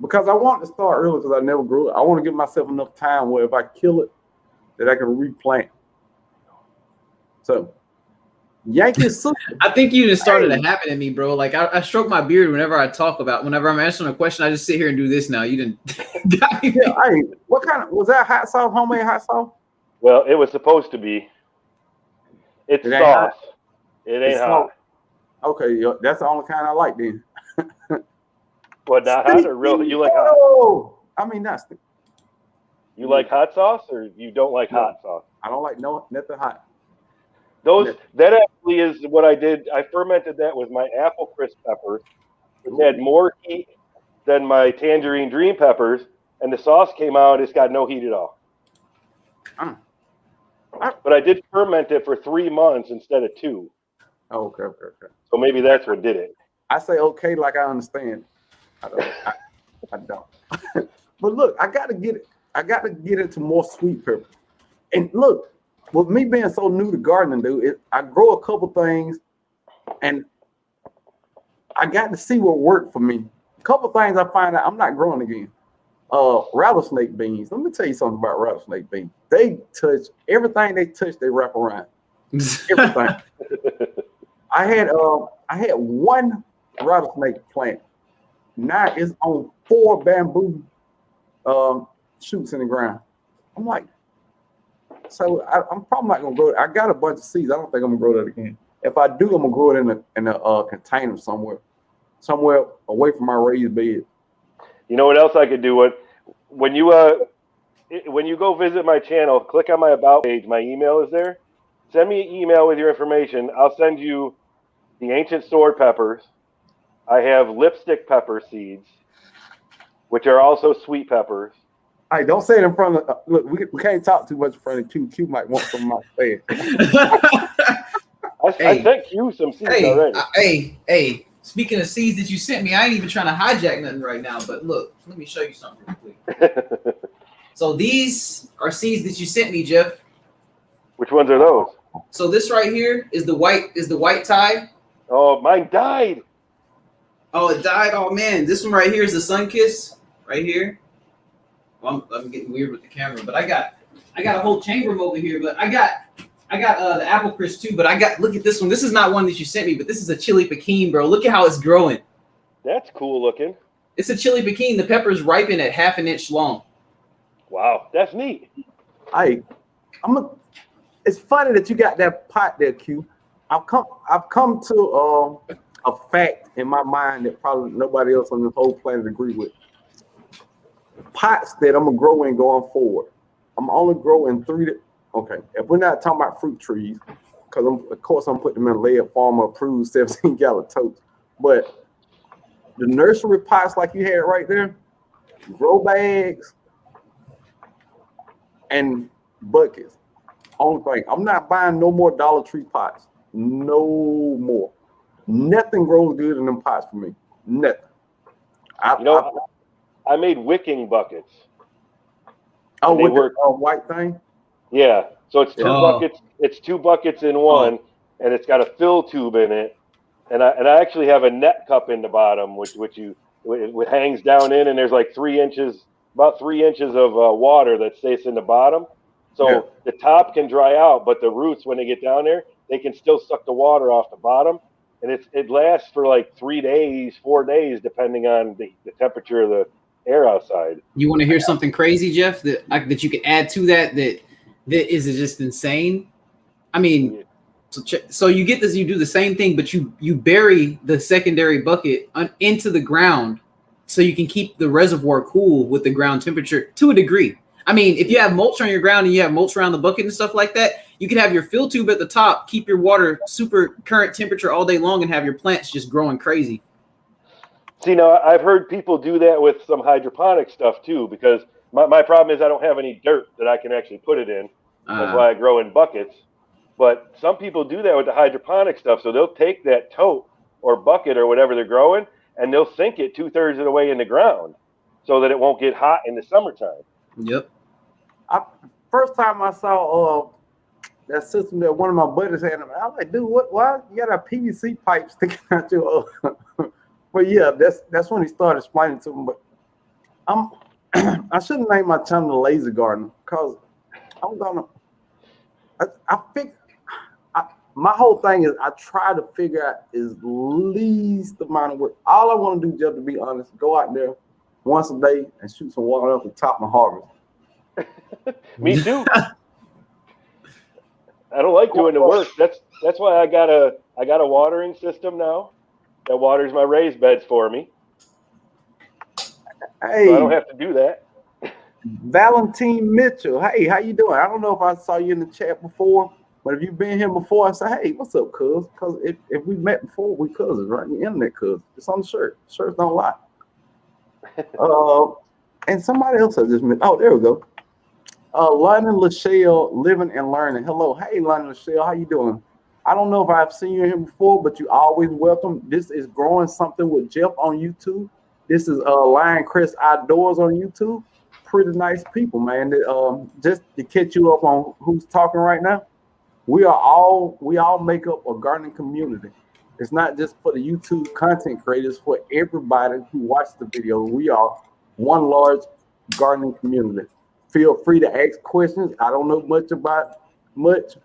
Because I want to start early because I never grew it. I want to give myself enough time where if I kill it, that I can replant. So, Yankees. I think you just started to happen to me, bro. Like I stroke my beard whenever I'm answering a question. I just sit here and do this now. You didn't. Got me. Yeah, hey, what kind of was that hot sauce? Homemade hot sauce? Well, it was supposed to be. It's It ain't sauce. hot. It ain't hot. Okay, that's the only kind I like then. What, not hot or real? You like hot? Oh, I mean that's the. You like hot sauce or you don't like hot sauce? I don't like nothing hot. That actually is what I did. I fermented that with my apple crisp peppers. It had more heat than my tangerine dream peppers, and the sauce came out. It's got no heat at all. But I did ferment it for 3 months instead of 2. Oh, okay. So maybe that's what did it. I say okay like I understand. I don't. But look, I gotta get it. I gotta get into more sweet pepper. And look, with me being so new to gardening, dude, I grow a couple things, and I got to see what worked for me. A couple things I find out I'm not growing again. Rattlesnake beans. Let me tell you something about rattlesnake beans. They touch everything they touch, they wrap around. Everything. I had one rattlesnake plant. Now it's on 4 bamboo shoots in the ground. I'm like, so I'm probably not gonna grow it. I got a bunch of seeds. I don't think I'm gonna grow that again. If I do, I'm gonna grow it in a container somewhere away from my raised bed. You know what else I could do? When you go visit my channel, click on my about page. My email is there. Send me an email with your information. I'll send you the ancient sword peppers. I have lipstick pepper seeds, which are also sweet peppers. All right, don't say it in front of. Look, we can't talk too much in front of Q. Q might want some of my face. I sent you some seeds already. Hey. Speaking of seeds that you sent me, I ain't even trying to hijack nothing right now. But look, let me show you something real quick. So these are seeds that you sent me, Jeff. Which ones are those? So this right here is the white tie. Oh, mine died. Oh, it died. Oh man, this one right here is the sun kiss right here. Well, I'm getting weird with the camera, but I got a whole chamber over here. But I got the apple crisp too. But look at this one. This is not one that you sent me, but this is a chili pekin, bro. Look at how it's growing. That's cool looking. It's a chili pekin. The peppers ripen at 1/2 inch long. Wow, that's neat. It's funny that you got that pot there, Q. I've come to a fact in my mind that probably nobody else on this whole planet agree with. Pots that I'm gonna grow in going forward. I'm only growing 3 to. Okay, if we're not talking about fruit trees, because of course I'm putting them in lead farmer approved 17 gallon totes. But the nursery pots like you had right there, grow bags, and buckets. Only thing, I'm not buying no more Dollar Tree pots. No more. Nothing grows good in them pots for me. Nothing. I made wicking buckets. Oh, they with work. the white thing? Yeah. So it's two Oh. buckets. It's 2 buckets in one, and it's got a fill tube in it. And I actually have a net cup in the bottom, which it hangs down in, and there's like 3 inches, about 3 inches of water that stays in the bottom. So the top can dry out, but the roots, when they get down there, they can still suck the water off the bottom. And it lasts for like 3 days, 4 days, depending on the temperature of the air outside. You want to hear something crazy, Jeff? That you can add to that is just insane. I mean, so you get this, you do the same thing, but you bury the secondary bucket into the ground, so you can keep the reservoir cool with the ground temperature to a degree. I mean, if you have mulch on your ground and you have mulch around the bucket and stuff like that, you can have your fill tube at the top, keep your water super current temperature all day long, and have your plants just growing crazy. See, now I've heard people do that with some hydroponic stuff too, because my problem is I don't have any dirt that I can actually put it in. That's why I grow in buckets. But some people do that with the hydroponic stuff. So they'll take that tote or bucket or whatever they're growing, and they'll sink it 2/3 of the way in the ground so that it won't get hot in the summertime. Yep. First time I saw that system that one of my buddies had, I was like, dude, why you got a PVC pipe sticking out your But yeah, that's when he started explaining to me. But I shouldn't name my channel The Lazy Gardener, because I'm gonna my whole thing is I try to figure out is least amount of work. All I want to do, just to be honest, go out there once a day and shoot some water up the top of my harvest. Me too. I don't like doing the work. That's why I got a watering system now that waters my raised beds for me. Hey, so I don't have to do that. Valentine Mitchell. Hey, how you doing? I don't know if I saw you in the chat before, but if you've been here before, I say, hey, what's up, cuz? Because if we met before, we cousins, right? The internet cuz. It's on the shirt. Shirts don't lie. And somebody else I just met. Oh, there we go. London Lachelle, living and learning. Hello. Hey, London Lachelle, how you doing? I don't know if I've seen you here before, but you always welcome. This is Growing Something with Jeff on YouTube. This is Lion Crest Outdoors on YouTube. Pretty nice people, man. Just to catch you up on who's talking right now, we all make up a gardening community. It's not just for the YouTube content creators, for everybody who watches the video. We are one large gardening community. Feel free to ask questions. I don't know much.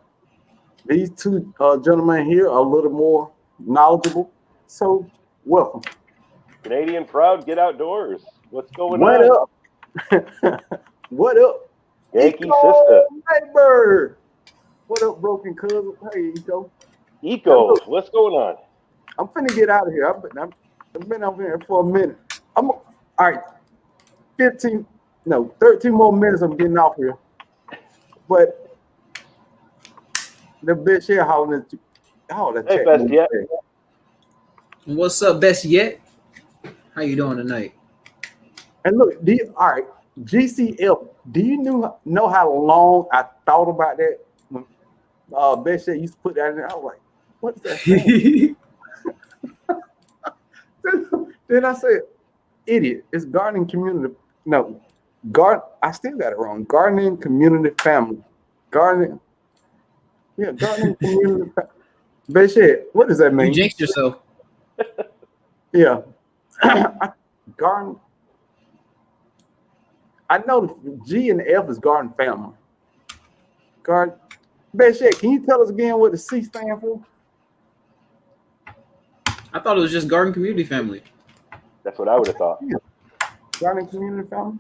These two gentlemen here are a little more knowledgeable. So welcome. Canadian proud, get outdoors. What's going What on? up? What up? Yankee Eco sister. Neighbor. What up, broken cousin? Hey, Eco. Eco, what's going on? I'm finna get out of here. I've been over here for a minute. All right. 13 more minutes. I'm getting off here. But the bitch here holding it. Oh, that Hey, check. best yet. What's up, best yet? How you doing tonight? And look, all right, GCF. Do you know how long I thought about that when Best Yet used to put that in there? I was like, what's that? Then I said, idiot. It's gardening community. No, I still got it wrong. Gardening community family. Gardening. Yeah, gardening community family. Best Yet. What does that mean? You jinxed yourself. Yeah. Garden. I know the G and the F is garden family. Garden. Best Yet, can you tell us again what the C stand for? I thought it was just garden community family. That's what I would have thought. Yeah. Garden community family.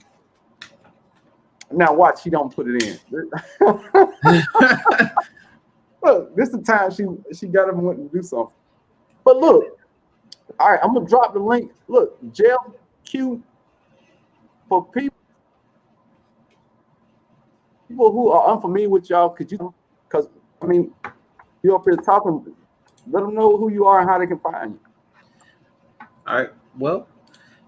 Now watch, she don't put it in. Look, this is the time she got him wanting to do something. But look, all right, I'm gonna drop the link. Look, Jeff Q, for people who are unfamiliar with y'all, because I mean, You up here talking? Let them know who you are and how they can find you. All right. Well,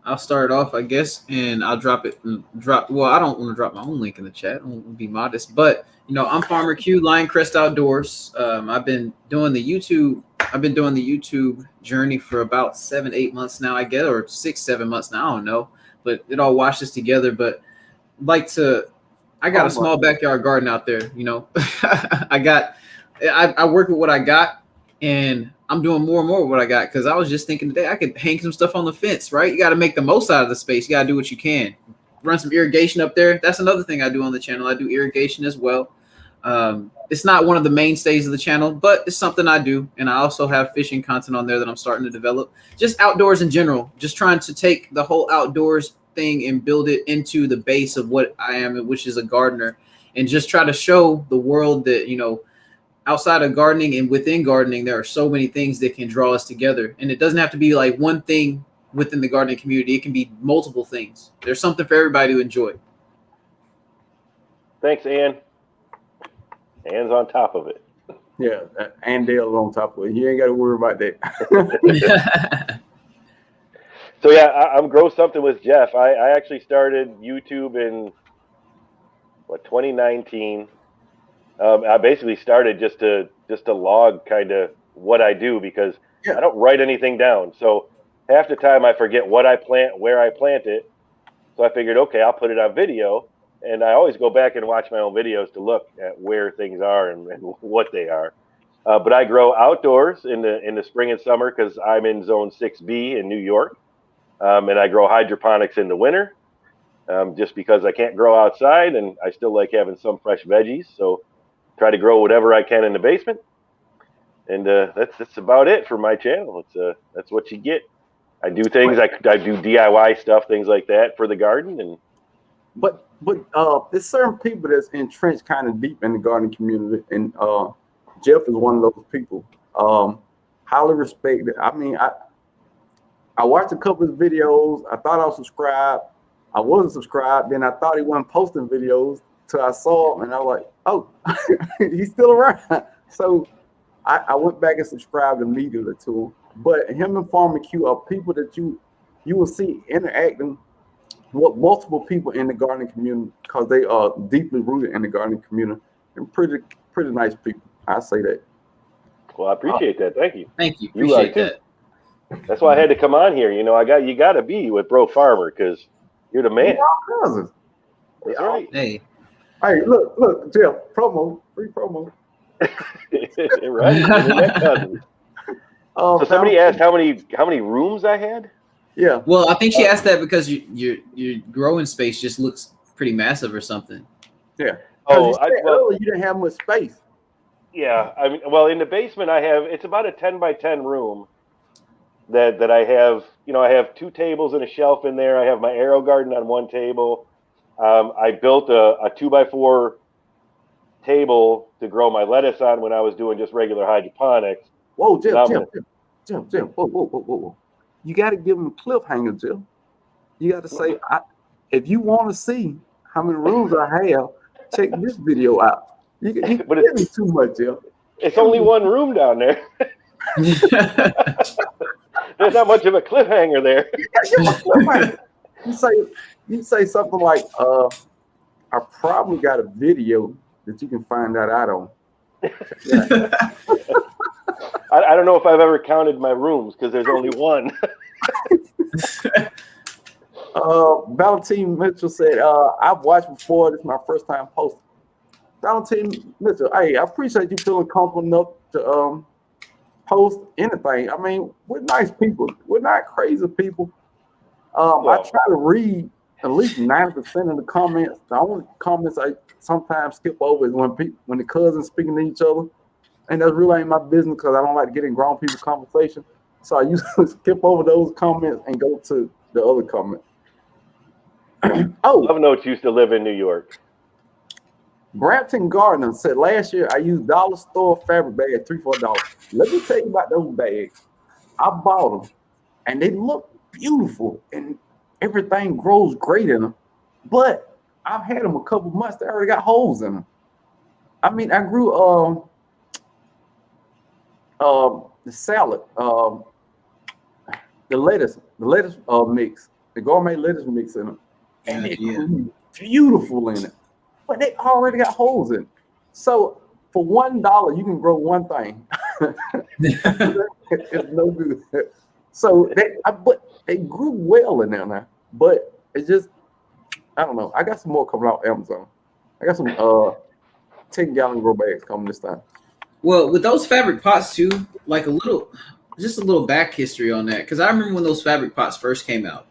I'll start it off, I guess, and I'll drop it. Well, I don't want to drop my own link in the chat. I don't want to be modest, but I'm Farmer Q, Lioncrest Outdoors. I've been doing the YouTube journey for about 7-8 months now, I guess, or 6-7 months now. I don't know, but it all washes together. But I got a small backyard garden out there. I work with what I got, and I'm doing more and more with what I got, because I was just thinking today I could hang some stuff on the fence, right? You got to make the most out of the space. You got to do what you can. Run some irrigation up there. That's another thing I do on the channel. I do irrigation as well. It's not one of the mainstays of the channel, but it's something I do. And I also have fishing content on there that I'm starting to develop. Just outdoors in general. Just trying to take the whole outdoors thing and build it into the base of what I am, which is a gardener, and just try to show the world that, outside of gardening and within gardening, there are so many things that can draw us together. And it doesn't have to be like one thing within the gardening community. It can be multiple things. There's something for everybody to enjoy. Thanks, Ann. Ann's on top of it. Yeah, and Dale's on top of it. You ain't got to worry about that. So yeah, I'm Grow Something with Jeff. I actually started YouTube in 2019. I basically started just to log kind of what I do, because I don't write anything down. So half the time I forget what I plant, where I plant it. So I figured, okay, I'll put it on video. And I always go back and watch my own videos to look at where things are and what they are. But I grow outdoors in the spring and summer, because I'm in Zone 6B in New York. And I grow hydroponics in the winter, just because I can't grow outside, and I still like having some fresh veggies. So try to grow whatever I can in the basement. And that's about it for my channel. That's what you get. I do things. I do DIY stuff, things like that for the garden. And But there's certain people that's entrenched kind of deep in the gardening community, and Jeff is one of those people. Highly respected. I mean, I watched a couple of videos. I thought I was subscribed. I wasn't subscribed. Then I thought he wasn't posting videos till I saw him, and I was like, oh, he's still around. So I went back and subscribed immediately to him. But him and Farmer Q are people that you will see interacting with multiple people in the gardening community, because they are deeply rooted in the gardening community, and pretty nice people. I say that. Well, I appreciate that. Thank you. Thank you. Appreciate that. That's why I had to come on here. You got to be with Bro Farmer, because you're the man. We're all cousins. That's right. Hey, look, Jeff, free promo. Right. So somebody asked how many rooms I had. Yeah. well, I think she asked that because your growing space just looks pretty massive or something. Yeah. Oh, earlier you didn't have much space. Yeah. I mean, well, in the basement it's about a 10 by 10 room that I have. I have 2 tables and a shelf in there. I have my Aero Garden on one table. I built a 2x4 table to grow my lettuce on when I was doing just regular hydroponics. Whoa, Jeff, whoa. You got to give them a cliffhanger, Jeff. You got to say, if you want to see how many rooms I have, check this video out. But it's too much, Jeff. It's only one room down there. There's not much of a cliffhanger there. You say something like, I probably got a video that you can find that out on. Yeah. I don't know if I've ever counted my rooms, because there's only one. Valentine Mitchell said, I've watched before. This is my first time posting. Valentine Mitchell, hey, I appreciate you feeling comfortable enough to post anything. I mean, we're nice people. We're not crazy people. I try to read at least 90% of the comments. The only comments I sometimes skip over is when the cousins speaking to each other. And that really ain't my business, because I don't like to get in grown people's conversation. So I usually skip over those comments and go to the other comment. Love Notes used to live in New York. Brampton Gardner said, last year I used dollar store fabric bag at $3-4. Let me tell you about those bags. I bought them, and they look beautiful, and everything grows great in them. But I've had them a couple months. They already got holes in them. I mean, I grew The salad, the lettuce mix, the gourmet lettuce mix in it, and it grew beautiful in it. But they already got holes in it. So for $1, you can grow one thing. It's no good. So but they grew well in there now. But it's just, I don't know. I got some more coming out Amazon. I got some 10-gallon grow bags coming this time. Well, with those fabric pots too, like just a little back history on that, because I remember when those fabric pots first came out,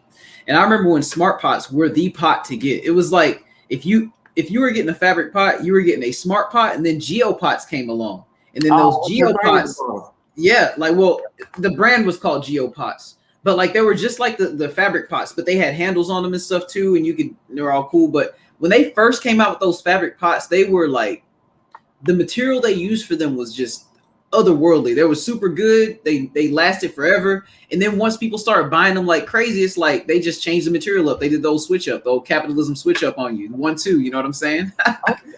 and I remember when smart pots were the pot to get. It was like if you were getting a fabric pot, you were getting a smart pot, and then GeoPots came along, and then those GeoPots, yeah, like, well, the brand was called GeoPots, but like they were just like the fabric pots, but they had handles on them and stuff too, and they were all cool. But when they first came out with those fabric pots, they were like, the material they used for them was just otherworldly. They were super good. They lasted forever. And then once people started buying them like crazy, it's like they just changed the material up. They did the old switch up, the old capitalism switch up on you. 1-2, you know what I'm saying?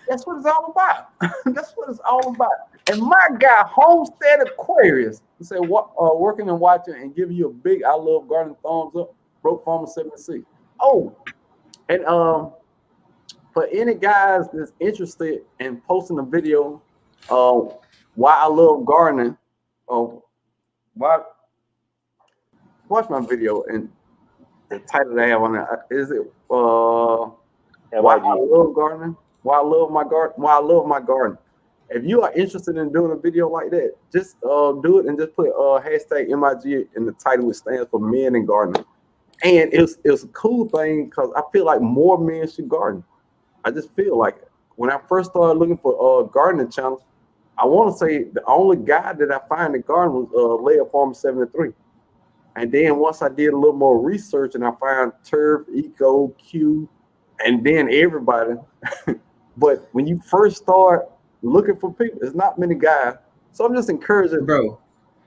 That's what it's all about. That's what it's all about. And my guy, Homestead Aquarius, he said, working and watching and giving you a big I love gardening thumbs up, Broke Farmer 76. Oh, and for any guys that's interested in posting a video, why I love gardening, watch my video, and the title they have on that is it why I love gardening, why I love my garden. If you are interested in doing a video like that, just do it and just put hashtag MIG in the title, which stands for Men in Gardening. And it's a cool thing because I feel like more men should garden. I just feel like it. When I first started looking for gardening channels, I want to say the only guy that I find in garden was Layer Farmer 73. And then once I did a little more research and I found Turf, Eco, Q, and then everybody. But when you first start looking for people, there's not many guys. So I'm just encouraging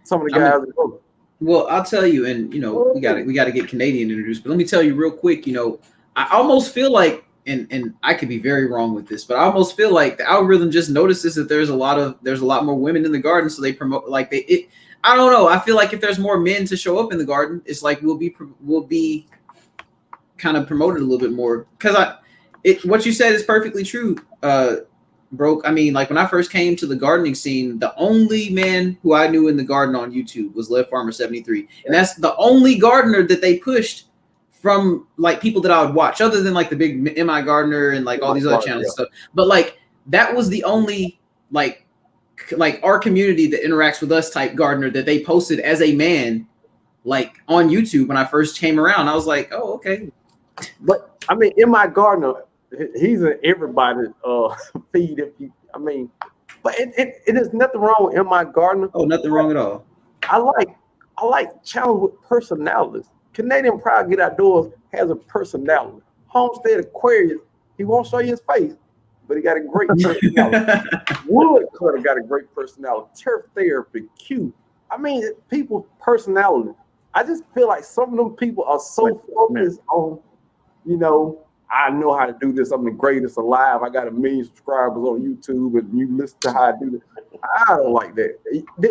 some of the guys to go. Well, I'll tell you, and you know, we got to get Canadian introduced. But let me tell you real quick. You know, I almost feel like, and I could be very wrong with this, but I almost feel like the algorithm just notices that there's a lot more women in the garden, so they promote I don't know. I feel like if there's more men to show up in the garden, it's like we'll be kind of promoted a little bit more. Because what you said is perfectly true, Broke. I mean, like when I first came to the gardening scene, the only man who I knew in the garden on YouTube was Lev Farmer 73, and that's the only gardener that they pushed from like people that I would watch, other than like the big MI Gardener and like all these other channels and stuff. But like that was the only like our community that interacts with us type gardener that they posted as a man, like on YouTube when I first came around. I was like, oh, okay. But I mean, MI Gardener, he's in everybody's feed. But it is nothing wrong with MI Gardener. Oh, nothing wrong at all. I like channels with personalities. Canadian Proud Get Outdoors has a personality. Homestead Aquarius, he won't show you his face, but he got a great personality. Woodcutter got a great personality. Turf Therapy, Q. I mean, people's personality. I just feel like some of them people are so focused on, you know, I know how to do this. I'm the greatest alive. I got 1 million subscribers on YouTube, and you listen to how I do this. I don't like that.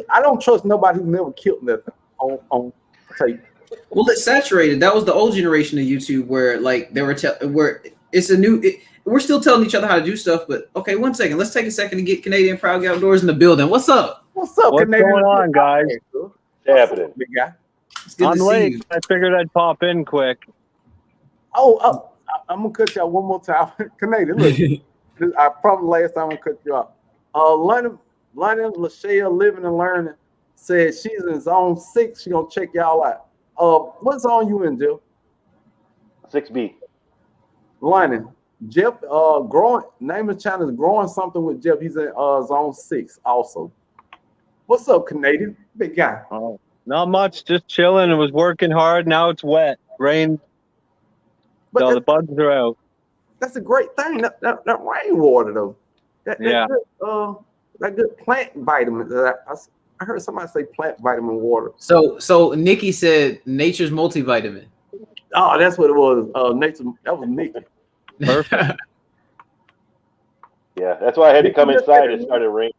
I don't trust nobody who never killed nothing on tape. Well, it's saturated. That was the old generation of YouTube where like they were where it's a new. We're still telling each other how to do stuff, but okay, 1 second. Let's take a second to get Canadian Proud Get Outdoors in the building. What's up? What's up, What's Canadian? going on, guys? What's happening? Big guy. It's good I'm to see late. you. I figured I'd pop in quick. I'm gonna cut you out one more time. Canadian, look, I probably last time I cut you out. London Lachelle Living and Learning said she's in zone 6. She gonna check y'all out. What zone you in, Jeff? 6B. London. Jeff, growing name of channel is Growing Something with Jeff. He's in zone 6 also. What's up, Canadian? Big guy. Oh, not much, just chilling. It was working hard. Now it's wet. Rain. But So the bugs are out. that's a great thing. That rainwater though. That good plant vitamin. I heard somebody say plant vitamin water. So Nikki said nature's multivitamin. Oh, that's what it was. Nature. That was Nikki. Perfect. Yeah, that's why I had to come inside. It started raining.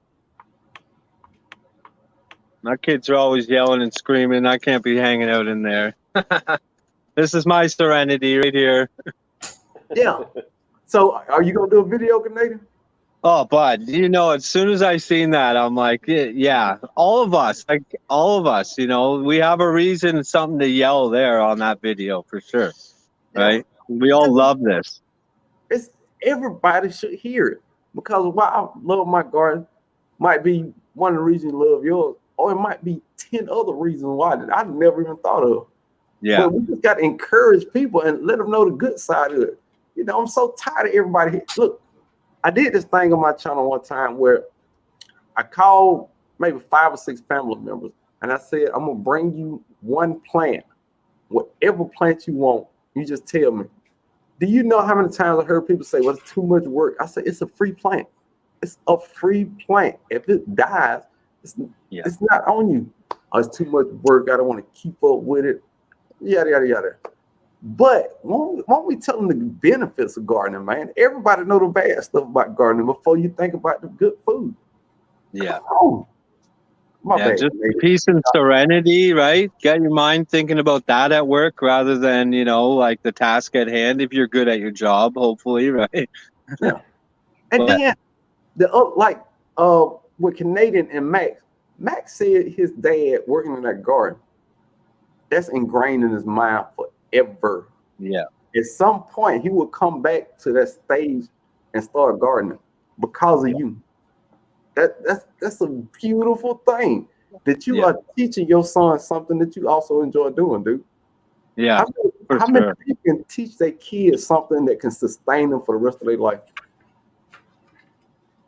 My kids are always yelling and screaming. I can't be hanging out in there. This is my serenity right here. Yeah. So are you gonna do a video, Canadian? Oh, bud, as soon as I seen that, I'm like, yeah, all of us, we have a reason and something to yell there on that video for sure, right? We all love this. It's everybody should hear it, because why I love my garden might be one of the reasons you love yours, or it might be 10 other reasons why that I never even thought of. Yeah. But we just got to encourage people and let them know the good side of it. I'm so tired of everybody. Look, I did this thing on my channel one time where I called maybe 5 or 6 family members and I said, I'm gonna bring you one plant, whatever plant you want. You just tell me. Do you know how many times I heard people say, well, it's too much work? I said, it's a free plant. It's a free plant. If it dies, it's not on you. Oh, it's too much work. I don't want to keep up with it. Yada, yada, yada. But won't we tell them the benefits of gardening, man? Everybody know the bad stuff about gardening before you think about the good food. Yeah. Oh, my bad. Just peace and serenity, right? Get your mind thinking about that at work rather than, like the task at hand if you're good at your job, hopefully, right? Yeah. And then with Canadian and Max said his dad working in that garden, that's ingrained in his mind forever. Yeah. At some point, he will come back to that stage and start gardening because of you. That's a beautiful thing that you are teaching your son something that you also enjoy doing, dude. Yeah. How many people can teach their kids something that can sustain them for the rest of their life?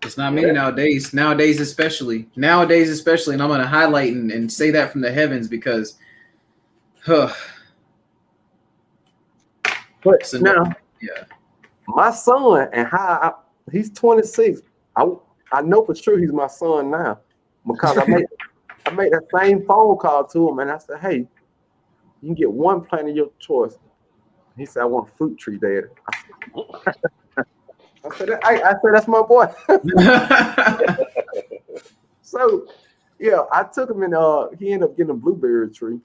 It's not many nowadays. Nowadays, especially, and I'm going to highlight and say that from the heavens because, But so now, my son and he's 26. I know for sure he's my son now because I made that same phone call to him and I said, hey, you can get one plant of your choice. He said, I want a fruit tree, Dad. I said, that's my boy. So, I took him and he ended up getting a blueberry tree.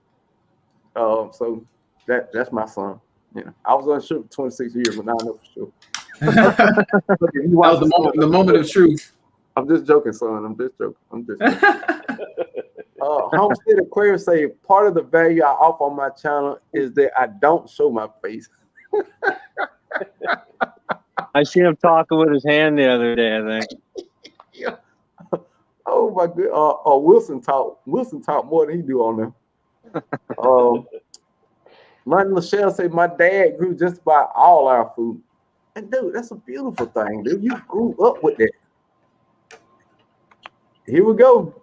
So that's my son. I was unsure for 26 years, but now I know for sure. That was the moment of truth. I'm just joking, son. I'm just joking. Homestead Aquarius say part of the value I offer on my channel is that I don't show my face. I seen him talking with his hand the other day, I think. Oh my god. Wilson talk more than he do on them. Martin Lachelle say my dad grew just about all our food. And dude, that's a beautiful thing, dude. You grew up with that. Here we go.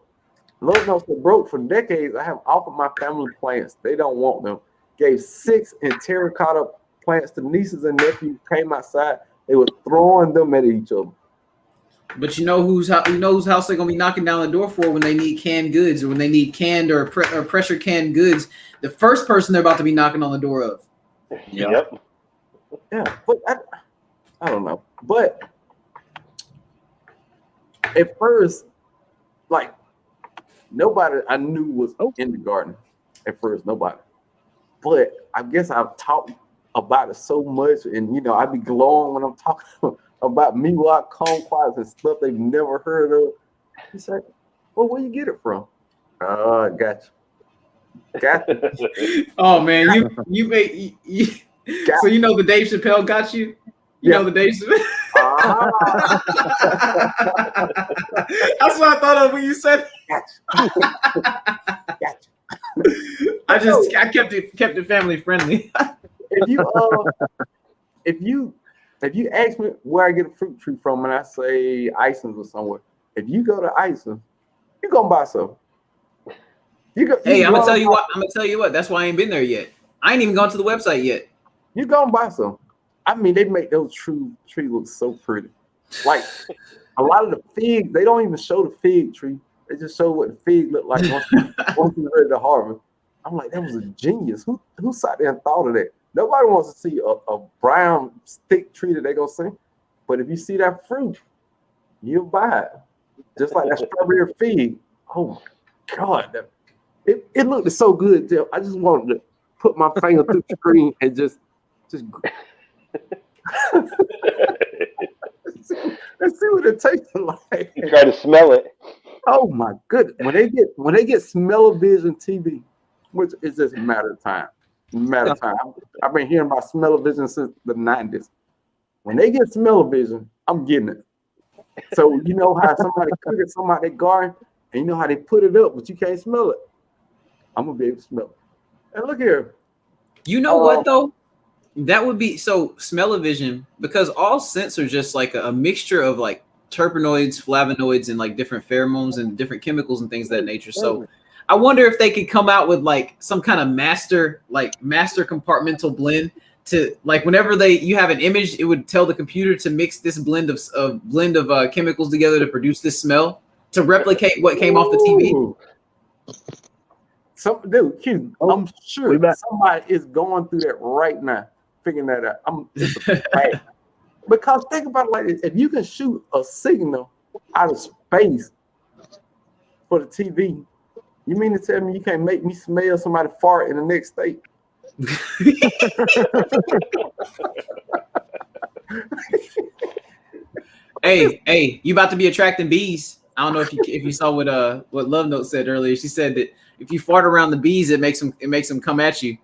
Love Notes that broke for decades. I have offered my family plants. They don't want them. Gave 6 in terracotta plants to nieces and nephews. Came outside. They were throwing them at each other. But you know whose house they're gonna be knocking down the door for when they need canned goods or when they need canned or pressure canned goods. The first person they're about to be knocking on the door of. Yep. Yeah, but I don't know. But at first, like nobody I knew was in the garden. At first, nobody. But I guess I've talked about it so much, and I'd be glowing when I'm talking about Miwok kumquats and stuff they've never heard of. He said, well, where you get it from? Gotcha. Oh man, you made so the Dave Chappelle got you? You know the Dave Chappelle? That's what I thought of when you said Gotcha. I kept it family friendly. If you ask me where I get a fruit tree from and I say Ison's or somewhere, if you go to Ison's, you're gonna buy some. Hey, I'm gonna tell you what. That's why I ain't been there yet. I ain't even gone to the website yet. You're gonna buy some. I mean, they make those trees look so pretty. Like a lot of the figs, they don't even show the fig tree. They just show what the fig look like once you're ready to harvest. I'm like, that was a genius. Who sat there and thought of that? Nobody wants to see a brown stick tree that they gonna see. But if you see that fruit, you'll buy it. Just like that strawberry fig. Oh, God, it looked so good, Jeff. I just wanted to put my finger through the screen and just let's see what it tastes like. You try to smell it. Oh my goodness! When they get smell-o-vision TV, which is just a matter of time. I've been hearing about smell-o-vision since the 90s. When they get smell-o-vision, I'm getting it. So you know how somebody cooking something out their garden, and you know how they put it up, but you can't smell it. I'm gonna be able to smell it. And look here. You know what though? That would be so smell-o-vision, because all scents are just like a mixture of like terpenoids, flavonoids, and like different pheromones and different chemicals and things of that nature. So I wonder if they could come out with like some kind of master compartmental blend to like whenever you have an image, it would tell the computer to mix this blend of chemicals together to produce this smell to replicate what came off the TV. I'm sure somebody is going through that right now, figuring that out. Because think about it like this: if you can shoot a signal out of space for the TV, you mean to tell me you can't make me smell somebody fart in the next state? Hey, you about to be attracting bees. I don't know if you saw what Love Note said earlier. She said that if you fart around the bees, it makes them come at you.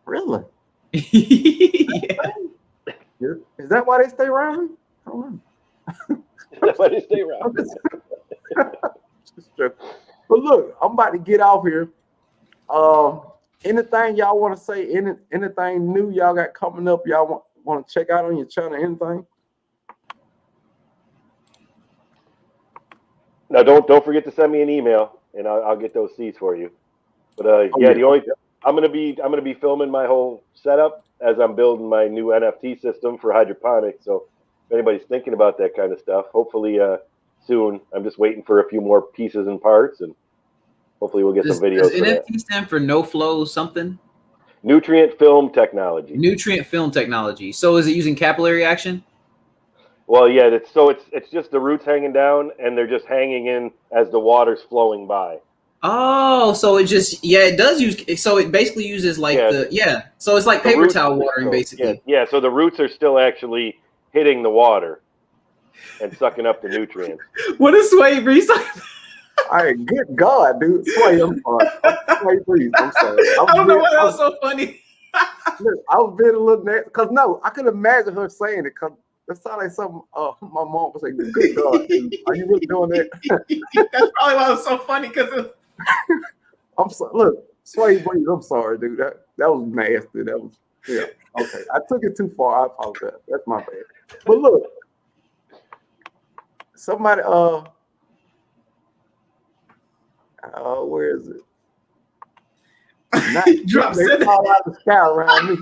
Really? Yeah. Is that why they stay around me? I don't know. That's why they stay around. But look, I'm about to get off here. Anything y'all want to say? Anything new y'all got coming up? Y'all want to check out on your channel? Anything? Now, don't forget to send me an email, and I'll get those seeds for you. But I'm gonna be filming my whole setup as I'm building my new NFT system for hydroponics. So if anybody's thinking about that kind of stuff, hopefully soon. I'm just waiting for a few more pieces and parts, and hopefully we'll get some videos. Does NFT stand for no flow something? Nutrient film technology. Nutrient film technology. So is it using capillary action? Well, yeah. It's just the roots hanging down, and they're just hanging in as the water's flowing by. Oh, so it just it does use. So it basically uses like So it's like paper towel watering basically. Yeah. So the roots are still actually hitting the water and sucking up the nutrients. What is Sway Breeze? All right, good God, dude. Sway, I'm sorry. Sway, please, I'm sorry. I don't know why that was so funny. Look, I was being a little nasty because I could imagine her saying it because that sounded like something my mom would say. Good God, dude, are you really doing that? That's probably why it was so funny because I'm sorry. Look, Sway, please, I'm sorry, dude. That was nasty. That was okay. I took it too far. I apologize. That's my bad. But look, somebody where is it? Drop they it. fall out of the sky around me.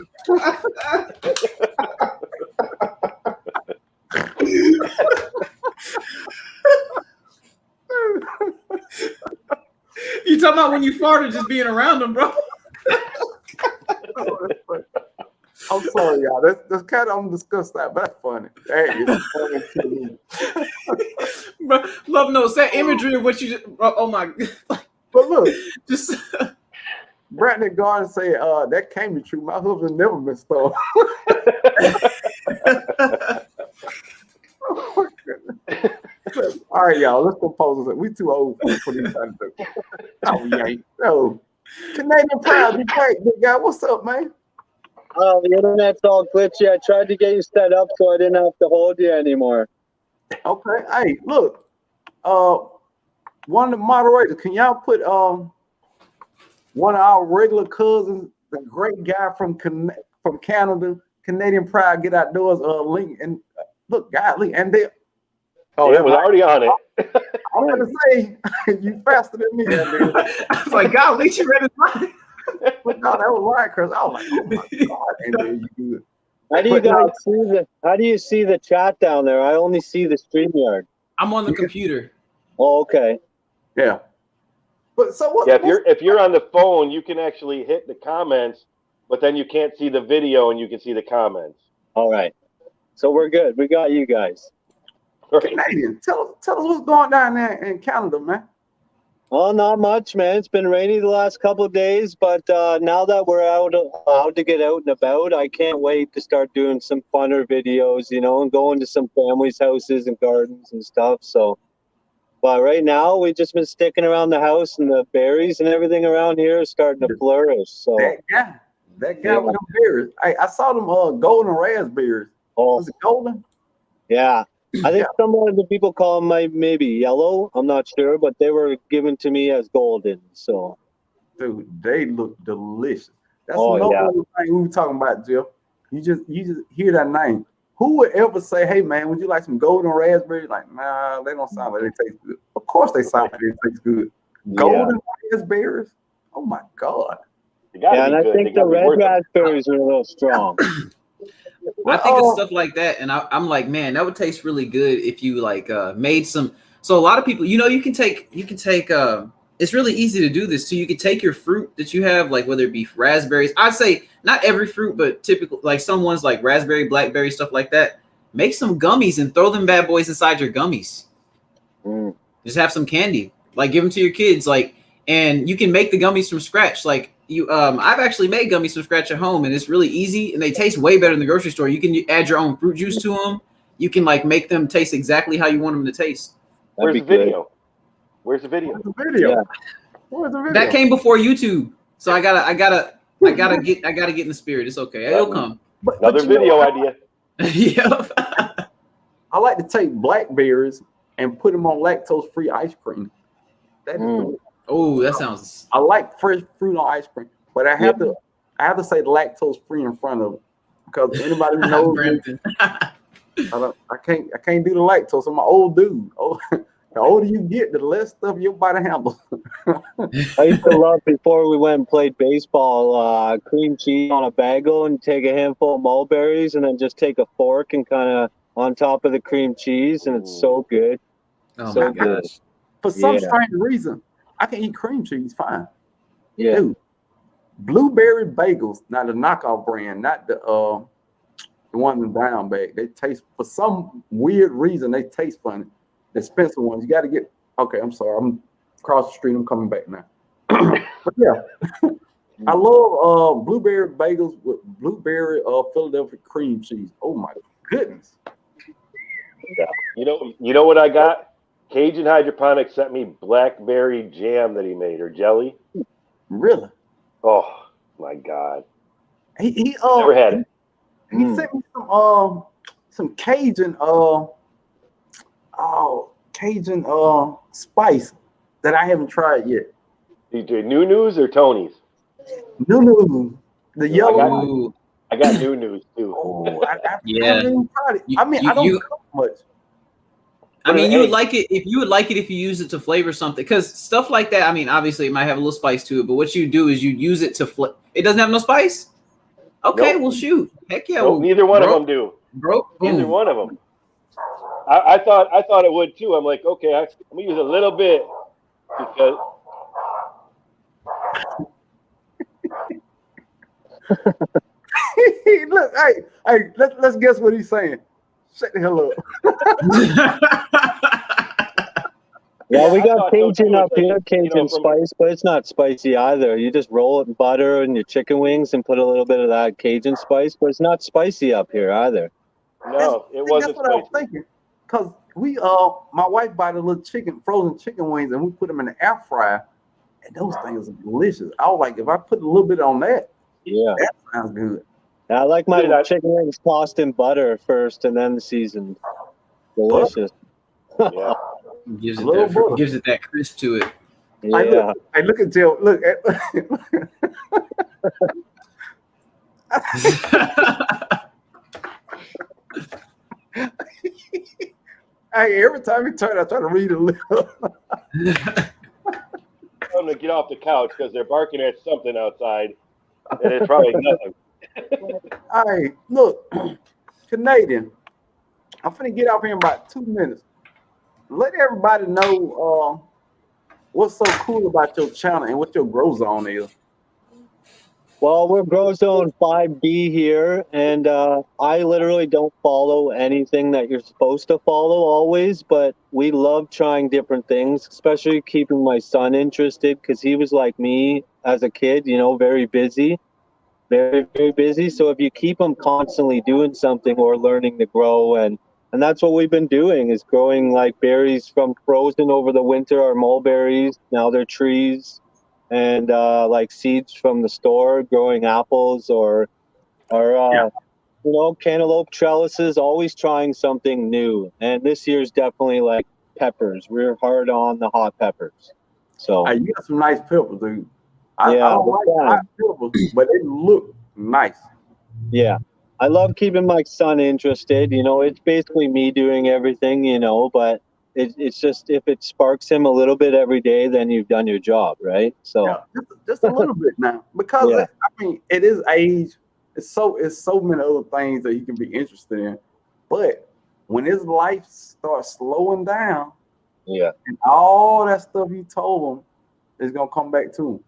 You talking about when you farted just being around them, bro? I'm sorry, y'all. That's kind of, I'm disgusted, but that's funny. Hey, it's funny to me. Bro, Love Notes, that imagery of what you just, bro, oh my. But look, just Brandon Garden said, that can't be true. My husband never been stolen. Oh my goodness. All right, y'all, let's go pose it. We too old for these kind of things. Oh, we ain't. No. Canadian Pride, be great, big guy. What's up, man? Oh, the internet's all glitchy. I tried to get you set up so I didn't have to hold you anymore. Okay. Hey, look. One of the moderators, can y'all put one of our regular cousins, the great guy from Canada, Canadian Pride, Get Outdoors, link and look, guy, link, and they. Oh, it was already on it. I want to say you faster than me. I was like, God, at least you read his mind. But no, that was right, Chris. I was like, oh my God, and then you do it. How do you see the chat down there? I only see the StreamYard. I'm on the computer. Oh, okay. Yeah. But so what? Yeah, if you're on the phone, you can actually hit the comments, but then you can't see the video and you can see the comments. All right. So we're good. We got you guys. Canadian, tell us what's going down there in Canada, man. Well, not much, man. It's been rainy the last couple of days, but now that we're allowed to get out and about, I can't wait to start doing some funner videos, you know, and going to some families' houses and gardens and stuff. So, but right now we've just been sticking around the house, and the berries and everything around here is starting to flourish. So, that guy with them berries. I saw them golden raspberries. Was it golden? Yeah. I think some of the people call them maybe yellow. I'm not sure, but they were given to me as golden. So, dude, they look delicious. That's yeah. another thing we were talking about, Jeff. You just hear that name. Who would ever say, "Hey, man, would you like some golden raspberries?" Like, nah, they don't sound like they taste good. Of course, they sound like they taste good. Golden raspberries. Oh my God. Yeah, and I think the red raspberries are a little strong. I think of stuff like that, and I'm like, man, that would taste really good if you like made some. So a lot of people, you know, you can take. It's really easy to do this too. You can take your fruit that you have, like whether it be raspberries. I'd say not every fruit, but typical, like some ones like raspberry, blackberry, stuff like that. Make some gummies and throw them bad boys inside your gummies. Just have some candy, like give them to your kids, like, and you can make the gummies from scratch, like. I've actually made gummies from scratch at home, and it's really easy, and they taste way better in the grocery store. You can add your own fruit juice to them. You can like make them taste exactly how you want them to taste. Where's the video? Where's the video? Yeah. Where's the video? That came before YouTube, so I gotta get in the spirit. It's okay, it'll come. Another video idea. Yep. I like to take blackberries and put them on lactose-free ice cream. That is Oh, that sounds. I like fresh fruit on ice cream, but I have to say lactose free in front of it because anybody who knows me, I can't do the lactose. I'm an old dude. The older you get, the less stuff your body handles. I used to love before we went and played baseball, cream cheese on a bagel and take a handful of mulberries and then just take a fork and kind of on top of the cream cheese, and it's so good. Oh so my good. gosh. For some strange reason, I can eat cream cheese fine. Yeah. Dude, blueberry bagels, not the knockoff brand, not the one in the brown bag. They taste, for some weird reason, they taste funny. The expensive ones, you got to get. Okay, I'm sorry. I'm across the street. I'm coming back now. But yeah, I love blueberry bagels with blueberry Philadelphia cream cheese. Oh my goodness. Yeah. You know what I got? Cajun Hydroponics sent me blackberry jam that he made, or jelly. Really? Oh my God! He never had it. He sent me some Cajun Cajun spice that I haven't tried yet. You do New News or Tony's? New, the yellow. I got New News too. Oh, I haven't even tried it. I don't cook much. I mean, you would like it if you use it to flavor something, because stuff like that. I mean, obviously it might have a little spice to it, but what you do is you use it to it doesn't have no spice. Okay, Nope. well shoot, heck yeah. Nope, neither one of them do. Neither one of them. I thought it would too. I'm like, okay, I'm gonna use a little bit because. Look, hey, let's guess what he's saying. Shut the hell up. Yeah, we got Cajun up here, Cajun spice, but it's not spicy either. You just roll it in butter and your chicken wings and put a little bit of that Cajun spice, but it's not spicy up here either. No, it wasn't That's what I was spicy. thinking. Cause we my wife bought a little frozen chicken wings, and we put them in the air fryer, and those things are delicious. I was like, if I put a little bit on that, that sounds good. Yeah, I like my chicken wings tossed in butter first and then seasoned. Delicious. Yeah. gives it that crisp to it. Yeah. I look at Jill. Look at. Hey, every time he turn, I try to read a little. I'm gonna get off the couch because they're barking at something outside, and it's probably nothing. Hey, look, Canadian. I'm finna get off here in about 2 minutes. Let everybody know what's so cool about your channel and what your grow zone is. Well, we're Grow Zone 5B here, and I literally don't follow anything that you're supposed to follow always, but we love trying different things, especially keeping my son interested because he was like me as a kid, you know, very busy, very, very busy. So if you keep him constantly doing something or learning to grow, and that's what we've been doing is growing like berries from frozen over the winter, our mulberries, now they're trees, and like seeds from the store, growing apples or Yeah. you know, cantaloupe trellises, always trying something new. And this year's definitely like peppers. We're hard on the hot peppers. So Hey, you got some nice peppers, dude. I yeah, don't like we're hot peppers, but they look nice. yeah. I love keeping my son interested. You know, it's basically me doing everything, you know, but it's just if it sparks him a little bit every day, then you've done your job, right? So Yeah, just a little bit now, because Yeah. I mean, it is age. It's so many other things that he can be interested in, but when his life starts slowing down, yeah. and all that stuff you told him is gonna come back to him.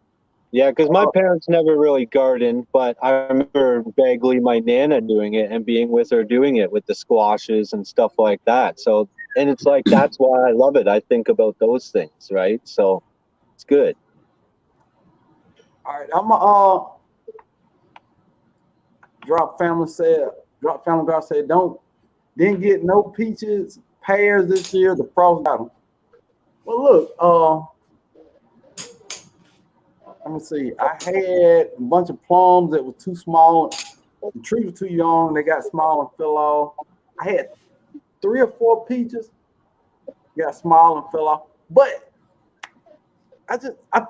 Yeah, because my parents never really gardened, but I remember vaguely my Nana doing it and being with her doing it with the squashes and stuff like that. So, and it's like, that's why I love it. I think about those things, right? So it's good. All right, I'm Drop Family God said didn't get no peaches, pears this year. The frost got them. Well, look, let me see. I had a bunch of plums that were too small. The tree was too young. They got small and fell off. I had 3 or 4 peaches, got small and fell off. But I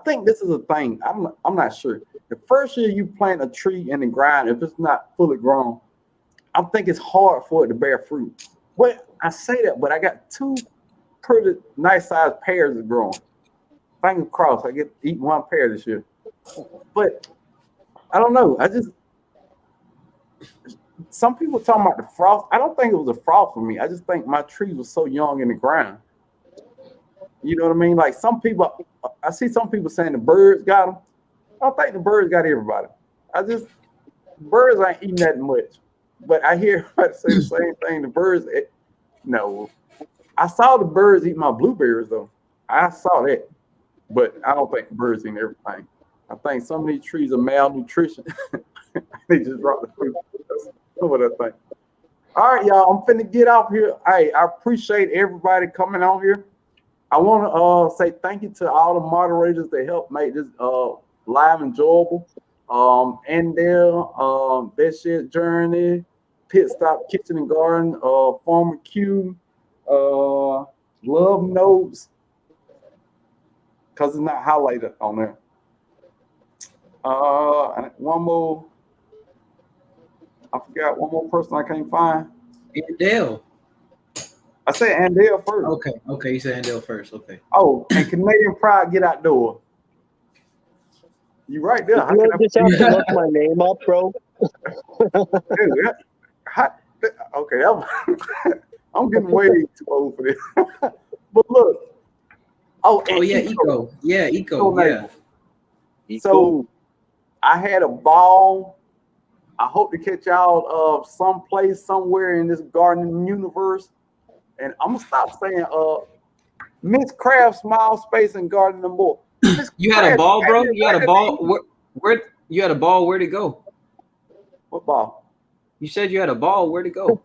think this is a thing. I'm not sure. The first year you plant a tree in the ground, if it's not fully grown, I think it's hard for it to bear fruit. Well, I say that, but I got 2 pretty nice sized pears that's growing. Fingers crossed, I get to eat 1 pear this year. But I don't know. Some people talking about the frost. I don't think it was a frost for me. I just think my trees were so young in the ground. You know what I mean? Like I see some people saying the birds got them. I don't think the birds got everybody. Birds ain't eating that much. But I hear everybody say the same thing. The birds, no. I saw the birds eat my blueberries though. I saw that. But I don't think the birds eat everything. I think some of these trees are malnutrition. They just drop the fruit. That's what I think. All right, y'all. I'm finna get off here. Hey, I appreciate everybody coming on here. I want to say thank you to all the moderators that helped make this live enjoyable. Andale, Best Shit Journey, Pit Stop Kitchen and Garden, Farmer Q, Love Notes, because it's not highlighted on there. One more. I forgot one more person I can't find. Andale. I said Andale first. Okay, you said Andale first. Okay. Oh, and Canadian Pride Get Outdoor. You right there. You just have to look my name up, bro. Dude, okay, I'm getting way too old for this. But look. Oh yeah, Eco. Yeah, Eco. Yeah. So I had a ball. I hope to catch y'all someplace, somewhere in this gardening universe. And I'm gonna stop saying Miss Craft Small Space and Garden and More. You had a ball, bro? You had a ball? Where you had a ball? Where'd it go? What ball? You said you had a ball. Where'd it go?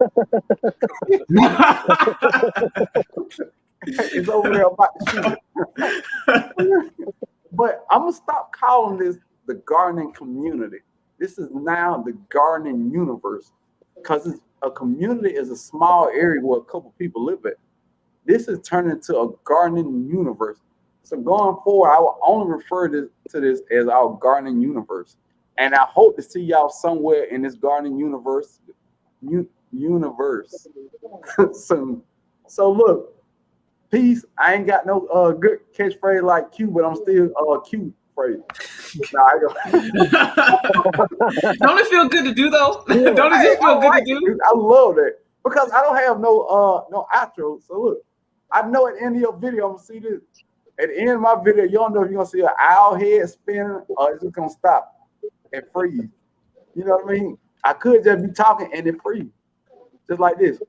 It's over there about to shoot. But I'm gonna stop calling this the gardening community. This is now the gardening universe, because a community is a small area where a couple people live at. This is turning into a gardening universe. So going forward, I will only refer to this as our gardening universe. And I hope to see y'all somewhere in this gardening universe soon. So look, peace. I ain't got no good catchphrase like Q, but I'm still Q phrase. Don't it feel good to do though? Don't it just feel good to do? I love that, because I don't have no outro. So look, I know at the end of your video, I'm gonna see this. At the end of my video, you don't know if you're gonna see an owl head spinning or it's just gonna stop. and freeze. You know what I mean? I could just be talking and it freeze. Just like this.